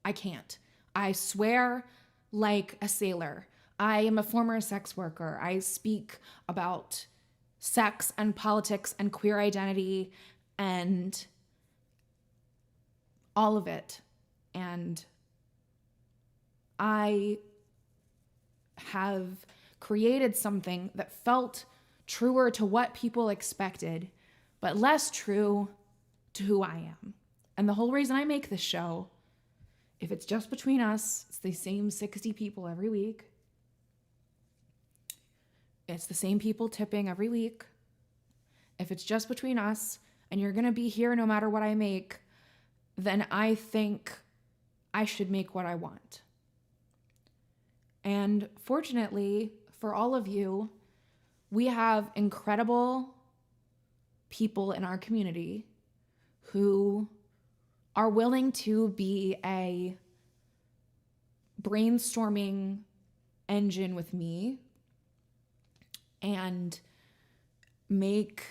Speaker 10: I can't. I swear like a sailor. I am a former sex worker. I speak about sex and politics and queer identity and all of it. And I have created something that felt truer to what people expected, but less true to who I am. And the whole reason I make this show, if it's just between us, it's the same 60 people every week. It's the same people tipping every week. If it's just between us and you're going to be here no matter what I make, then I think I should make what I want. And fortunately for all of you, we have incredible people in our community who are willing to be a brainstorming engine with me and make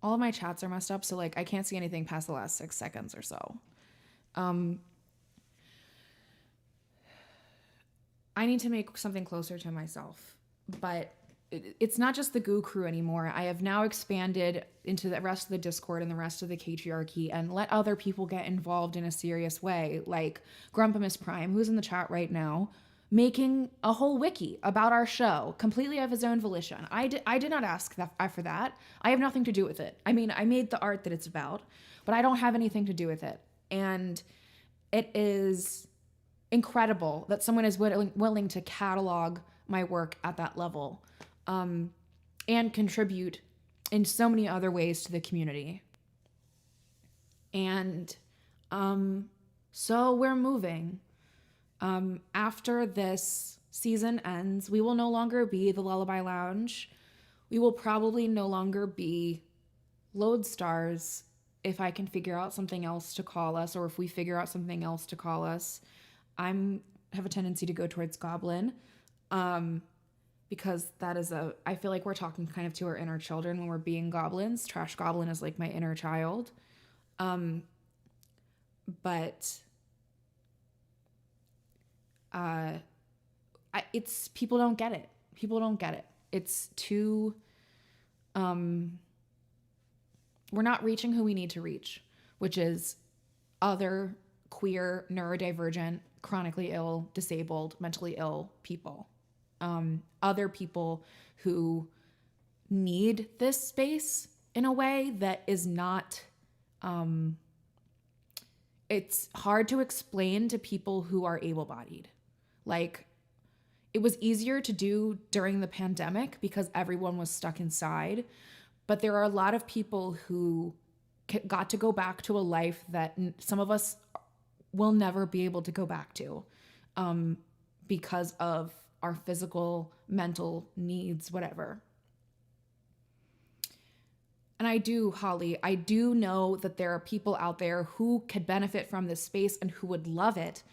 Speaker 10: all of my chats are messed up, so like I can't see anything past the last 6 seconds or so. I need to make something closer to myself, but it's not just the Goo Crew anymore. I have now expanded into the rest of the Discord and the rest of the Catriarchy and let other people get involved in a serious way, like Grumpamus Prime, who's in the chat right now, making a whole wiki about our show completely of his own volition. I did not ask for that. I have nothing to do with it. I mean, I made the art that it's about, but I don't have anything to do with it. And it is incredible that someone is willing to catalog my work at that level, and contribute in so many other ways to the community. And so we're moving. After this season ends, we will no longer be the Lullaby Lounge. We will probably no longer be Lodestars if I can figure out something else to call us, or if we figure out something else to call us. I have a tendency to go towards Goblin, because that is I feel like we're talking kind of to our inner children when we're being goblins. Trash Goblin is like my inner child. But it's, people don't get it. People don't get it. It's too, we're not reaching who we need to reach, which is other queer, neurodivergent, chronically ill, disabled, mentally ill people. Other people who need this space in a way that is not, it's hard to explain to people who are able-bodied. Like, it was easier to do during the pandemic because everyone was stuck inside, but there are a lot of people who got to go back to a life that some of us will never be able to go back to, because of our physical, mental needs, whatever. And I do, Holly, I do know that there are people out there who could benefit from this space and who would love it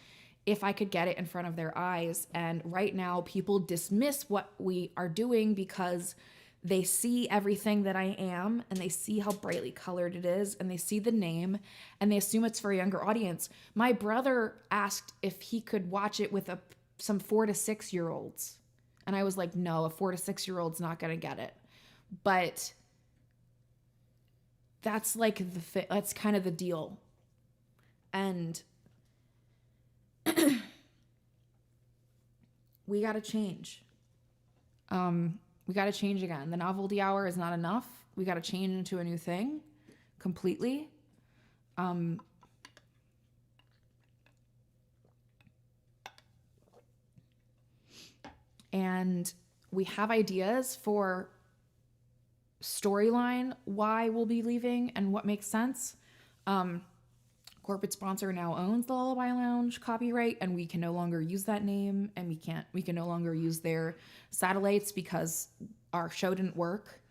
Speaker 10: if I could get it in front of their eyes. And right now, people dismiss what we are doing because they see everything that I am, and they see how brightly colored it is, and they see the name, and they assume it's for a younger audience. My brother asked if he could watch it with some 4 to 6 year olds. And I was like, no, a 4 to 6 year old's not going to get it. But that's like that's kind of the deal. And we got to change. We got to change again. The novelty hour is not enough. We got to change into a new thing completely. And we have ideas for storyline, why we'll be leaving and what makes sense. Corporate sponsor now owns the Lullaby Lounge copyright, and we can no longer use that name, and we can no longer use their satellites because our show didn't work.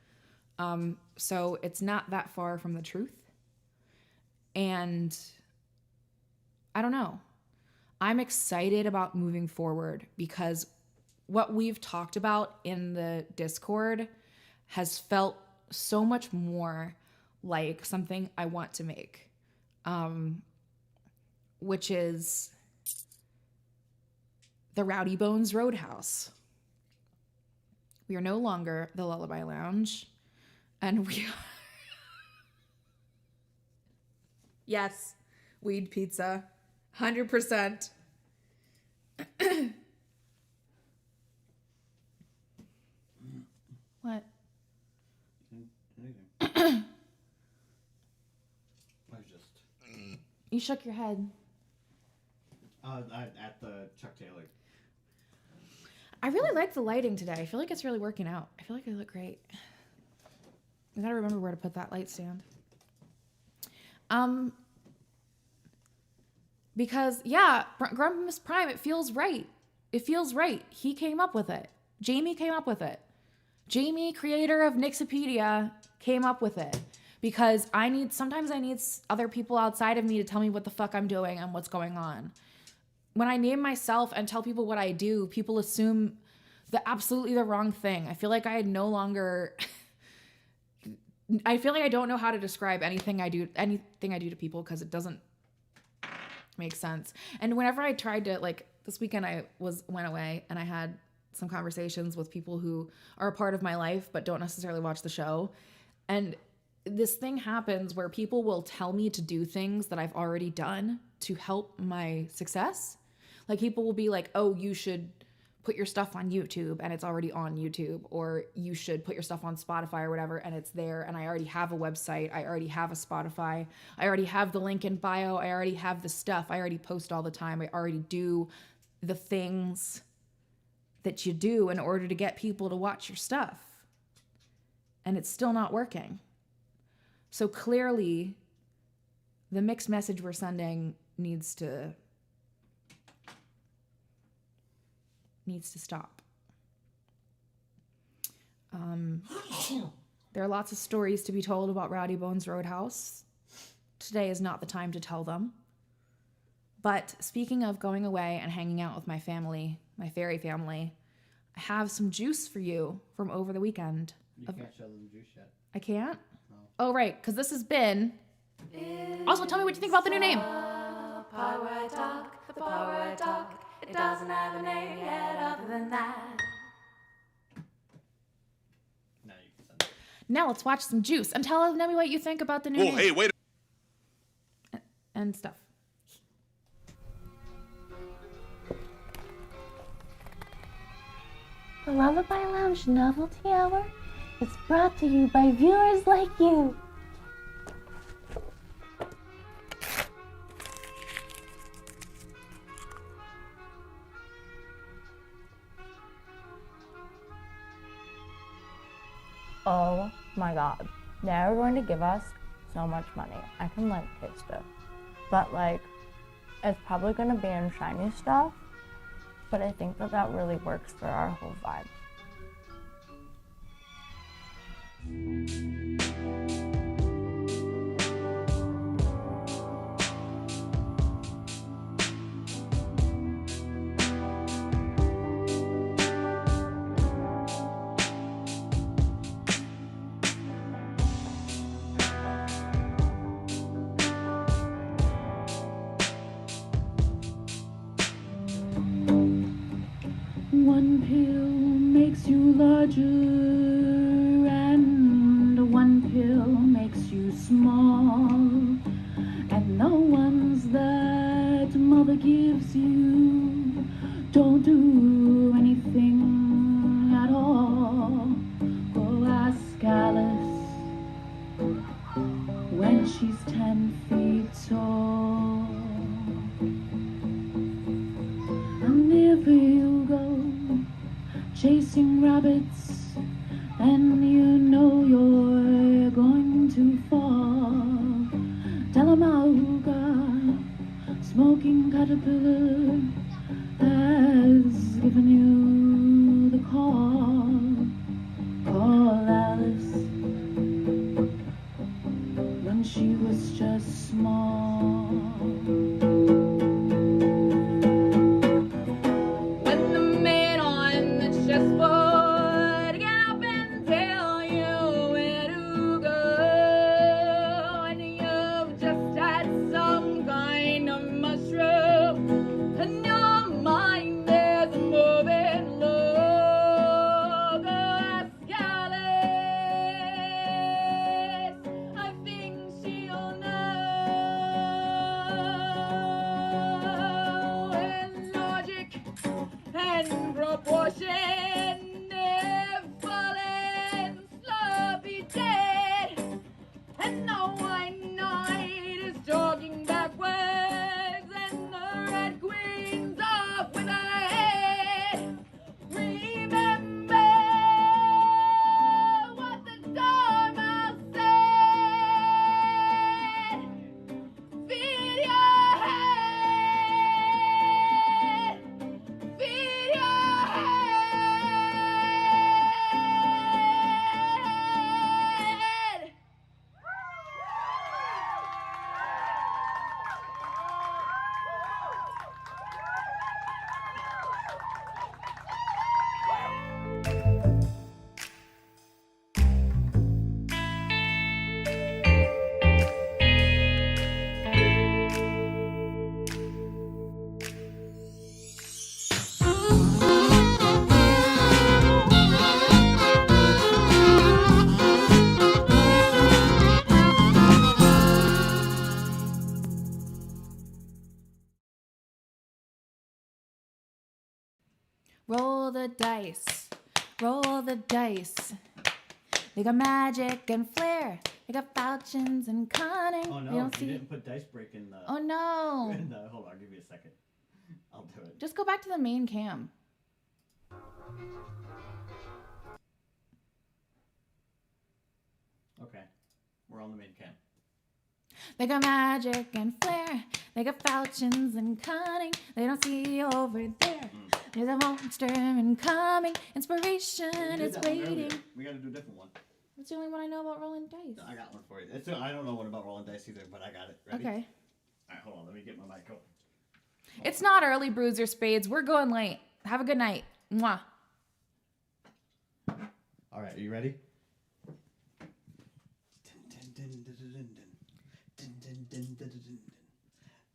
Speaker 10: So it's not that far from the truth. And I don't know. I'm excited about moving forward because what we've talked about in the Discord has felt so much more like something I want to make, which is the Rowdy Bones Roadhouse. We are no longer the Lullaby Lounge, and we are yes, weed pizza, 100%. What?
Speaker 3: I was just
Speaker 10: You shook your head.
Speaker 3: at the Chuck Taylor.
Speaker 10: I really like the lighting today. I feel like it's really working out. I feel like I look great. I gotta remember where to put that light stand. Because yeah, Grumpus Prime, it feels right. It feels right. He came up with it. Jamie came up with it. Jamie, creator of Nixopedia, came up with it. Because sometimes I need other people outside of me to tell me what the fuck I'm doing and what's going on. When I name myself and tell people what I do, people assume absolutely the wrong thing. I feel like I feel like I don't know how to describe anything I do to people because it doesn't make sense. And whenever I tried to, like, this weekend I went away and I had some conversations with people who are a part of my life but don't necessarily watch the show. And this thing happens where people will tell me to do things that I've already done to help my success. Like, people will be like, oh, you should put your stuff on YouTube and it's already on YouTube, or you should put your stuff on Spotify or whatever and it's there, and I already have a website, I already have a Spotify, I already have the link in bio, I already have the stuff, I already post all the time, I already do the things that you do in order to get people to watch your stuff. And it's still not working. So clearly, the mixed message we're sending needs to stop. There are lots of stories to be told about Rowdy Bones Roadhouse. Today is not the time to tell them. But speaking of going away and hanging out with my family, my fairy family, I have some juice for you from over the weekend.
Speaker 3: You can't show them juice yet.
Speaker 10: I can't? No. Oh, right, because this has been... Also, tell me what you think about the new name.
Speaker 9: The part where I talk, it doesn't have a name yet other than that.
Speaker 10: Now let's watch some juice and tell me what you think about the new name.
Speaker 17: Hey, wait.
Speaker 10: And stuff.
Speaker 12: The Lullaby Lounge Novelty Hour is brought to you by viewers like you. Oh my god. They're going to give us so much money. I can like taste it. But like, it's probably going to be in shiny stuff. But I think that that really works for our whole vibe.
Speaker 16: One pill makes you larger, and one pill makes you small, and the ones that mother gives you don't do anything at all. Go ask Alice when she's 10 feet tall. And if you go chasing rabbits, then you know you're going to fall. Talamauga, smoking caterpillar, has given you the call. Call Alice when she was just small. When the man on the chessboard get up and tell you where to go, and you've just had some kind of mushroom, and your mind is moving low. Go ask Alice, I think she'll know. And logic and proportion, they've fallen sloppy dead, and the white knight is talking backwards, and the red queen's off with her head. Remember what the dormouse said. Feed your head. Feed your head. Roll the dice, roll the dice. They got magic and flair. They got falchions and cunning.
Speaker 3: Oh
Speaker 16: They
Speaker 3: no,
Speaker 16: don't
Speaker 3: you
Speaker 16: see.
Speaker 3: didn't put DICEBREAK in the...
Speaker 16: Oh no.
Speaker 3: in the... Hold on, give me a second. I'll do it.
Speaker 16: Just go back to the main cam.
Speaker 3: Okay. We're on the main cam.
Speaker 16: They got magic and flair. They got falchions and cunning. They don't see over there. There's a monster incoming. Inspiration is waiting.
Speaker 3: We gotta do a different one.
Speaker 16: That's the only one I know about rolling dice.
Speaker 3: I got one for you. I don't know one about rolling dice either, but I got it. Ready?
Speaker 16: Okay.
Speaker 3: Alright, hold on. Let me get my mic open.
Speaker 16: It's not early, Bruiser Spades. We're going late. Have a good night. Mwah.
Speaker 3: Alright, are you ready?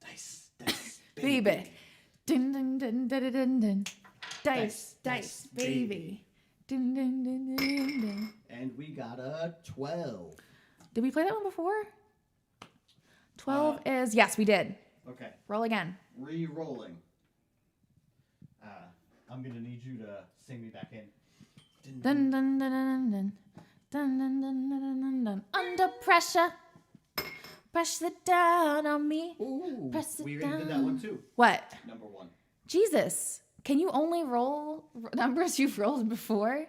Speaker 3: Dice, dice,
Speaker 16: Baby. Dun, dun, dun, dun, dun, dun. Dice, dice, baby. Dun, dun, dun, dun, dun.
Speaker 3: And we got a 12.
Speaker 16: Did we play that one before? 12 is... Yes, we did.
Speaker 3: Okay.
Speaker 16: Roll again.
Speaker 3: Re-rolling. I'm gonna need you to sing me back in.
Speaker 10: Dun dun dun dun dun dun dun dun dun dun dun. Under pressure, press it down on me.
Speaker 3: Ooh,
Speaker 10: press it
Speaker 3: we
Speaker 10: down.
Speaker 3: already did that one too.
Speaker 10: What?
Speaker 3: Number 1.
Speaker 10: Jesus, can you only roll numbers you've rolled before?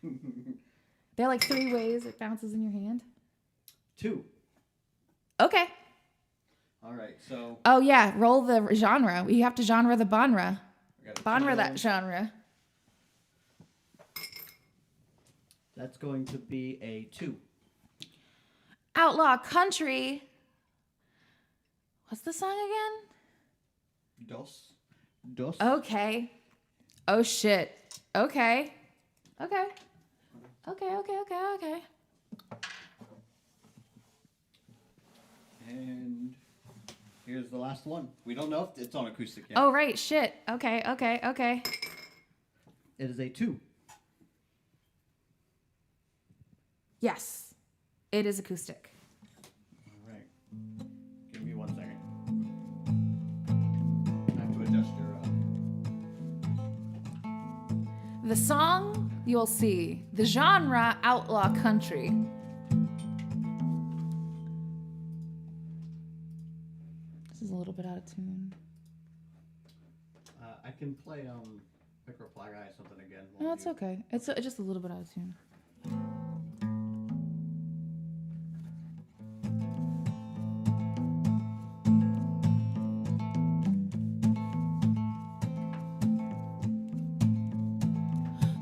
Speaker 10: There are like 3 ways it bounces in your hand.
Speaker 3: 2.
Speaker 10: Okay.
Speaker 3: All right, so.
Speaker 10: Oh yeah, roll the genre. You have to genre the bonra.
Speaker 3: gotta
Speaker 10: Bonra
Speaker 3: tell-
Speaker 10: that genre.
Speaker 3: That's going to be a 2.
Speaker 10: Outlaw country. What's the song again?
Speaker 3: Dos. Dos.
Speaker 10: Okay. Oh shit. Okay. Okay. Okay, okay, okay, okay.
Speaker 3: And here's the last one. We don't know if it's on acoustic yet.
Speaker 10: Oh right, shit. Okay, okay, okay.
Speaker 3: It is a 2.
Speaker 10: Yes. It is acoustic.
Speaker 3: All right. Give me 1 second. I have to adjust your.
Speaker 10: The song, you'll see. The genre, outlaw country. This is a little bit out of tune.
Speaker 3: I can play Pick Reply Guy or something again.
Speaker 10: No, it's okay. It's just a little bit out of tune.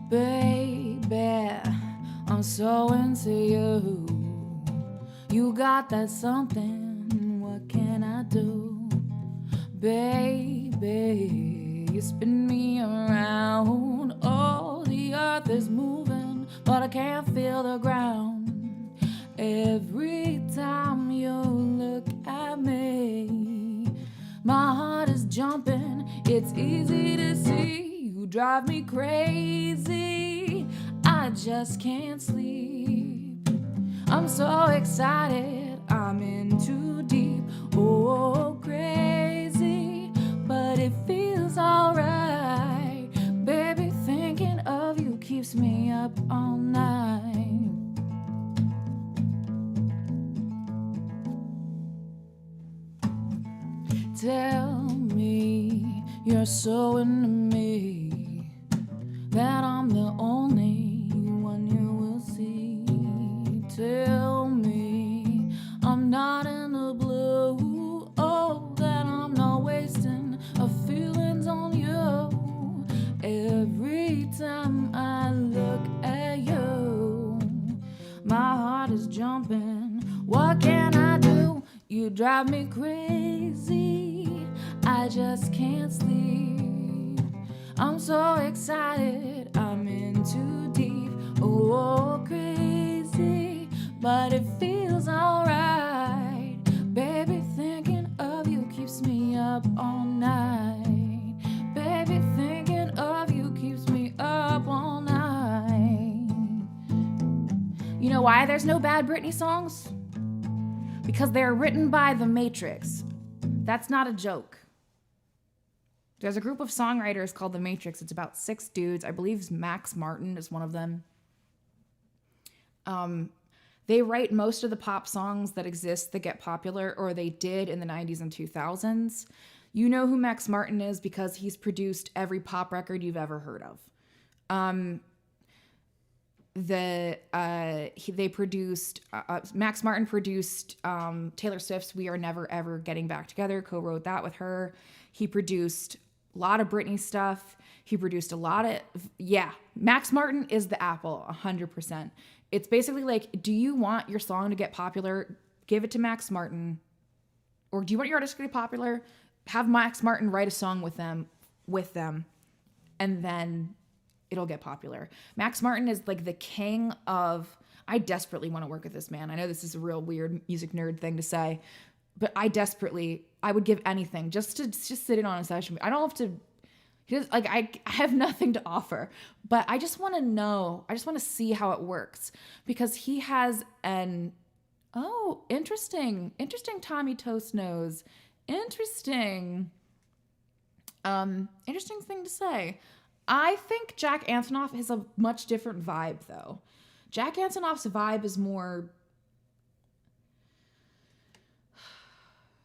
Speaker 10: Baby, I'm so into you. You got that something, what can I do? Baby, you spin me around. Oh, the earth is moving, but I can't feel the ground. Every time you look at me, my heart is jumping, it's easy to see. You drive me crazy, I just can't sleep. I'm so excited, I'm in too deep. Oh, crazy, but it feels alright. Baby, thinking of you keeps me up all night. Tell me you're so into me that I'm the only one you will see. Tell me I'm not in the blue. Oh, that I'm not wasting of feelings on you. Every time I look at you, my heart is jumping. What can I do? You drive me crazy, I just can't sleep. I'm so excited, I'm in too deep. Oh, crazy, but it feels alright. Baby, thinking of you keeps me up all night. Baby, thinking of you keeps me up all night. You know why there's no bad Britney songs? Because they're written by The Matrix. That's not a joke. There's a group of songwriters called The Matrix. It's about 6 dudes. I believe Max Martin is one of them. They write most of the pop songs that exist that get popular, or they did in the 90s and 2000s. You know who Max Martin is because he's produced every pop record you've ever heard of. Max Martin produced Taylor Swift's We Are Never Ever Getting Back Together, co-wrote that with her. He produced a lot of Britney stuff. He produced a lot of, Max Martin is the Apple, 100%. It's basically like, do you want your song to get popular? Give it to Max Martin. Or do you want your artist to get popular? Have Max Martin write a song with them, and then it'll get popular. Max Martin is like the king of, I desperately want to work with this man. I know this is a real weird music nerd thing to say, but I would give anything just to sit in on a session. I don't have to, I have nothing to offer, but I just want to know, I just want to see how it works, because he has interesting Tommy Toast Nose. Interesting thing to say. I think Jack Antonoff has a much different vibe, though. Jack Antonoff's vibe is more...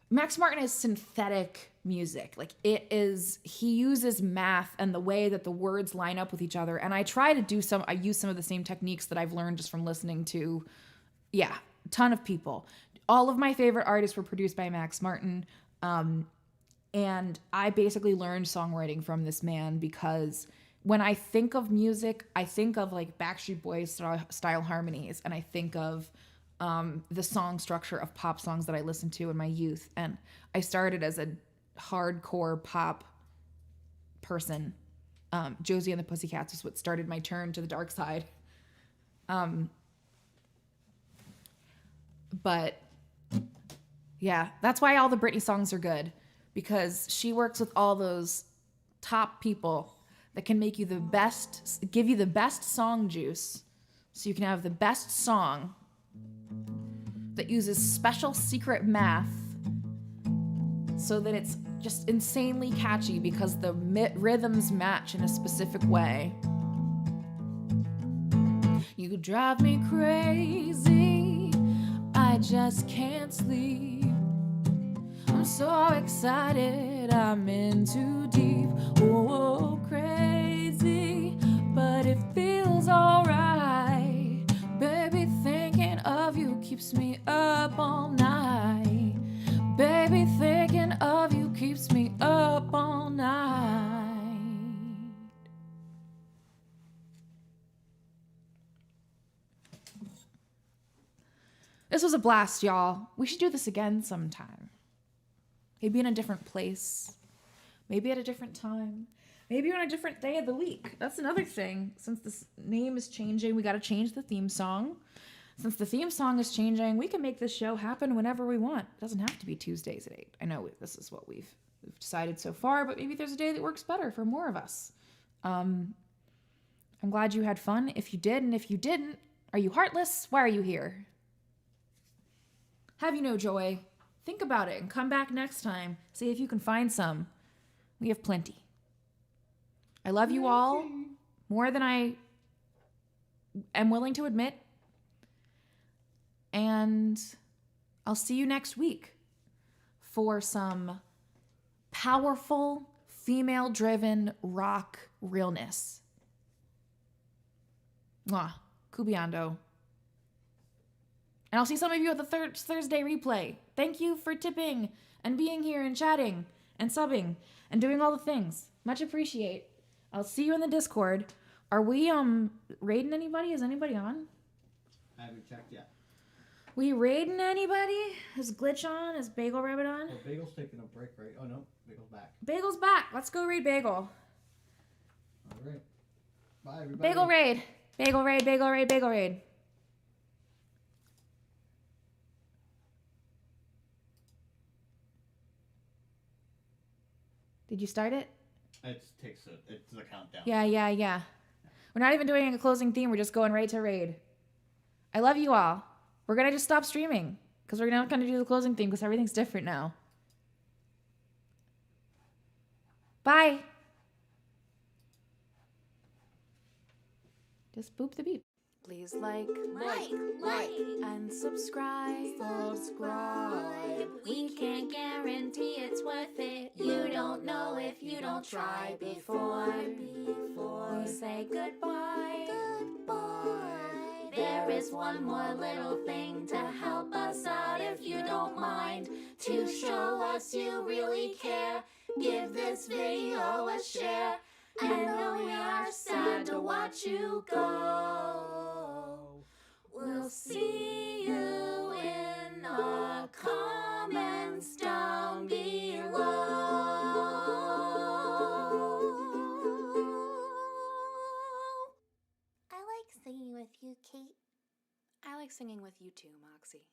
Speaker 10: Max Martin is synthetic music. Like, it is... He uses math and the way that the words line up with each other. And I use some of the same techniques that I've learned just from listening to, a ton of people. All of my favorite artists were produced by Max Martin. And I basically learned songwriting from this man because when I think of music, I think of like Backstreet Boys style harmonies, and I think of the song structure of pop songs that I listened to in my youth. And I started as a hardcore pop person. Josie and the Pussycats was what started my turn to the dark side. But yeah, that's why all the Britney songs are good. Because she works with all those top people that can make you give you the best song juice, so you can have the best song that uses special secret math so that it's just insanely catchy because the rhythms match in a specific way. You drive me crazy, I just can't sleep. I'm so excited, I'm in too deep. Oh, crazy, but it feels alright. Baby, thinking of you keeps me up all night. Baby, thinking of you keeps me up all night. This was a blast, y'all. We should do this again sometime. Maybe in a different place. Maybe at a different time. Maybe on a different day of the week. That's another thing. Since this name is changing, we got to change the theme song. Since the theme song is changing, we can make this show happen whenever we want. It doesn't have to be Tuesdays at 8. I know this is what we've decided so far, but maybe there's a day that works better for more of us. I'm glad you had fun. If you did, and if you didn't, are you heartless? Why are you here? Have you no joy? Think about it and come back next time. See if you can find some. We have plenty. I love you all more than I am willing to admit. And I'll see you next week for some powerful, female-driven rock realness. Mwah. Cubiando. And I'll see some of you at the Thursday replay. Thank you for tipping and being here and chatting and subbing and doing all the things. Much appreciate. I'll see you in the Discord. Are we raiding anybody? Is anybody on?
Speaker 3: I haven't checked yet.
Speaker 10: We raiding anybody? Is Glitch on? Is Bagel Rabbit on?
Speaker 3: Well, Bagel's taking a break, right? Oh no, Bagel's back.
Speaker 10: Bagel's back. Let's go raid Bagel.
Speaker 3: All right. Bye everybody.
Speaker 10: Bagel raid. Bagel raid. Bagel raid. Bagel raid. Did you start it?
Speaker 3: It's the countdown.
Speaker 10: Yeah. We're not even doing a closing theme. We're just going right to raid. I love you all. We're going to just stop streaming because we're not going to do the closing theme because everything's different now. Bye. Just boop the beep.
Speaker 9: Please like, and subscribe. We can't guarantee it's worth it. You don't know if you don't try before we say goodbye. There is one more little thing to help us out if you don't mind. To show us you really care, give this video a share. I know we are sad to watch you go. We'll see you in the comments down below.
Speaker 1: I like singing with you, Kate.
Speaker 9: I like singing with you too, Moxie.